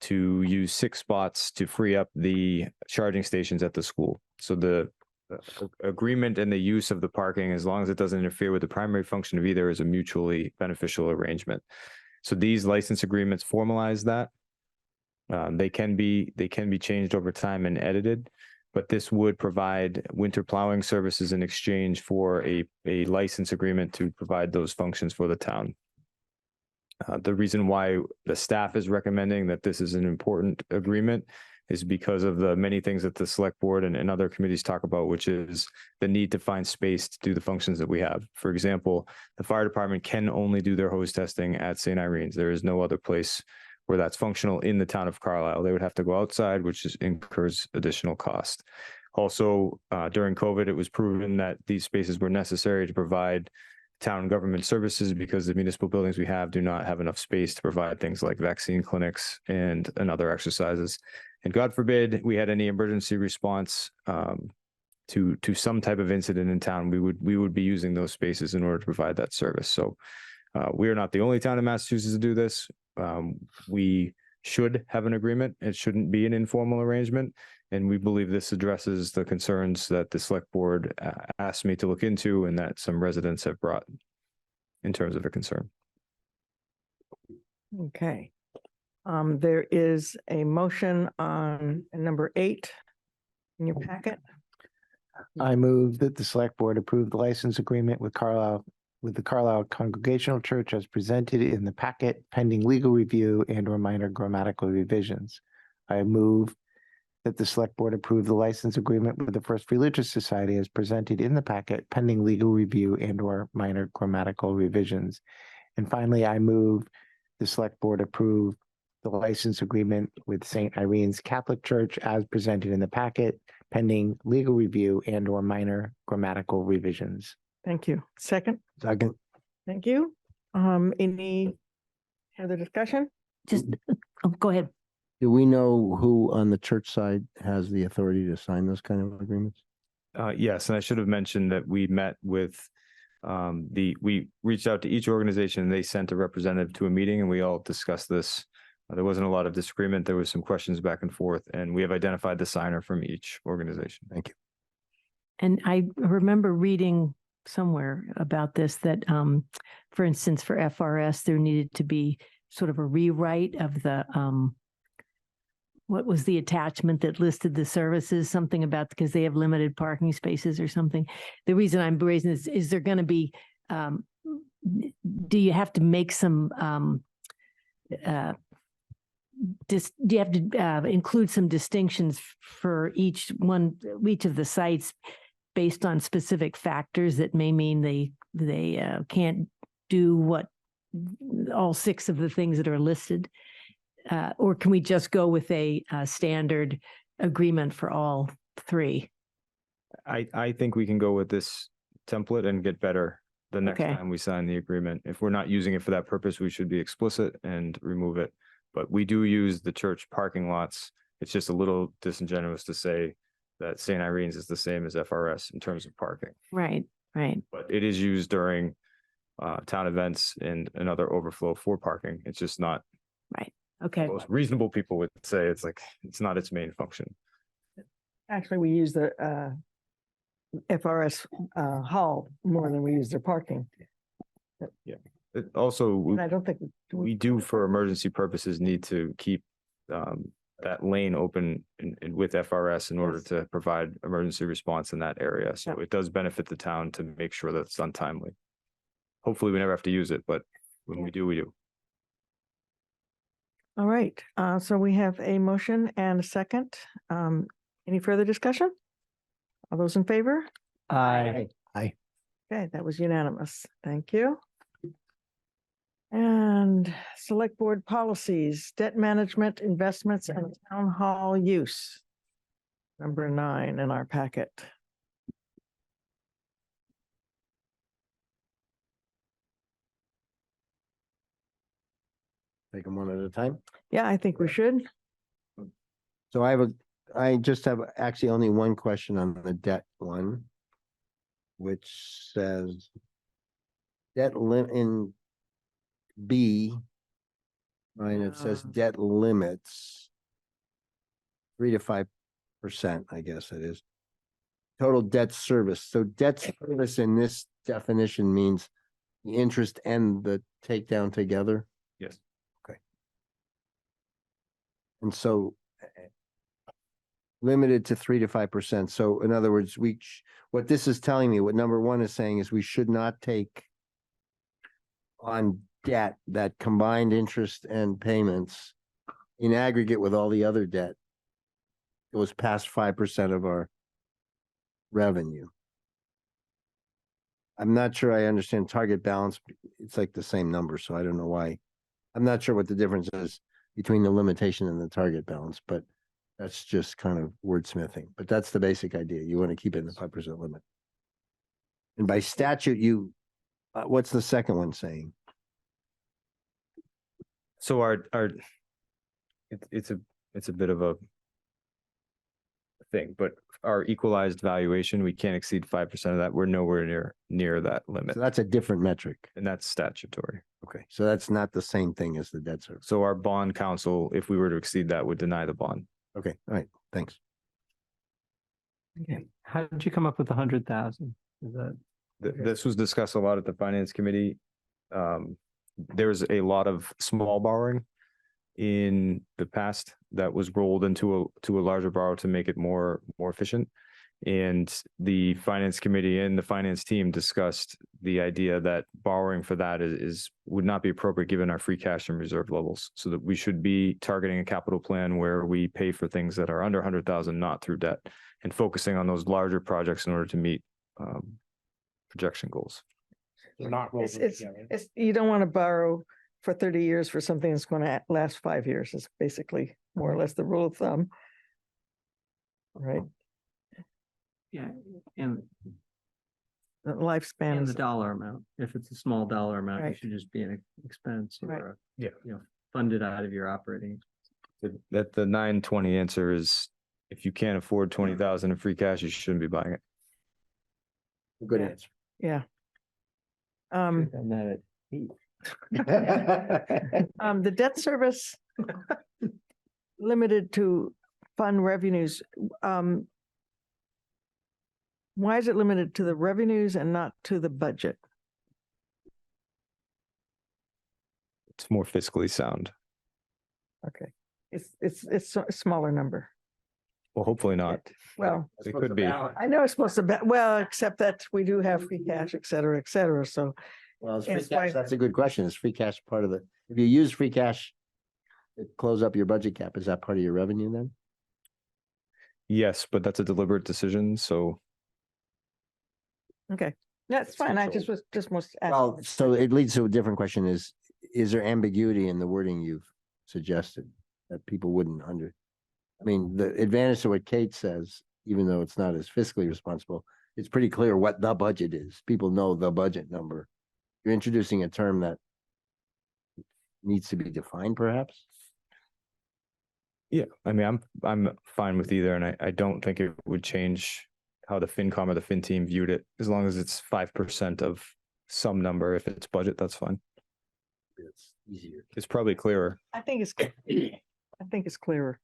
to use 6 spots to free up the charging stations at the school. So the agreement and the use of the parking, as long as it doesn't interfere with the primary function of either, is a mutually beneficial arrangement. So these license agreements formalize that. They can be changed over time and edited, but this would provide winter plowing services in exchange for a license agreement to provide those functions for the town. The reason why the staff is recommending that this is an important agreement is because of the many things that the select board and other committees talk about, which is the need to find space to do the functions that we have. For example, the fire department can only do their hose testing at St. Irene's. There is no other place where that's functional in the town of Carlisle. They would have to go outside, which incurs additional cost. Also, during COVID, it was proven that these spaces were necessary to provide town government services because the municipal buildings we have do not have enough space to provide things like vaccine clinics and other exercises. And God forbid we had any emergency response to some type of incident in town, we would be using those spaces in order to provide that service. So we are not the only town in Massachusetts to do this. We should have an agreement. It shouldn't be an informal arrangement. And we believe this addresses the concerns that the select board asked me to look into and that some residents have brought in terms of a concern. Okay. There is a motion on number 8. in your packet. I move that the select board approve the license agreement with the Carlisle Congregational Church as presented in the packet pending legal review and or minor grammatical revisions. I move that the select board approve the license agreement with the First Religious Society as presented in the packet pending legal review and or minor grammatical revisions. And finally, I move the select board approve the license agreement with St. Irene's Catholic Church as presented in the packet pending legal review and or minor grammatical revisions. Thank you. Second, Second, thank you. Any other discussion? Just, oh, go ahead. do we know who on the church side has the authority to sign those kind of agreements? Yes, and I should have mentioned that we met with we reached out to each organization and they sent a representative to a meeting and we all discussed this. There wasn't a lot of disagreement. There was some questions back and forth, and we have identified the signer from each organization. Thank you. And I remember reading somewhere about this that, for instance, for FRS, there needed to be sort of a rewrite of the, what was the attachment that listed the services, something about because they have limited parking spaces or something. The reason I'm raising this is there going to be, do you have to make some, do you have to include some distinctions for each of the sites based on specific factors that may mean they can't do what all 6 of the things that are listed? Or can we just go with a standard agreement for all 3? I think we can go with this template and get better the next Okay. time we sign the agreement. If we're not using it for that purpose, we should be explicit and remove it. But we do use the church parking lots. It's just a little disingenuous to say that St. Irene's is the same as FRS in terms of parking. Right, right. But it is used during town events and other overflow for parking. It's just not. Right. Okay. Most reasonable people would say it's like, it's not its main function. Actually, we use the FRS hall more than we use their parking. It also, And I don't think we do for emergency purposes need to keep that lane open and with FRS in order Yes. to provide emergency response in that area. So Yeah. it does benefit the town to make sure that it's done timely. Hopefully we never have to use it, but when we do, we do. All right, so we have a motion and a second. Any further discussion? All those in favor? Aye. Okay, that was unanimous. Thank you. And select board policies, debt management, investments, and town hall use. Number 9 in our packet. Take them one at a time. Yeah, I think we should. So I just have actually only one question on the debt one, which says debt in B, right, it says debt limits 3 to 5%, I guess it is. Total debt service. So debt service in this definition means the interest and the takedown together. Yes. And so limited to 3 to 5%. So in other words, what this is telling me, what number 1 is saying is we should not take on debt that combined interest and payments in aggregate with all the other debt goes past 5% of our revenue. I'm not sure I understand target balance. It's like the same number, so I don't know why. I'm not sure what the difference is between the limitation and the target balance, but that's just kind of wordsmithing. But that's the basic idea. You want to keep it in the 5% limit. And by statute, what's the second one saying? So it's a bit of a thing, but our equalized valuation, we can't exceed 5% of that. We're nowhere near that limit. So that's a different metric. And that's statutory. Okay, so that's not the same thing as the debt service. So our bond counsel, if we were to exceed that, would deny the bond. Okay, all right, thanks. Okay. How did you come up with 100,000? Is that? This was discussed a lot at the finance committee. There's a lot of small borrowing. in the past that was rolled into a larger borrow to make it more efficient. And the finance committee and the finance team discussed the idea that borrowing for that would not be appropriate given our free cash and reserve levels. So that we should be targeting a capital plan where we pay for things that are under 100,000, not through debt, and focusing on those larger projects in order to meet projection goals. It's, you don't want to borrow for 30 years for something that's going to last 5 years. It's basically more or less the rule of thumb. Right? Yeah, and The lifespan and is the dollar amount. If it's a small dollar amount, it Right. should just be an expense Right. or, Yeah. funded out of your operating. That the 920 answer is if you can't afford 20,000 in free cash, you shouldn't be buying it. Good Yeah. answer. yeah. And that The debt service limited to fund revenues. Why is it limited to the revenues and not to the budget? It's more fiscally sound. Okay, it's a smaller number. Well, hopefully not. Well, It could be. I know it's supposed to be, well, except that we do have free cash, et cetera, so. Well, is free Yes, why- cash, that's a good question. Is free cash part of the, if you use free cash to close up your budget cap, is that part of your revenue then? Yes, but that's a deliberate decision. So Okay, that's fine. I just was Well, asking. so it leads to a different question is there ambiguity in the wording you've suggested that people wouldn't I mean, the advantage to what Kate says, even though it's not as fiscally responsible, it's pretty clear what the budget is. People know the budget number. You're introducing a term that needs to be defined, perhaps? yeah, I mean, I'm fine with either, and I don't think it would change how the FinCom or the Fin team viewed it, as long as it's 5% of some number. If it's budget, that's fine. It's easier. It's probably clearer. I think it's clearer.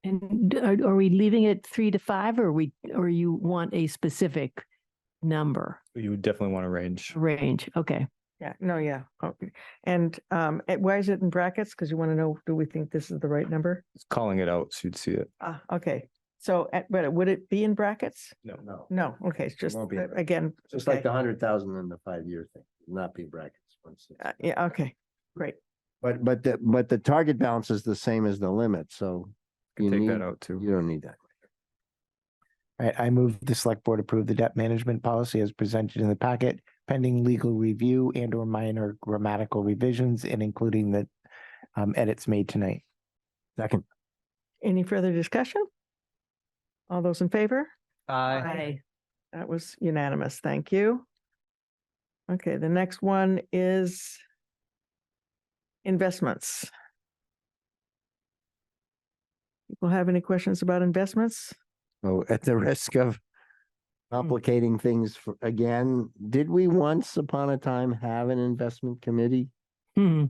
And are we leaving it 3 to 5 or you want a specific number You would definitely want a range. range? Okay. Yeah, no, yeah. Okay. And why is it in brackets? Because you want to know, do we think this is the right number? It's calling it out, so you'd see it. Okay. So, but would it be in brackets? No. No, No, okay, it's just, Won't be in brackets. again. just okay. like the 100,000 and the 5-year thing, not be brackets. Yeah, okay, great. But the target balance is the same as the limit, so Can you take need, that out too. you don't need that. Right, I move the select board approve the debt management policy as presented in the packet, pending legal review and or minor grammatical revisions and including the edits made tonight. Second. Any further discussion? All those in favor? Aye. That was unanimous. Thank you. Okay, the next one is investments. People have any questions about investments? Oh, at the risk of complicating things again, did we once upon a time have an investment committee Hmm.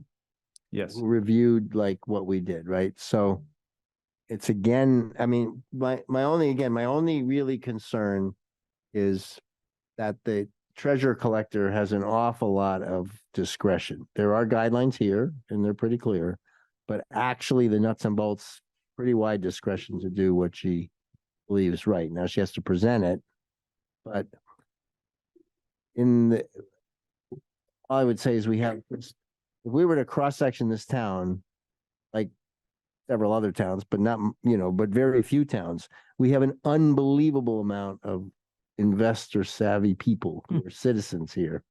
Yes. who reviewed like what we did, right? So it's again, I mean, my only really concern is that the treasurer collector has an awful lot of discretion. There are guidelines here and they're pretty clear, but actually the nuts and bolts, pretty wide discretion to do what she believes right. Now she has to present it, but all I would say is if we were to cross-section this town, like several other towns, but not, but very few towns, we have an unbelievable amount of investor savvy people who are citizens here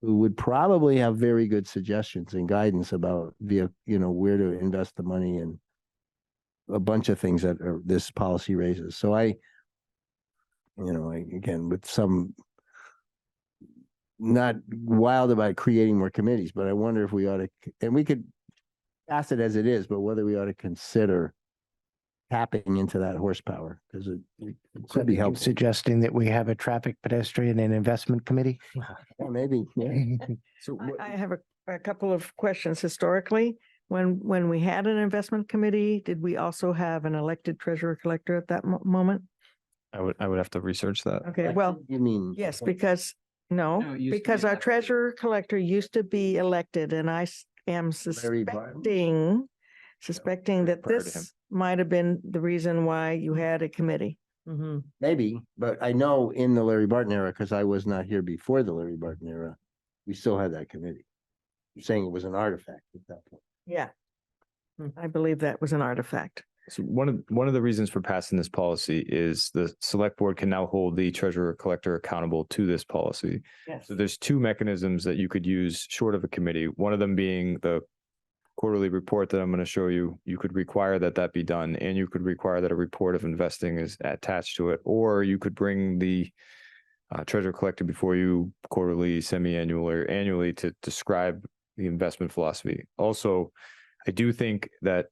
who would probably have very good suggestions and guidance about where to invest the money and a bunch of things that this policy raises. So again, with some not wild about creating more committees, but I wonder if we ought to, and we could pass it as it is, but whether we ought to consider tapping into that horsepower, because it could be helpful. Suggesting that we have a traffic, pedestrian and investment committee? Yeah, maybe, yeah. So I have a couple of questions historically. When we had an investment committee, did we also have an elected treasurer collector at that moment? I would have to research that. Okay, well, You mean? yes, because, no, No, it used to be because our elected. treasurer collector used to be elected and am Larry Barton? suspecting that Prior to him. this might have been the reason why you had a committee. Mhm. Maybe, but I know in the Larry Barton era, because I was not here before the Larry Barton era, we still had that committee. You're saying it was an artifact at that point. Yeah. I believe that was an artifact. So one of the reasons for passing this policy is the select board can now hold the treasurer collector accountable to this policy. Yes. So there's two mechanisms that you could use short of a committee. One of them being the quarterly report that I'm going to show you. You could require that that be done, and you could require that a report of investing is attached to it, or you could bring the treasurer collector before you quarterly, semi-annual, or annually to describe the investment philosophy. Also, I do think that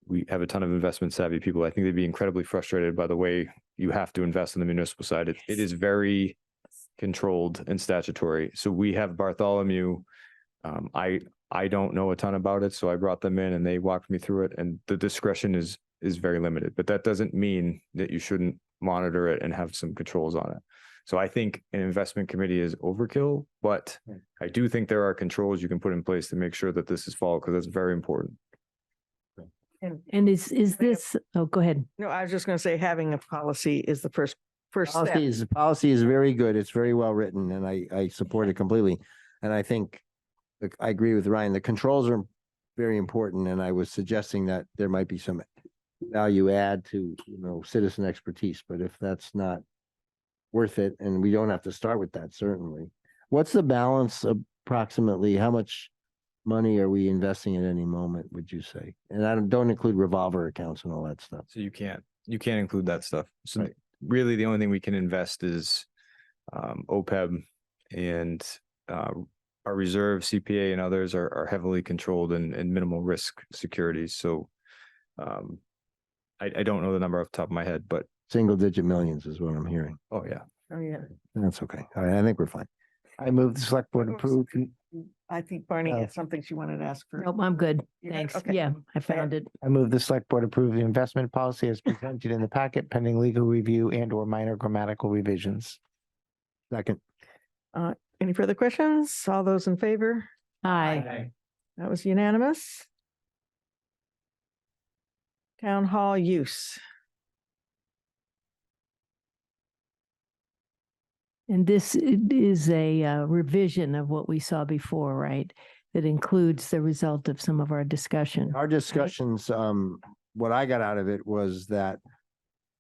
we have a ton of investment savvy people. I think they'd be incredibly frustrated by the way you have to invest on the municipal side. It is very controlled and statutory. So we have Bartholomew. I don't know a ton about it, so I brought them in and they walked me through it. And the discretion is very limited, but that doesn't mean that you shouldn't monitor it and have some controls on it. So I think an investment committee is overkill, but I do think there are controls you can put in place to make sure that this is followed, because that's very important. And is this, oh, go ahead. No, I was just going to say having a policy is the first step. Policy is very good. It's very well written and I support it completely. And I think, I agree with Ryan, the controls are very important. And I was suggesting that there might be some value add to, citizen expertise, but if that's not worth it, and we don't have to start with that, certainly. What's the balance approximately? How much money are we investing at any moment, would you say? And I don't include revolver accounts and all that stuff. So you can't include that stuff. So Right. really the only thing we can invest is OPEB, and our reserve, CPA, and others are heavily controlled and minimal risk securities. So I don't know the number off the top of my head, but Single digit millions is what I'm hearing. oh yeah. Oh, yeah. That's okay. All right, I think we're fine. I move the select board approve. I think Barney had something she wanted to ask for. Nope, I'm good. You're good? Thanks. Okay. Yeah, I found it. I move the select board approve the investment policy as presented in the packet pending legal review and or minor grammatical revisions. Second. Any further questions? All those in favor? Aye. That was unanimous. Town hall use. And this is a revision of what we saw before, right? That includes the result of some of our discussion. Our discussions, what I got out of it was that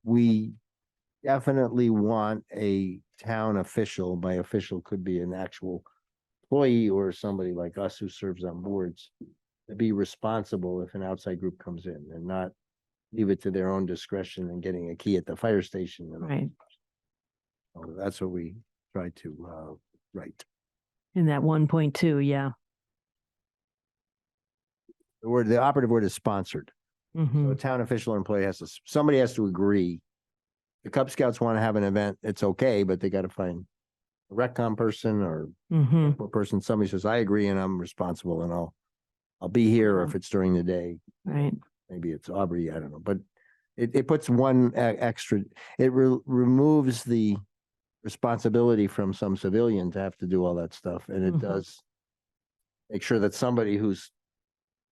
we definitely want a town official. By official could be an actual employee or somebody like us who serves on boards, to be responsible if an outside group comes in and not leave it to their own discretion and getting a key at the fire station. Right. So that's what we try to write. In that 1.2, yeah. The operative word is sponsored. So Mhm. a town official or employee somebody has to agree. The Cub Scouts want to have an event, it's okay, but they got to find a RecCom person or Mhm. a person, somebody says, I agree and I'm responsible and I'll be here, or if it's during the day, Right. maybe it's Aubrey, I don't know, but it puts one extra, it removes the responsibility from some civilian to have to do all that stuff. And it Mhm. does make sure that somebody who's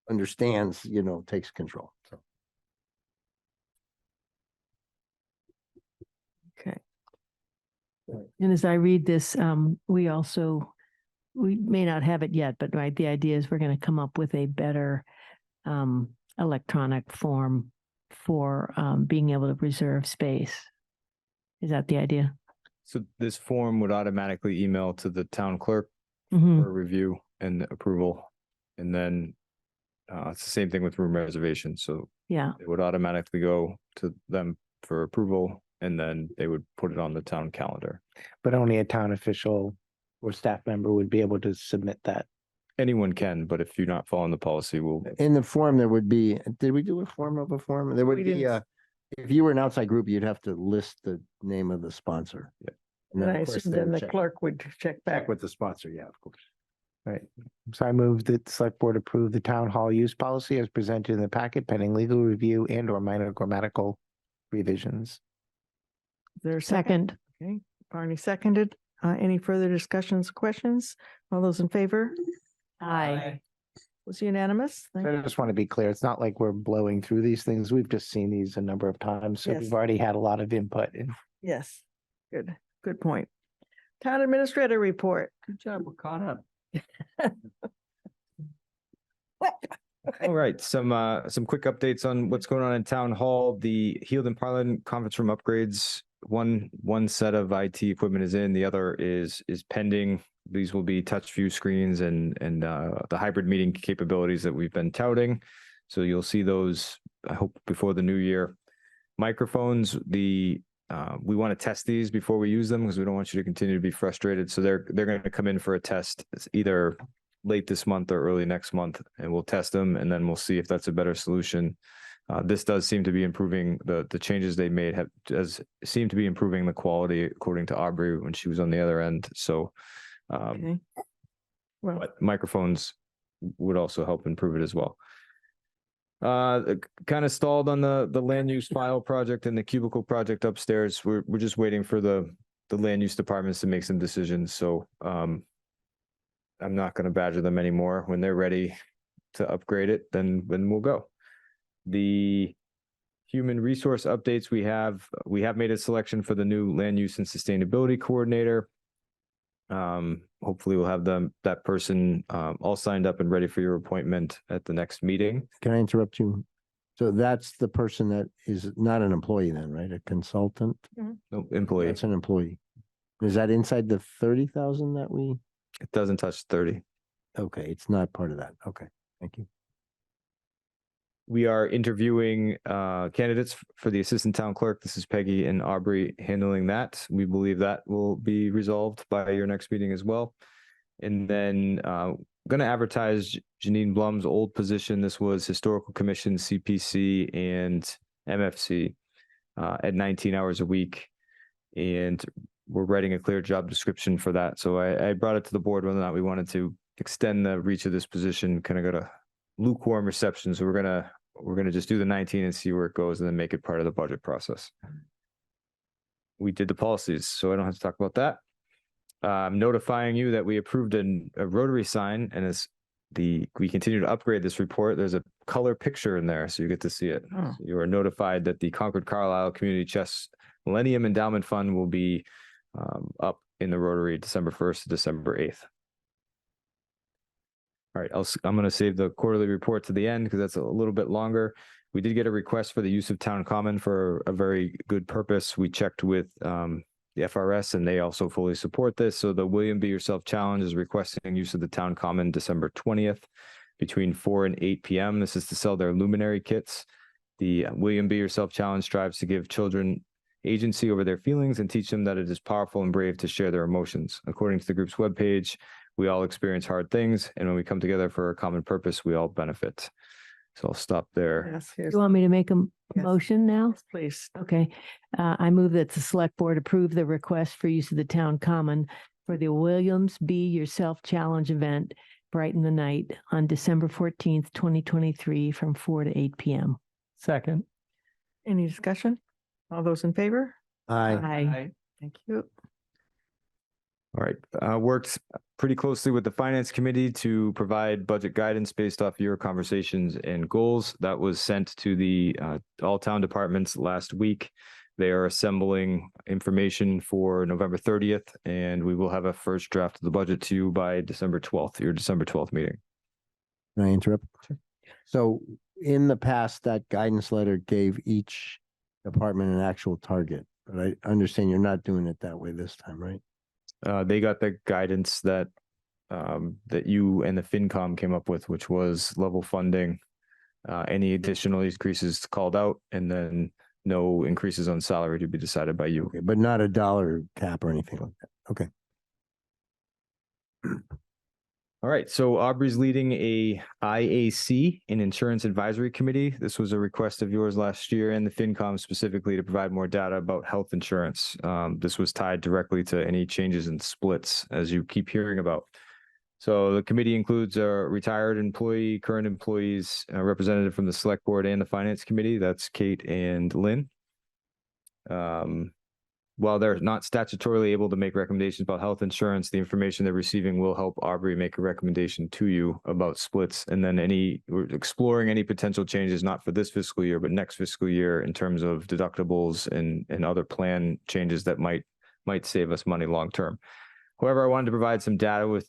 understands, takes control. So. Okay. And as I read this, we may not have it yet, but right, the idea is we're going to come up with a better electronic form for being able to reserve space. Is that the idea? So this form would automatically email to the town clerk Mhm. for review and approval. And then it's the same thing with room reservation. So Yeah. it would automatically go to them for approval, and then they would put it on the town calendar. But only a town official or staff member would be able to submit that. Anyone can, but if you're not following the policy, we'll. In the form, there would be, did we do a form of a form? There would We be didn't. if you were an outside group, you'd have to list the name of the sponsor. Yeah. And And then, I of course, assume they then would the check clerk would check back. with the sponsor. Yeah, of course. Right. So I move that the select board approve the town hall use policy as presented in the packet pending legal review and or minor grammatical revisions. Is there a second? Second. Okay, Barney seconded. Any further discussions, questions? All those in favor? Aye. Was unanimous. Thank I you. just want to be clear, it's not like we're blowing through these things. We've just seen these a number of times, so Yes. we've already had a lot of input and Yes, good point. Town administrator report. Good job, we're caught up. All right, some quick updates on what's going on in town hall. The Heald and Parliament conference room upgrades. One set of IT equipment is in, the other is pending. These will be touch view screens and the hybrid meeting capabilities that we've been touting. So you'll see those, I hope, before the new year. Microphones, we want to test these before we use them because we don't want you to continue to be frustrated. So they're going to come in for a test. It's either late this month or early next month, and we'll test them, and then we'll see if that's a better solution. This does seem to be improving. The changes they made seem to be improving the quality, according to Aubrey when she was on the other end. So, Okay. Well, but microphones would also help improve it as well. Kind of stalled on the land use file project and the cubicle project upstairs. We're just waiting for the land use departments to make some decisions. So, I'm not going to badger them anymore. When they're ready to upgrade it, then we'll go. The human resource updates we have made a selection for the new land use and sustainability coordinator. Hopefully we'll have that person all signed up and ready for your appointment at the next meeting. Can I interrupt you? So that's the person that is not an employee then, right? A consultant? No, employee. That's an employee. Is that inside the 30,000 that we? It doesn't touch 30. Okay, it's not part of that. Okay, thank you. We are interviewing candidates for the assistant town clerk. This is Peggy and Aubrey handling that. We believe that will be resolved by your next meeting as well. And then going to advertise Janine Blum's old position. This was Historical Commission, CPC, and MFC at 19 hours a week. And we're writing a clear job description for that. So I brought it to the board whether or not we wanted to extend the reach of this position, kind of go to lukewarm reception. So we're gonna just do the 19 and see where it goes and then make it part of the budget process. We did the policies, so I don't have to talk about that. I'm notifying you that we approved a Rotary sign, and as we continue to upgrade this report, there's a color picture in there, so you get to see it. Oh. So you are notified that the Concord Carlisle Community Chess Millennium Endowment Fund will be up in the Rotary December 1st to December 8th. All right, I'm going to save the quarterly report to the end because that's a little bit longer. We did get a request for the use of town common for a very good purpose. We checked with the FRS and they also fully support this. So the William B. Yourself Challenge is requesting use of the town common December 20th between 4 and 8 p.m. This is to sell their luminary kits. The William B. Yourself Challenge strives to give children agency over their feelings and teach them that it is powerful and brave to share their emotions. According to the group's webpage, we all experience hard things, and when we come together for a common purpose, we all benefit. So I'll stop there. yes, here's, You want me to make a Yes. motion now? please. Okay, I move that the select board approve the request for use of the town common for the Williams Be Yourself Challenge event, Brighten the Night, on December 14th, 2023, from 4 to 8 p.m. Second. Any discussion? All those in favor? Aye. Thank you. All right, worked pretty closely with the finance committee to provide budget guidance based off your conversations and goals. That was sent to the all town departments last week. They are assembling information for November 30th, and we will have a first draft of the budget to you by December 12th, your December 12th meeting. Can I interrupt? So in the past, that guidance letter gave each department an actual target, but I understand you're not doing it that way this time, right? They got the guidance that you and the FinCom came up with, which was level funding, any additional increases called out, and then no increases on salary to be decided by you. Okay, but not a dollar cap or anything like that. Okay. All right, so Aubrey's leading a IAC, an insurance advisory committee. This was a request of yours last year and the FinCom specifically to provide more data about health insurance. This was tied directly to any changes in splits, as you keep hearing about. So the committee includes a retired employee, current employees, a representative from the select board and the finance committee. That's Kate and Lynn. while they're not statutorily able to make recommendations about health insurance, the information they're receiving will help Aubrey make a recommendation to you about splits. And then we're exploring any potential changes, not for this fiscal year, but next fiscal year in terms of deductibles and other plan changes that might save us money long term. However, I wanted to provide some data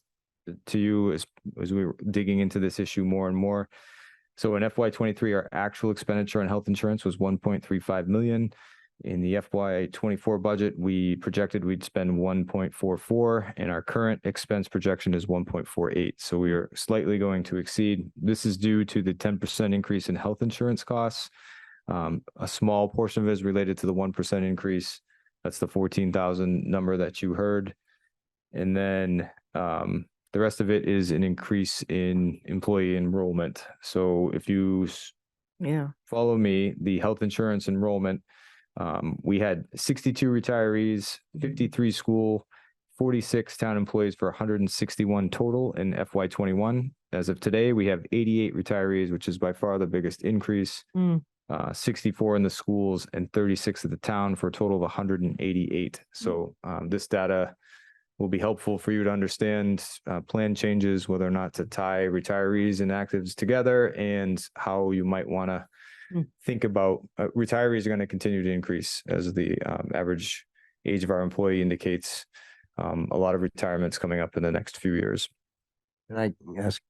to you as we were digging into this issue more and more. So in FY23, our actual expenditure on health insurance was 1.35 million. In the FY24 budget, we projected we'd spend 1.44, and our current expense projection is 1.48. So we are slightly going to exceed. This is due to the 10% increase in health insurance costs. A small portion of it is related to the 1% increase. That's the 14,000 number that you heard. And then the rest of it is an increase in employee enrollment. So if you follow me, the health insurance enrollment, we had 62 retirees, 53 school, 46 town employees for 161 total in FY21. As of today, we have 88 retirees, which is by far the biggest increase, 64 in the schools and 36 at the town for a total of 188. So this data will be helpful for you to understand plan changes, whether or not to tie retirees and actives together, and how you might want to think about retirees are going to continue to increase as the average age of our employee indicates. A lot of retirements coming up in the next few years. Can I ask?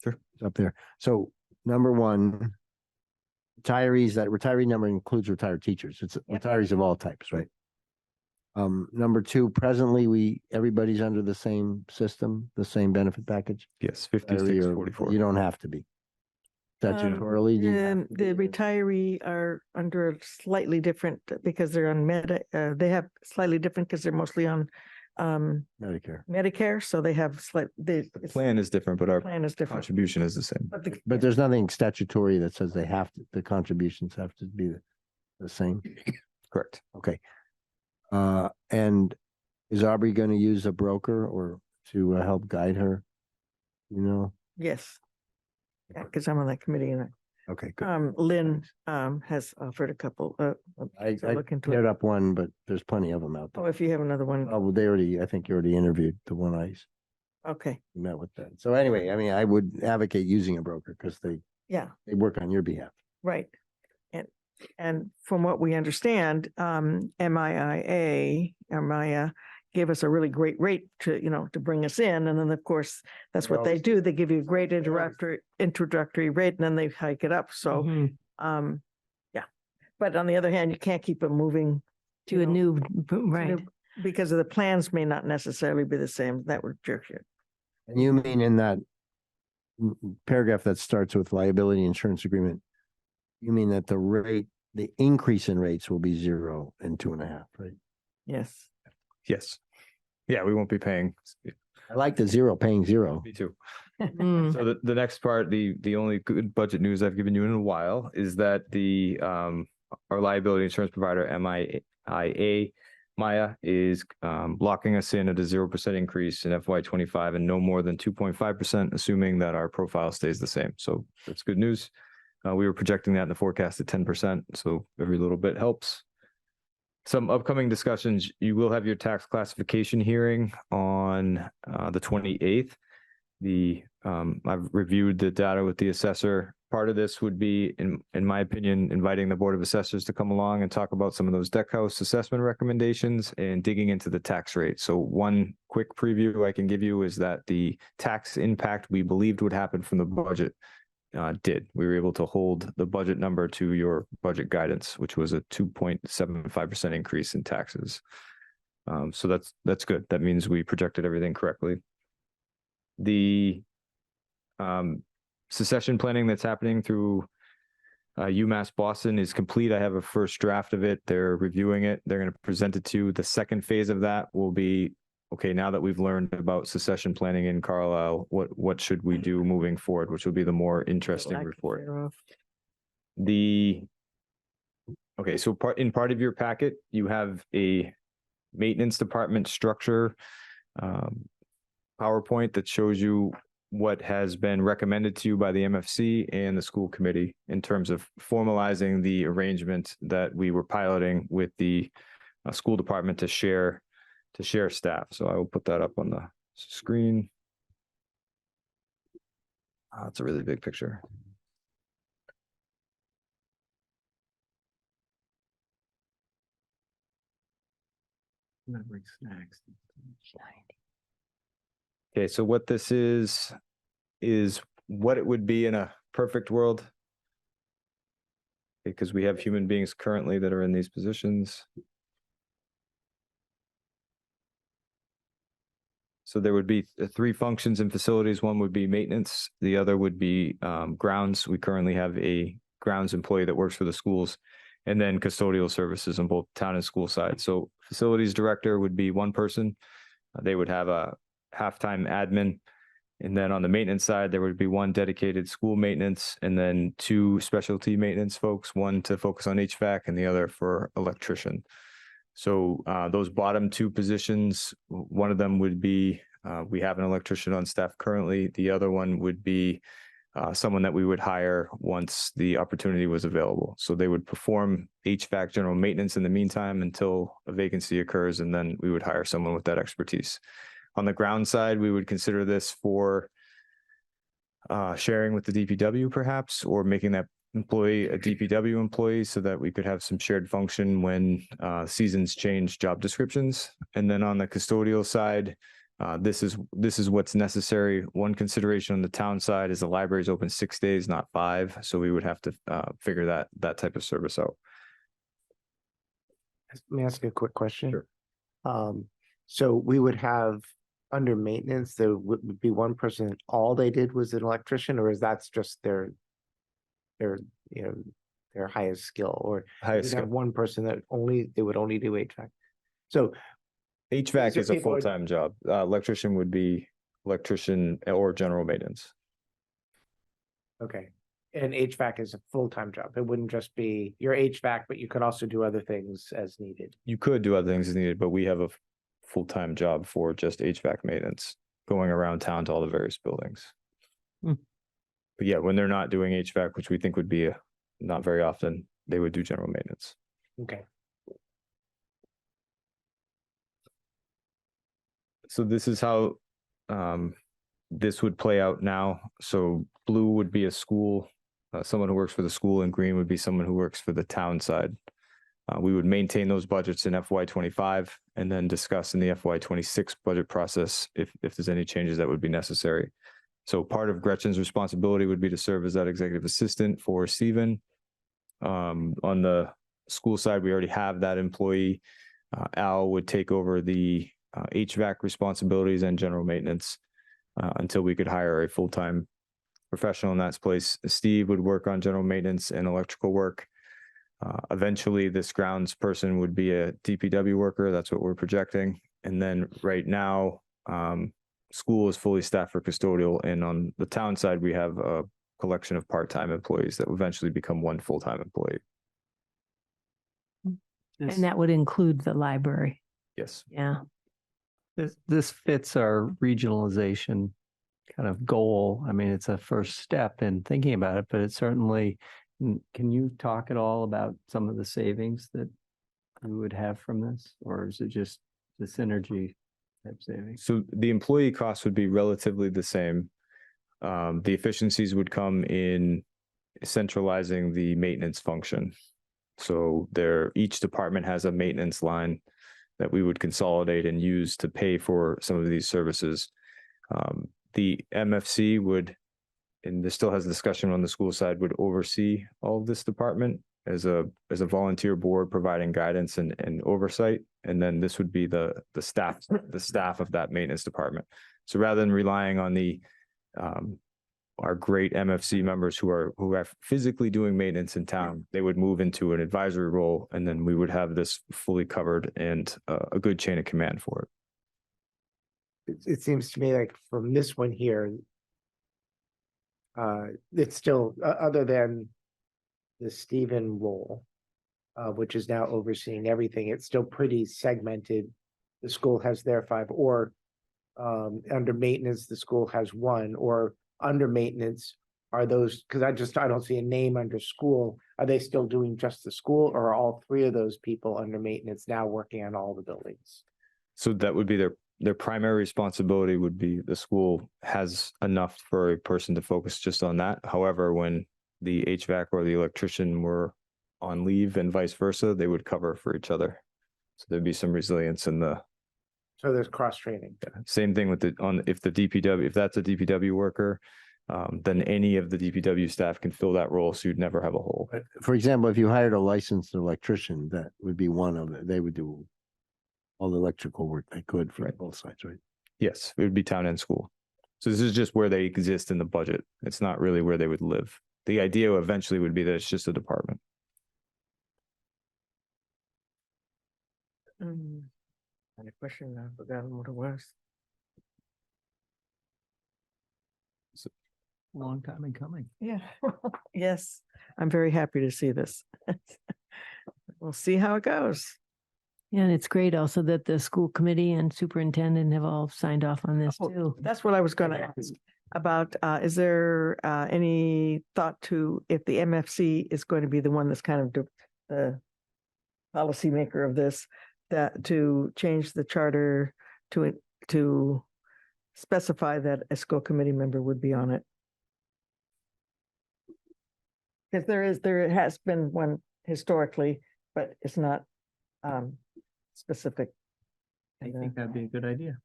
Sure. Up there. So number one, retirees, that retiree number includes retired teachers. It's retirees of all types, right? Number two, presently everybody's under the same system, the same benefit package. Yes, 56, 44. You don't have to be. Statutorily, The retiree are under a slightly different because they're on they have slightly different because they're mostly on Medicare. So they have The plan is different, but our plan is different. contribution is the same. but there's nothing statutory that says the contributions have to be the same. Correct. Okay. And is Aubrey going to use a broker or to help guide her? You know? Yes. Yeah, because I'm on that committee and Okay, good. Lynn has offered a couple. I look into paired it. up one, but there's plenty of them out Oh, there. if you have another one, Oh, well, I think you already interviewed the one I okay, met with that. So anyway, I mean, I would advocate using a broker because they work on your behalf. right. And from what we understand, MIA gave us a really great rate to bring us in. And then, of course, that's They what they always do. They give you a great introductory rate and then they hike it up. So, Mhm. yeah. But on the other hand, you can't keep it moving To a new, right. because of the plans may not necessarily be the same. That would jerk you. And you mean in that paragraph that starts with liability insurance agreement, you mean that the increase in rates will be 0 and 2.5, right? Yes. Yes. Yeah, we won't be paying. I like the 0 paying 0. Me too. Mm. So the next part, the only good budget news I've given you in a while is that our liability insurance provider, Maya, is locking us in at a 0% increase in FY25 and no more than 2.5%, assuming that our profile stays the same. So that's good news. We were projecting that in the forecast at 10%, so every little bit helps. Some upcoming discussions, you will have your tax classification hearing on the 28th. I've reviewed the data with the assessor. Part of this would be, in my opinion, inviting the Board of Assessors to come along and talk about some of those deck house assessment recommendations and digging into the tax rate. So one quick preview I can give you is that the tax impact we believed would happen from the budget we were able to hold the budget number to your budget guidance, which was a 2.75% increase in taxes. So that's good. That means we projected everything correctly. The succession planning that's happening through UMass Boston is complete. I have a first draft of it. They're reviewing it. They're going to present it to you. The second phase of that will be, okay, now that we've learned about succession planning in Carlisle, what should we do moving forward, which will be the more interesting report. So part of your packet, you have a maintenance department structure PowerPoint that shows you what has been recommended to you by the MFC and the school committee in terms of formalizing the arrangement that we were piloting with the school department to share staff. So I will put that up on the screen. It's a really big picture. Okay, so what this is what it would be in a perfect world, because we have human beings currently that are in these positions. So there would be three functions in facilities. One would be maintenance. The other would be grounds. We currently have a grounds employee that works for the schools, and then custodial services on both town and school side. So facilities director would be one person. They would have a half-time admin. And then on the maintenance side, there would be one dedicated school maintenance and then two specialty maintenance folks, one to focus on HVAC and the other for electrician. So those bottom two positions, one of them would be, we have an electrician on staff currently. The other one would be someone that we would hire once the opportunity was available. So they would perform HVAC general maintenance in the meantime until a vacancy occurs, and then we would hire someone with that expertise. On the ground side, we would consider this for sharing with the DPW perhaps, or making that employee a DPW employee so that we could have some shared function when seasons change job descriptions. And then on the custodial side, this is what's necessary. One consideration on the town side is the library is open 6 days, not 5. So we would have to figure that type of service out. Let me ask you a quick question. Sure. So we would have under maintenance, there would be one person, all they did was an electrician, or is that's just their highest skill, or Highest we'd skill. have one person that they would only do HVAC. So HVAC So is a people would- full-time job. Electrician would be electrician or general maintenance. okay. And HVAC is a full-time job. It wouldn't just be your HVAC, but you could also do other things as needed. You could do other things as needed, but we have a full-time job for just HVAC maintenance, going around town to all the various buildings. Hmm. But yeah, when they're not doing HVAC, which we think would be not very often, they would do general maintenance. Okay. So this is how this would play out now. So blue would be a school, someone who works for the school, and green would be someone who works for the town side. We would maintain those budgets in FY25 and then discuss in the FY26 budget process if there's any changes that would be necessary. So part of Gretchen's responsibility would be to serve as that executive assistant for Stephen. On the school side, we already have that employee. Al would take over the HVAC responsibilities and general maintenance until we could hire a full-time professional in that place. Steve would work on general maintenance and electrical work. Eventually, this grounds person would be a DPW worker. That's what we're projecting. And then right now, school is fully staffed for custodial. And on the town side, we have a collection of part-time employees that will eventually become one full-time employee. And that would include the library. Yes. Yeah. This fits our regionalization kind of goal. I mean, it's a first step in thinking about it, but it certainly, can you talk at all about some of the savings that we would have from this? Or is it just the synergy type savings? So the employee costs would be relatively the same. The efficiencies would come in centralizing the maintenance function. So each department has a maintenance line that we would consolidate and use to pay for some of these services. The MFC would, and this still has a discussion on the school side, would oversee all of this department as a volunteer board providing guidance and oversight. And then this would be the staff of that maintenance department. So rather than relying on our great MFC members who are physically doing maintenance in town, they would move into an advisory role, and then we would have this fully covered and a good chain of command for it. It seems to me like from this one here, it's still other than the Stephen role, which is now overseeing everything. It's still pretty segmented. The school has their 5, or under maintenance, the school has 1, or under maintenance are those, because I don't see a name under school. Are they still doing just the school, or are all three of those people under maintenance now working on all the buildings? So that would be their primary responsibility would be the school has enough for a person to focus just on that. However, when the HVAC or the electrician were on leave and vice versa, they would cover for each other. So there'd be some resilience in the So there's cross training. same thing with if the DPW, if that's a DPW worker, then any of the DPW staff can fill that role. So you'd never have a hole. But for example, if you hired a licensed electrician, that would be one of it. They would do all the electrical work they could for both sides, right? Yes, it would be town and school. So this is just where they exist in the budget. It's not really where they would live. The idea eventually would be that it's just a department. I had a question, I forgot what it was. Long time in coming. Yeah, yes, I'm very happy to see this. We'll see how it goes. Yeah, and it's great also that the school committee and superintendent have all signed off on this Oh, too. That's what I was gonna ask about. Is there any thought to if the MFC is going to be the one that's kind of the policymaker of this, that to change the charter to specify that a school committee member would be on it? Because there has been one historically, but it's not specific. I think that'd be a good idea.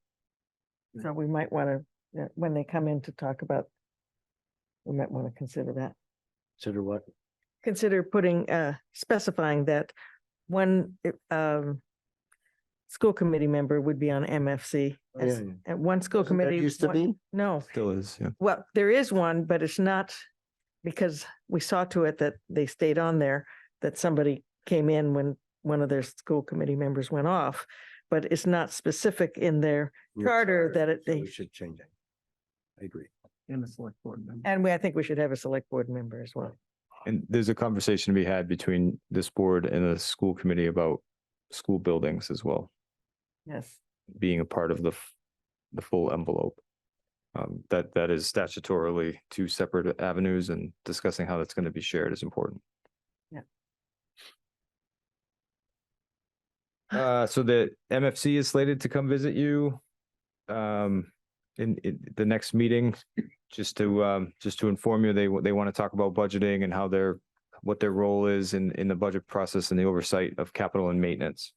So we might want to, when they come in to talk about, we might want to consider that. Consider what? Consider putting, specifying that one school committee member would be on MFC. Oh, yeah, yeah. And one school Wasn't that committee. used to be? No, Still is, yeah. well, there is one, but it's not, because we saw to it that they stayed on there, that somebody came in when one of their school committee members went off, but it's not specific in their Your charter that so they, We should change it. I agree. And the select board member. and I think we should have a select board member as well. And there's a conversation to be had between this board and the school committee about school buildings as well, Yes. being a part of the full envelope. That is statutorily two separate avenues, and discussing how that's going to be shared is important. So the MFC is slated to come visit you in the next meeting, just to inform you, they want to talk about budgeting and how what their role is in the budget process and the oversight of capital and maintenance.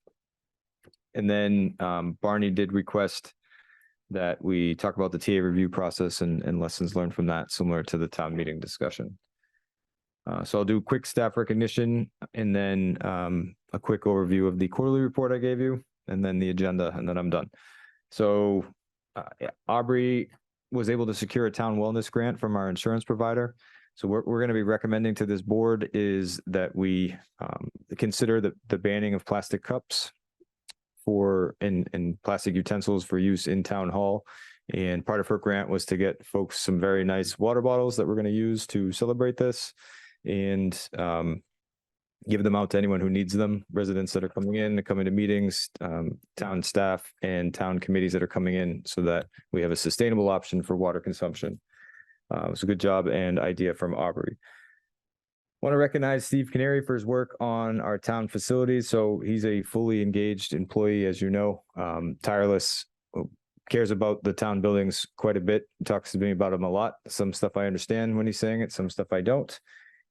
And then Barney did request that we talk about the TA review process and lessons learned from that, similar to the town meeting discussion. So I'll do quick staff recognition and then a quick overview of the quarterly report I gave you, and then the agenda, and then I'm done. So Aubrey was able to secure a town wellness grant from our insurance provider. So what we're going to be recommending to this board is that we consider the banning of plastic cups and plastic utensils for use in town hall. And part of her grant was to get folks some very nice water bottles that we're going to use to celebrate this, and give them out to anyone who needs them, residents that are coming to meetings, town staff and town committees that are coming in, so that we have a sustainable option for water consumption. It's a good job and idea from Aubrey. Want to recognize Steve Canary for his work on our town facilities. So he's a fully engaged employee, as you know, tireless, cares about the town buildings quite a bit, talks to me about them a lot. Some stuff I understand when he's saying it, some stuff I don't.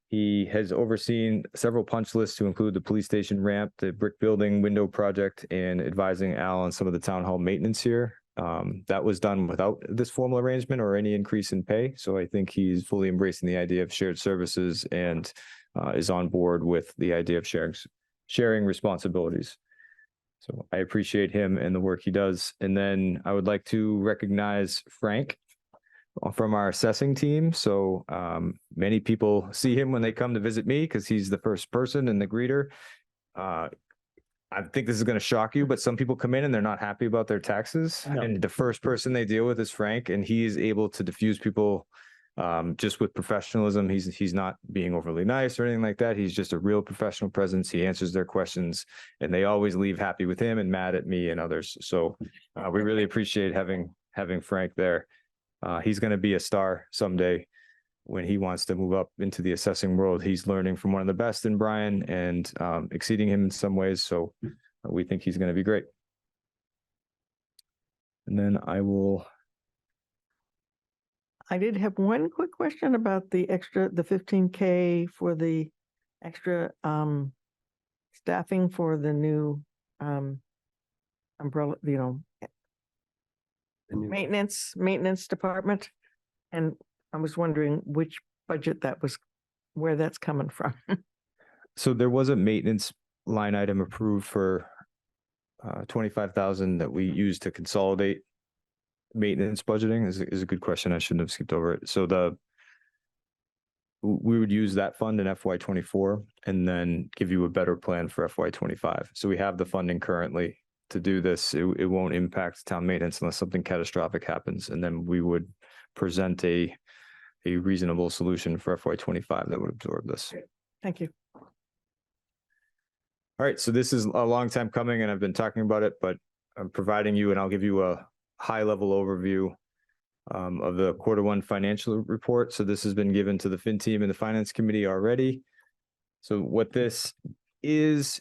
He has overseen several punch lists to include the police station ramp, the brick building window project, and advising Al on some of the town hall maintenance here. That was done without this formal arrangement or any increase in pay. So I think he's fully embracing the idea of shared services and is on board with the idea of sharing responsibilities. So I appreciate him and the work he does. And then I would like to recognize Frank from our assessing team. So many people see him when they come to visit me because he's the first person and the greeter. I think this is going to shock you, but some people come in and they're not happy about their taxes. No. And the first person they deal with is Frank, and he is able to diffuse people just with professionalism. He's not being overly nice or anything like that. He's just a real professional presence. He answers their questions, and they always leave happy with him and mad at me and others. So we really appreciate having Frank there. He's going to be a star someday. when he wants to move up into the assessing world, he's learning from one of the best in Brian and exceeding him in some ways. So we think he's going to be great. And then I did have one quick question about the 15K for the extra staffing for the new umbrella, maintenance department. And I was wondering which budget where that's coming from. So there was a maintenance line item approved for 25,000 that we used to consolidate maintenance budgeting is a good question. I shouldn't have skipped over it. So we would use that fund in FY24 and then give you a better plan for FY25. So we have the funding currently to do this. It won't impact town maintenance unless something catastrophic happens. And then we would present a reasonable solution for FY25 that would absorb this. Thank you. All right. So this is a long time coming and I've been talking about it, but I'm providing you and I'll give you a high level overview of the Q1 financial report. So this has been given to the fin team and the finance committee already. So what this is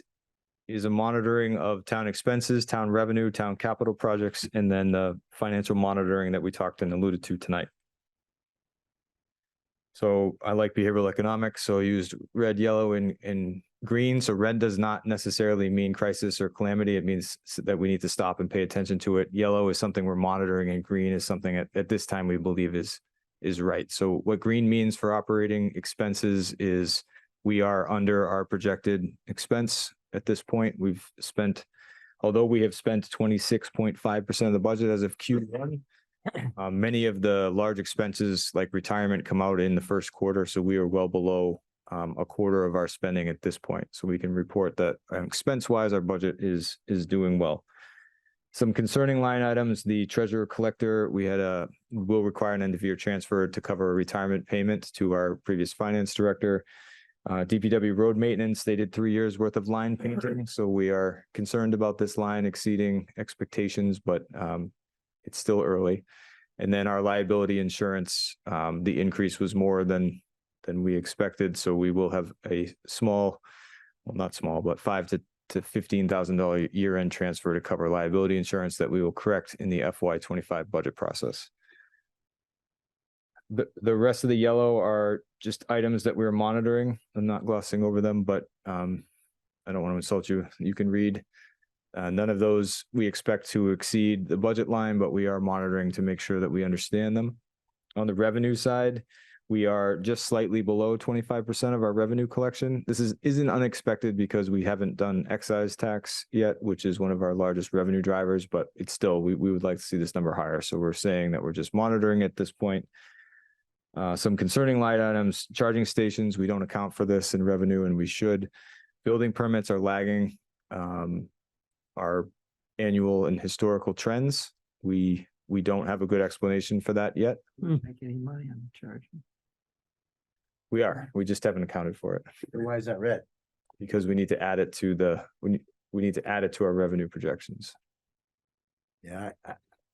a monitoring of town expenses, town revenue, town capital projects, and then the financial monitoring that we talked and alluded to tonight. So I like behavioral economics, so I used red, yellow, and green. So red does not necessarily mean crisis or calamity. It means that we need to stop and pay attention to it. Yellow is something we're monitoring, and green is something at this time we believe is right. So what green means for operating expenses is we are under our projected expense at this point. Although we have spent 26.5% of the budget as of Q1, many of the large expenses like retirement come out in the first quarter. So we are well below a quarter of our spending at this point. So we can report that expense wise, our budget is doing well. Some concerning line items, the treasurer collector, will require an end of year transfer to cover a retirement payment to our previous finance director. DPW road maintenance, they did 3 years worth of line painting. So we are concerned about this line exceeding expectations, but it's still early. And then our liability insurance, the increase was more than we expected. So we will have a small, well, not small, but $5,000 to $15,000 year-end transfer to cover liability insurance that we will correct in the FY25 budget process. The rest of the yellow are just items that we're monitoring. I'm not glossing over them, but I don't want to insult you. You can read. None of those we expect to exceed the budget line, but we are monitoring to make sure that we understand them. On the revenue side, we are just slightly below 25% of our revenue collection. This isn't unexpected because we haven't done excise tax yet, which is one of our largest revenue drivers, but it's still, we would like to see this number higher. So we're saying that we're just monitoring at this point. Some concerning line items, charging stations, we don't account for this in revenue and we should. Building permits are lagging our annual and historical trends. We don't have a good explanation for that yet. Make any money on the charge. We just haven't accounted for it. Why is that red? Because we need to add it to we need to add it to our revenue projections. Yeah,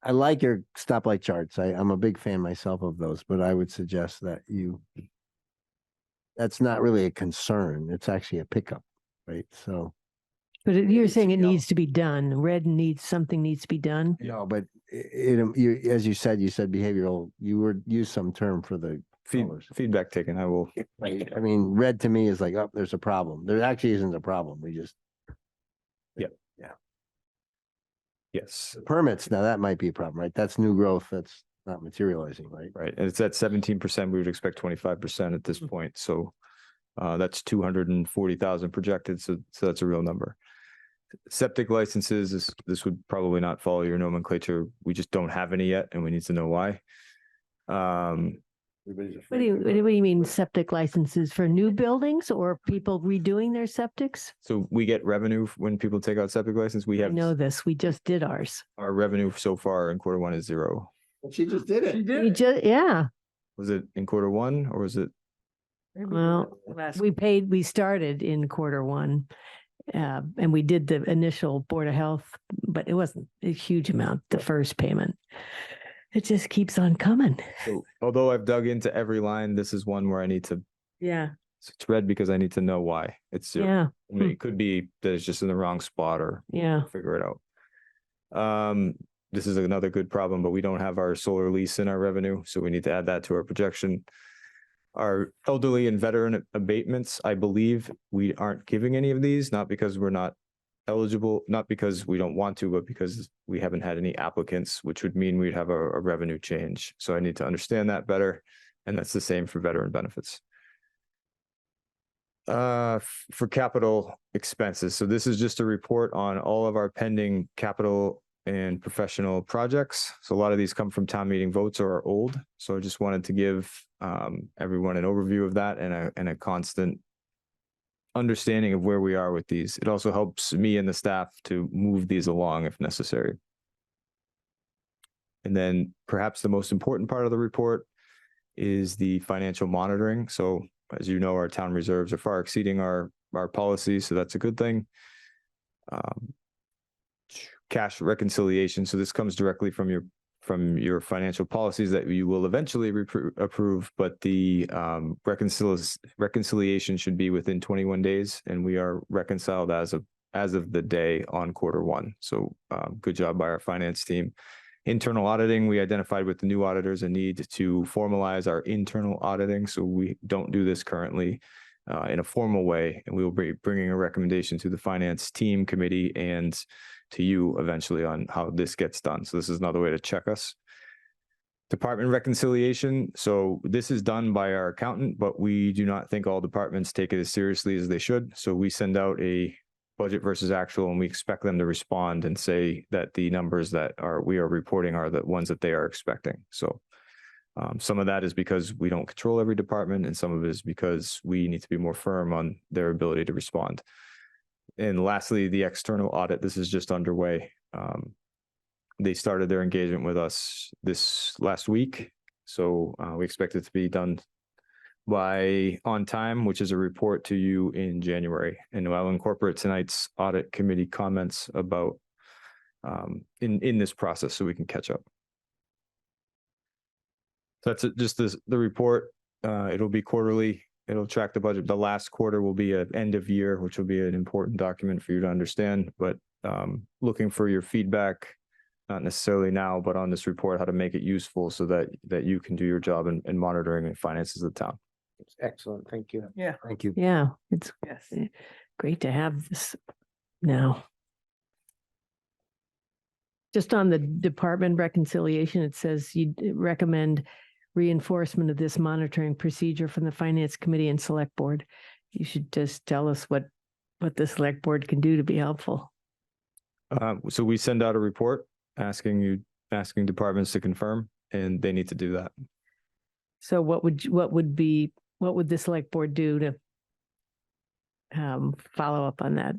I like your stoplight charts. I'm a big fan myself of those, but I would suggest that that's not really a concern. It's actually a pickup, right? So. But you're saying it needs to be done. Something needs to be done. No, but as you said behavioral, you used some term for the feedback taken. I will. Right. I mean, red to me is like, oh, there's a problem. There actually isn't a problem. We just. Yep. Yeah. Yes. Permits. Now that might be a problem, right? That's new growth. That's not materializing, right? Right. And it's at 17%. We would expect 25% at this point. So that's 240,000 projected. So that's a real number. Septic licenses, this would probably not follow your nomenclature. We just don't have any yet, and we need to know why. What do you mean septic licenses for new buildings or people redoing their septics? So we get revenue when people take out septic license. We I have know this. We just did ours. our revenue so far in Q1 is 0. She just did it. We just, yeah. Was it in Q1 or was it? Well, we started in Q1 and we did the initial Board of Health, but it wasn't a huge amount, the first payment. It just keeps on coming. So although I've dug into every line, this is one where I need to, Yeah, it's red because I need to know why it's zero. yeah, I mean, it could be that it's just in the wrong spot or yeah. figure it out. This is another good problem, but we don't have our solar lease in our revenue, so we need to add that to our projection. Our elderly and veteran abatements, I believe we aren't giving any of these, not because we're not eligible, not because we don't want to, but because we haven't had any applicants, which would mean we'd have a revenue change. So I need to understand that better. And that's the same for veteran benefits. For capital expenses. So this is just a report on all of our pending capital and professional projects. So a lot of these come from town meeting votes or are old. So I just wanted to give everyone an overview of that and a constant understanding of where we are with these. It also helps me and the staff to move these along if necessary. And then perhaps the most important part of the report is the financial monitoring. So as you know, our town reserves are far exceeding our policies, so that's a good thing. Cash reconciliation. So this comes directly from your financial policies that you will eventually approve, but the reconciliation should be within 21 days, and we are reconciled as of the day on Q1. So good job by our finance team. Internal auditing, we identified with the new auditors a need to formalize our internal auditing. So we don't do this currently in a formal way, and we will be bringing a recommendation to the finance team committee and to you eventually on how this gets done. So this is another way to check us. Department reconciliation. So this is done by our accountant, but we do not think all departments take it as seriously as they should. So we send out a budget versus actual, and we expect them to respond and say that the numbers that we are reporting are the ones that they are expecting. So some of that is because we don't control every department, and some of it is because we need to be more firm on their ability to respond. And lastly, the external audit, this is just underway. They started their engagement with us this last week. So we expect it to be done on time, which is a report to you in January. And I'll incorporate tonight's audit committee comments about in this process so we can catch up. So that's just the report. It'll be quarterly. It'll track the budget. The last quarter will be an end of year, which will be an important document for you to understand, but looking for your feedback, not necessarily now, but on this report, how to make it useful so that you can do your job in monitoring and finances of the town. It's excellent. Thank you. Yeah. Thank you. Yeah, it's Yes. great to have this now. Just on the department reconciliation, it says you recommend reinforcement of this monitoring procedure from the finance committee and select board. You should just tell us what the select board can do to be helpful. So we send out a report asking departments to confirm, and they need to do that. So what would the select board do to follow up on that?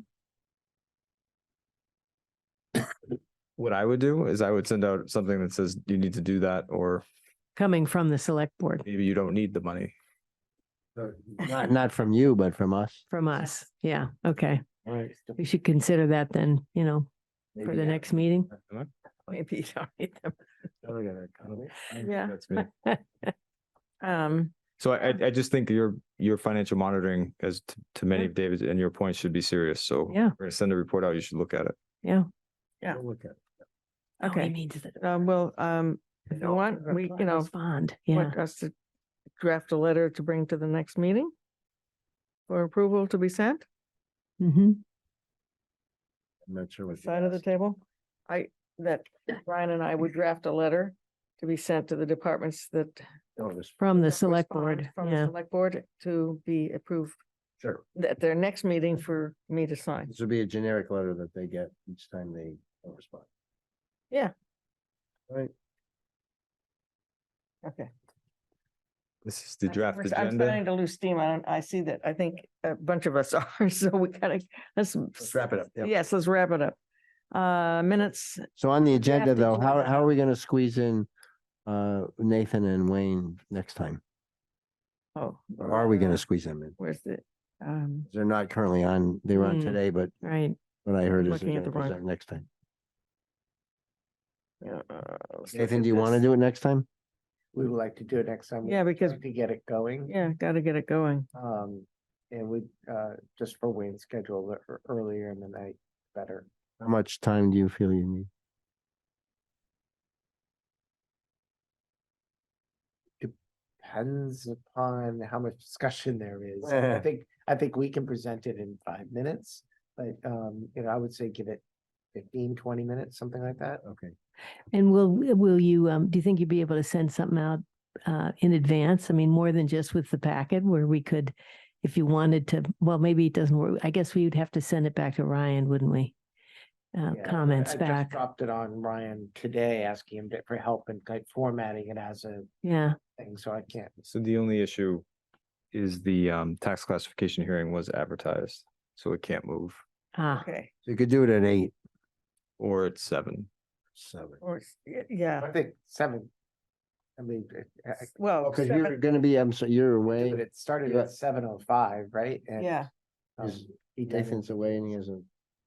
What I would do is I would send out something that says you need to do that, or Coming from the select board, maybe you don't need the money. Not from you, but from us. from us. Yeah, okay. All right. We should consider that then, for the next meeting. Maybe you don't need them. Yeah. Yeah. That's me. So I just think your financial monitoring, as to many of David's and your points, should be serious. So Yeah. we're gonna send a report out. You should look at it. Yeah. Yeah. We'll look at it. Okay. If you want, we, Respond, yeah. want us to draft a letter to bring to the next meeting for approval to be sent, Mm-hmm. I'm not sure what. you side of the asked. table. That Brian and I would draft a letter to be sent to the departments that. Oh, this- From the that select respond board, From the yeah. select board to be approved Sure. at their next meeting for me to sign. This would be a generic letter that they get each time they don't respond. Yeah. Right. Okay. This is the draft I'm starting agenda. to lose steam. I see that. I think a bunch of us are, so we gotta, let's wrap it up. Yep. Yes, let's wrap it up. Minutes, So on the agenda Drafted though, how agenda. are we gonna squeeze in Nathan and Wayne next time? oh. Or are we gonna squeeze them in? Where's the, They're not currently on, they were on Hmm. today, but Right. what I heard is they're Looking at gonna the wrong- present next time. let's look Nathan, at do you want to this. do it next time? We would like to do it next time. Yeah, because- To get it going. Yeah, got to get it going. And we, just for Wayne's schedule earlier in the night, better. How much time do you feel you need? Depends upon how much discussion there is. Eh. I think we can present it in 5 minutes, but, I would say give it 15, 20 minutes, something like that. Okay. And will you, do you think you'd be able to send something out in advance? I mean, more than just with the packet where we could, if you wanted to, well, maybe it doesn't work. I guess we would have to send it back to Ryan, wouldn't we? Yeah, Comments I just back. dropped it on Ryan today, asking him for help in like formatting it as a Yeah. thing, so I can't. So the only issue is the tax classification hearing was advertised, so it can't move, Ah, Okay. So you could do it at 8, or it's 7. 7. Or, yeah, I think 7. I mean, well, Because you're 7 gonna be, I'm sorry, you're away. it started Yeah. at 7:05, right? And, yeah, Is he doesn't. Nathan's away and he has a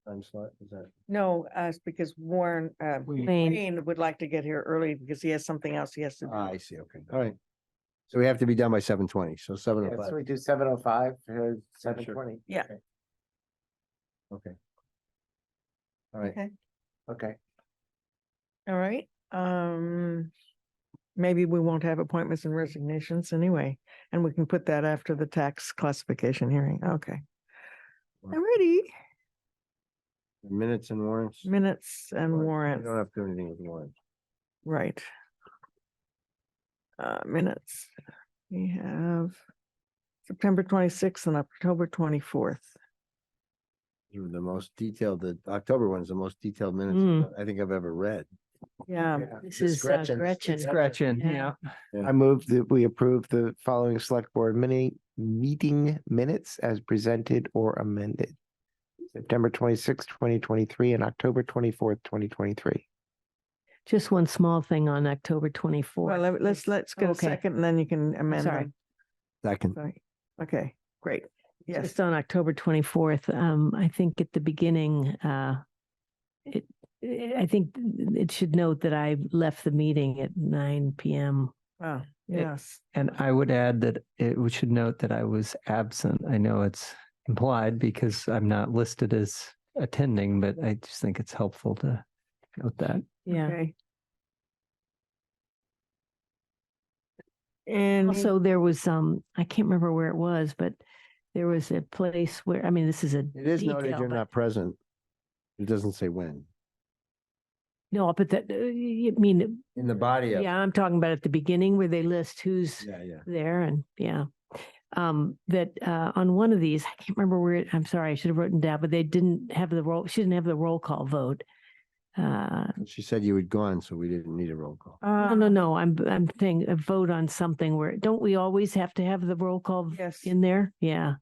time slot, is that? no, it's because Warren, Wayne. Wayne would like to get here early because he has something else he has to do. I see, okay, all right. So we have to be done by 7:20, so Yeah, 7:05, so we do 7:05 to 7:20. Yeah. okay. All right, Okay. Okay. All right. Maybe we won't have appointments and resignations anyway, and we can put that after the tax classification hearing. Okay. Alrighty, minutes and warrants. minutes and We warrants, don't have to do anything with warrants. right. Minutes. We have September 26th and October 24th. These were the most detailed, the October one's the most detailed minutes Mm. I think I've ever read. Yeah, this It's is Gretchen. Gretchen. It's Gretchen, Yeah. yeah. I move that we approve the following select board meeting minutes as presented or amended. September 26th, 2023 and October 24th, 2023. Just one small thing on October well, 24th. let's get a Okay. second and then you can amend sorry. them. Second, Sorry. Okay, great. Yes, Just on October 24th, I think at the beginning, I think it should note that I left the meeting at 9 PM. oh, yes. And I would add that we should note that I was absent. I know it's implied because I'm not listed as attending, but I just think it's helpful to note that. Yeah. Okay. And Also, there was, I can't remember where it was, but there was a place where, I mean, this is a it is noted detail, you're but- not present. It doesn't say when. No, but that, you mean, In the body of. yeah, I'm talking about at the beginning where they list who's Yeah, yeah. there and, yeah. That on one of these, I can't remember where, I'm sorry, I should have written down, but they didn't have the roll, she didn't have the roll call vote. She said you had gone, so we didn't need a roll call. No, I'm saying a vote on something where, don't we always have to have the roll call Yes. in there? Yeah,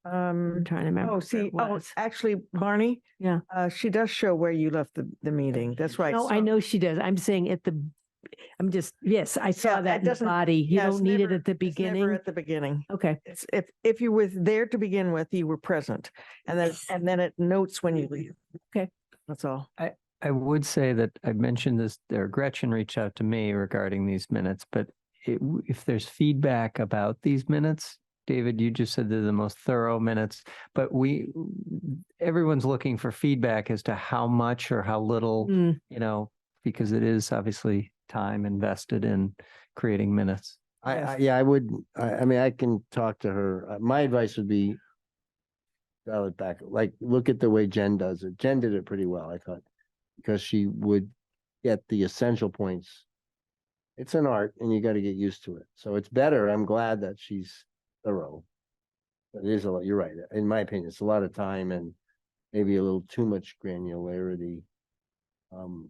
I'm Um, trying to remember. oh, where see, it oh, was. actually, Barney. Yeah. She does show where you left the meeting. That's right. No, I know she does. I'm saying at the, I'm just, yes, I Yeah, saw it that in the doesn't- body. You Yeah, it's don't need it never- at the it's never beginning. At the beginning. Okay, It's if you were there to begin with, you were present, and then it notes when you leave. Okay. That's all. I would say that I mentioned this, or Gretchen reached out to me regarding these minutes, but if there's feedback about these minutes, David, you just said they're the most thorough minutes, but everyone's looking for feedback as to how much or how little, Mm, because it is obviously time invested in creating minutes. Yeah, I would, I mean, I can talk to her. My advice would be dial it back, like, look at the way Jen does it. Jen did it pretty well, I thought, because she would get the essential points. It's an art and you got to get used to it. So it's better. I'm glad that she's thorough. But it is a lot, you're right. In my opinion, it's a lot of time and maybe a little too much granularity.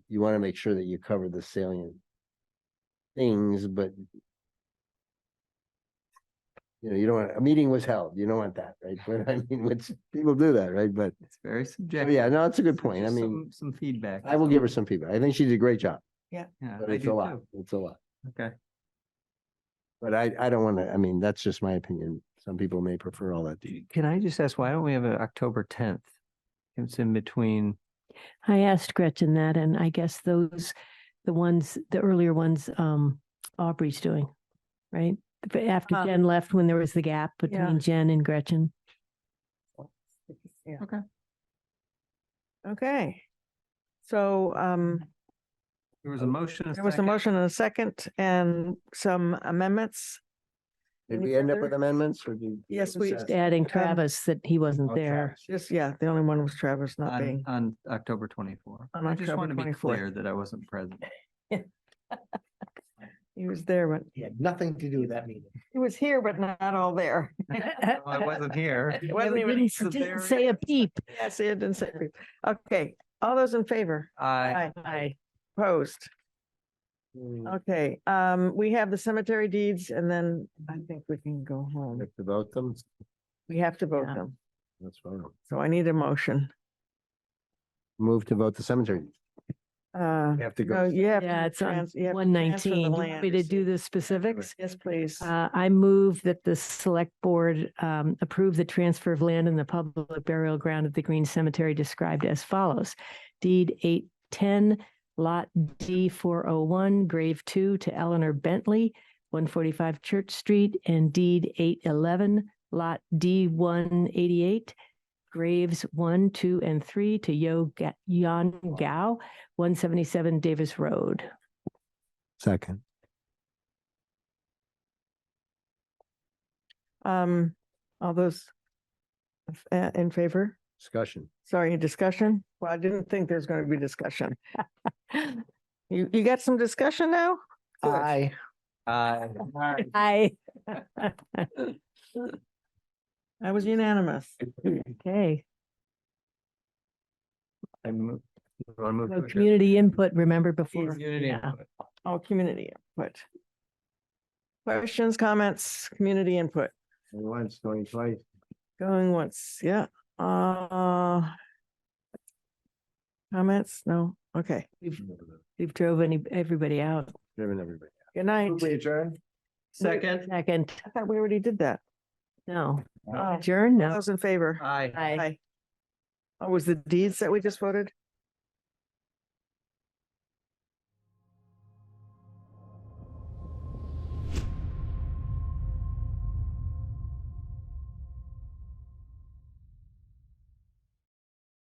You want to make sure that you cover the salient things, but you don't want, a meeting was held, you don't want that, right? But I mean, which people do that, right? But It's very so, subjective. yeah, no, it's a good So point. I just mean, some feedback. I will give her some feedback. I think she did a great job, Yeah, but I it's do a lot. too. It's a lot. Okay. But I don't want to, I mean, that's just my opinion. Some people may prefer all that. Can I just ask, why don't we have an October 10th? It's in between. I asked Gretchen that, and I guess those the earlier ones, Aubrey's doing, right? But after Uh, Jen left, when there was the gap yeah. between Jen and Gretchen. Yeah. Okay. So, There was a motion. there was a motion and a second and some amendments. Did Any we end up further? with amendments or did? Yes, we, Just adding Travis that he wasn't Oh, there. Travis. just, yeah, the only one was Travis not being. On October 24th. On I just October want to be 24th. clear that I wasn't present. He was there, but He had nothing to do with that meeting. he was here, but not all there. I wasn't here. It wasn't even. Didn't say a peep. Yes, it didn't say. Okay, all those in favor? I, Aye. Opposed? Hmm, Okay, we have the cemetery deeds and then I think we can go we home. have to vote them. We have to vote Yeah. them. That's fine. So I need a motion. Move to vote the cemetery. Uh, We have to no, go. you have to Yeah, it's on trans- you have to transfer the 119. Do you want land. me to do the specifics? Yes, please. I move that the select board approve the transfer of land in the public burial ground of the Green Cemetery described as follows. Deed 810, Lot D 401, Grave 2 to Eleanor Bentley, 145 Church Street, and Deed 811, Lot D 188, Graves 1, 2, and 3 to Yan Gao, 177 Davis Road. Second. All those in favor? Discussion. Sorry, discussion? Well, I didn't think there's going to be discussion. You got some discussion now? Good. I, Aye. I was unanimous. Okay. I move. You wanna move No to adjourn? community input, remember before. Community Yeah. input. Oh, community input. Questions, comments, community input. Going once, going twice. Going once, yeah. Comments? No, okay. We've drove everybody out. Driven everybody. Good night. we adjourn. Second. Second, I thought we already did that. no. Oh, Adjourn, all no. those in favor? Aye. Aye. Oh, was the deeds that we just voted?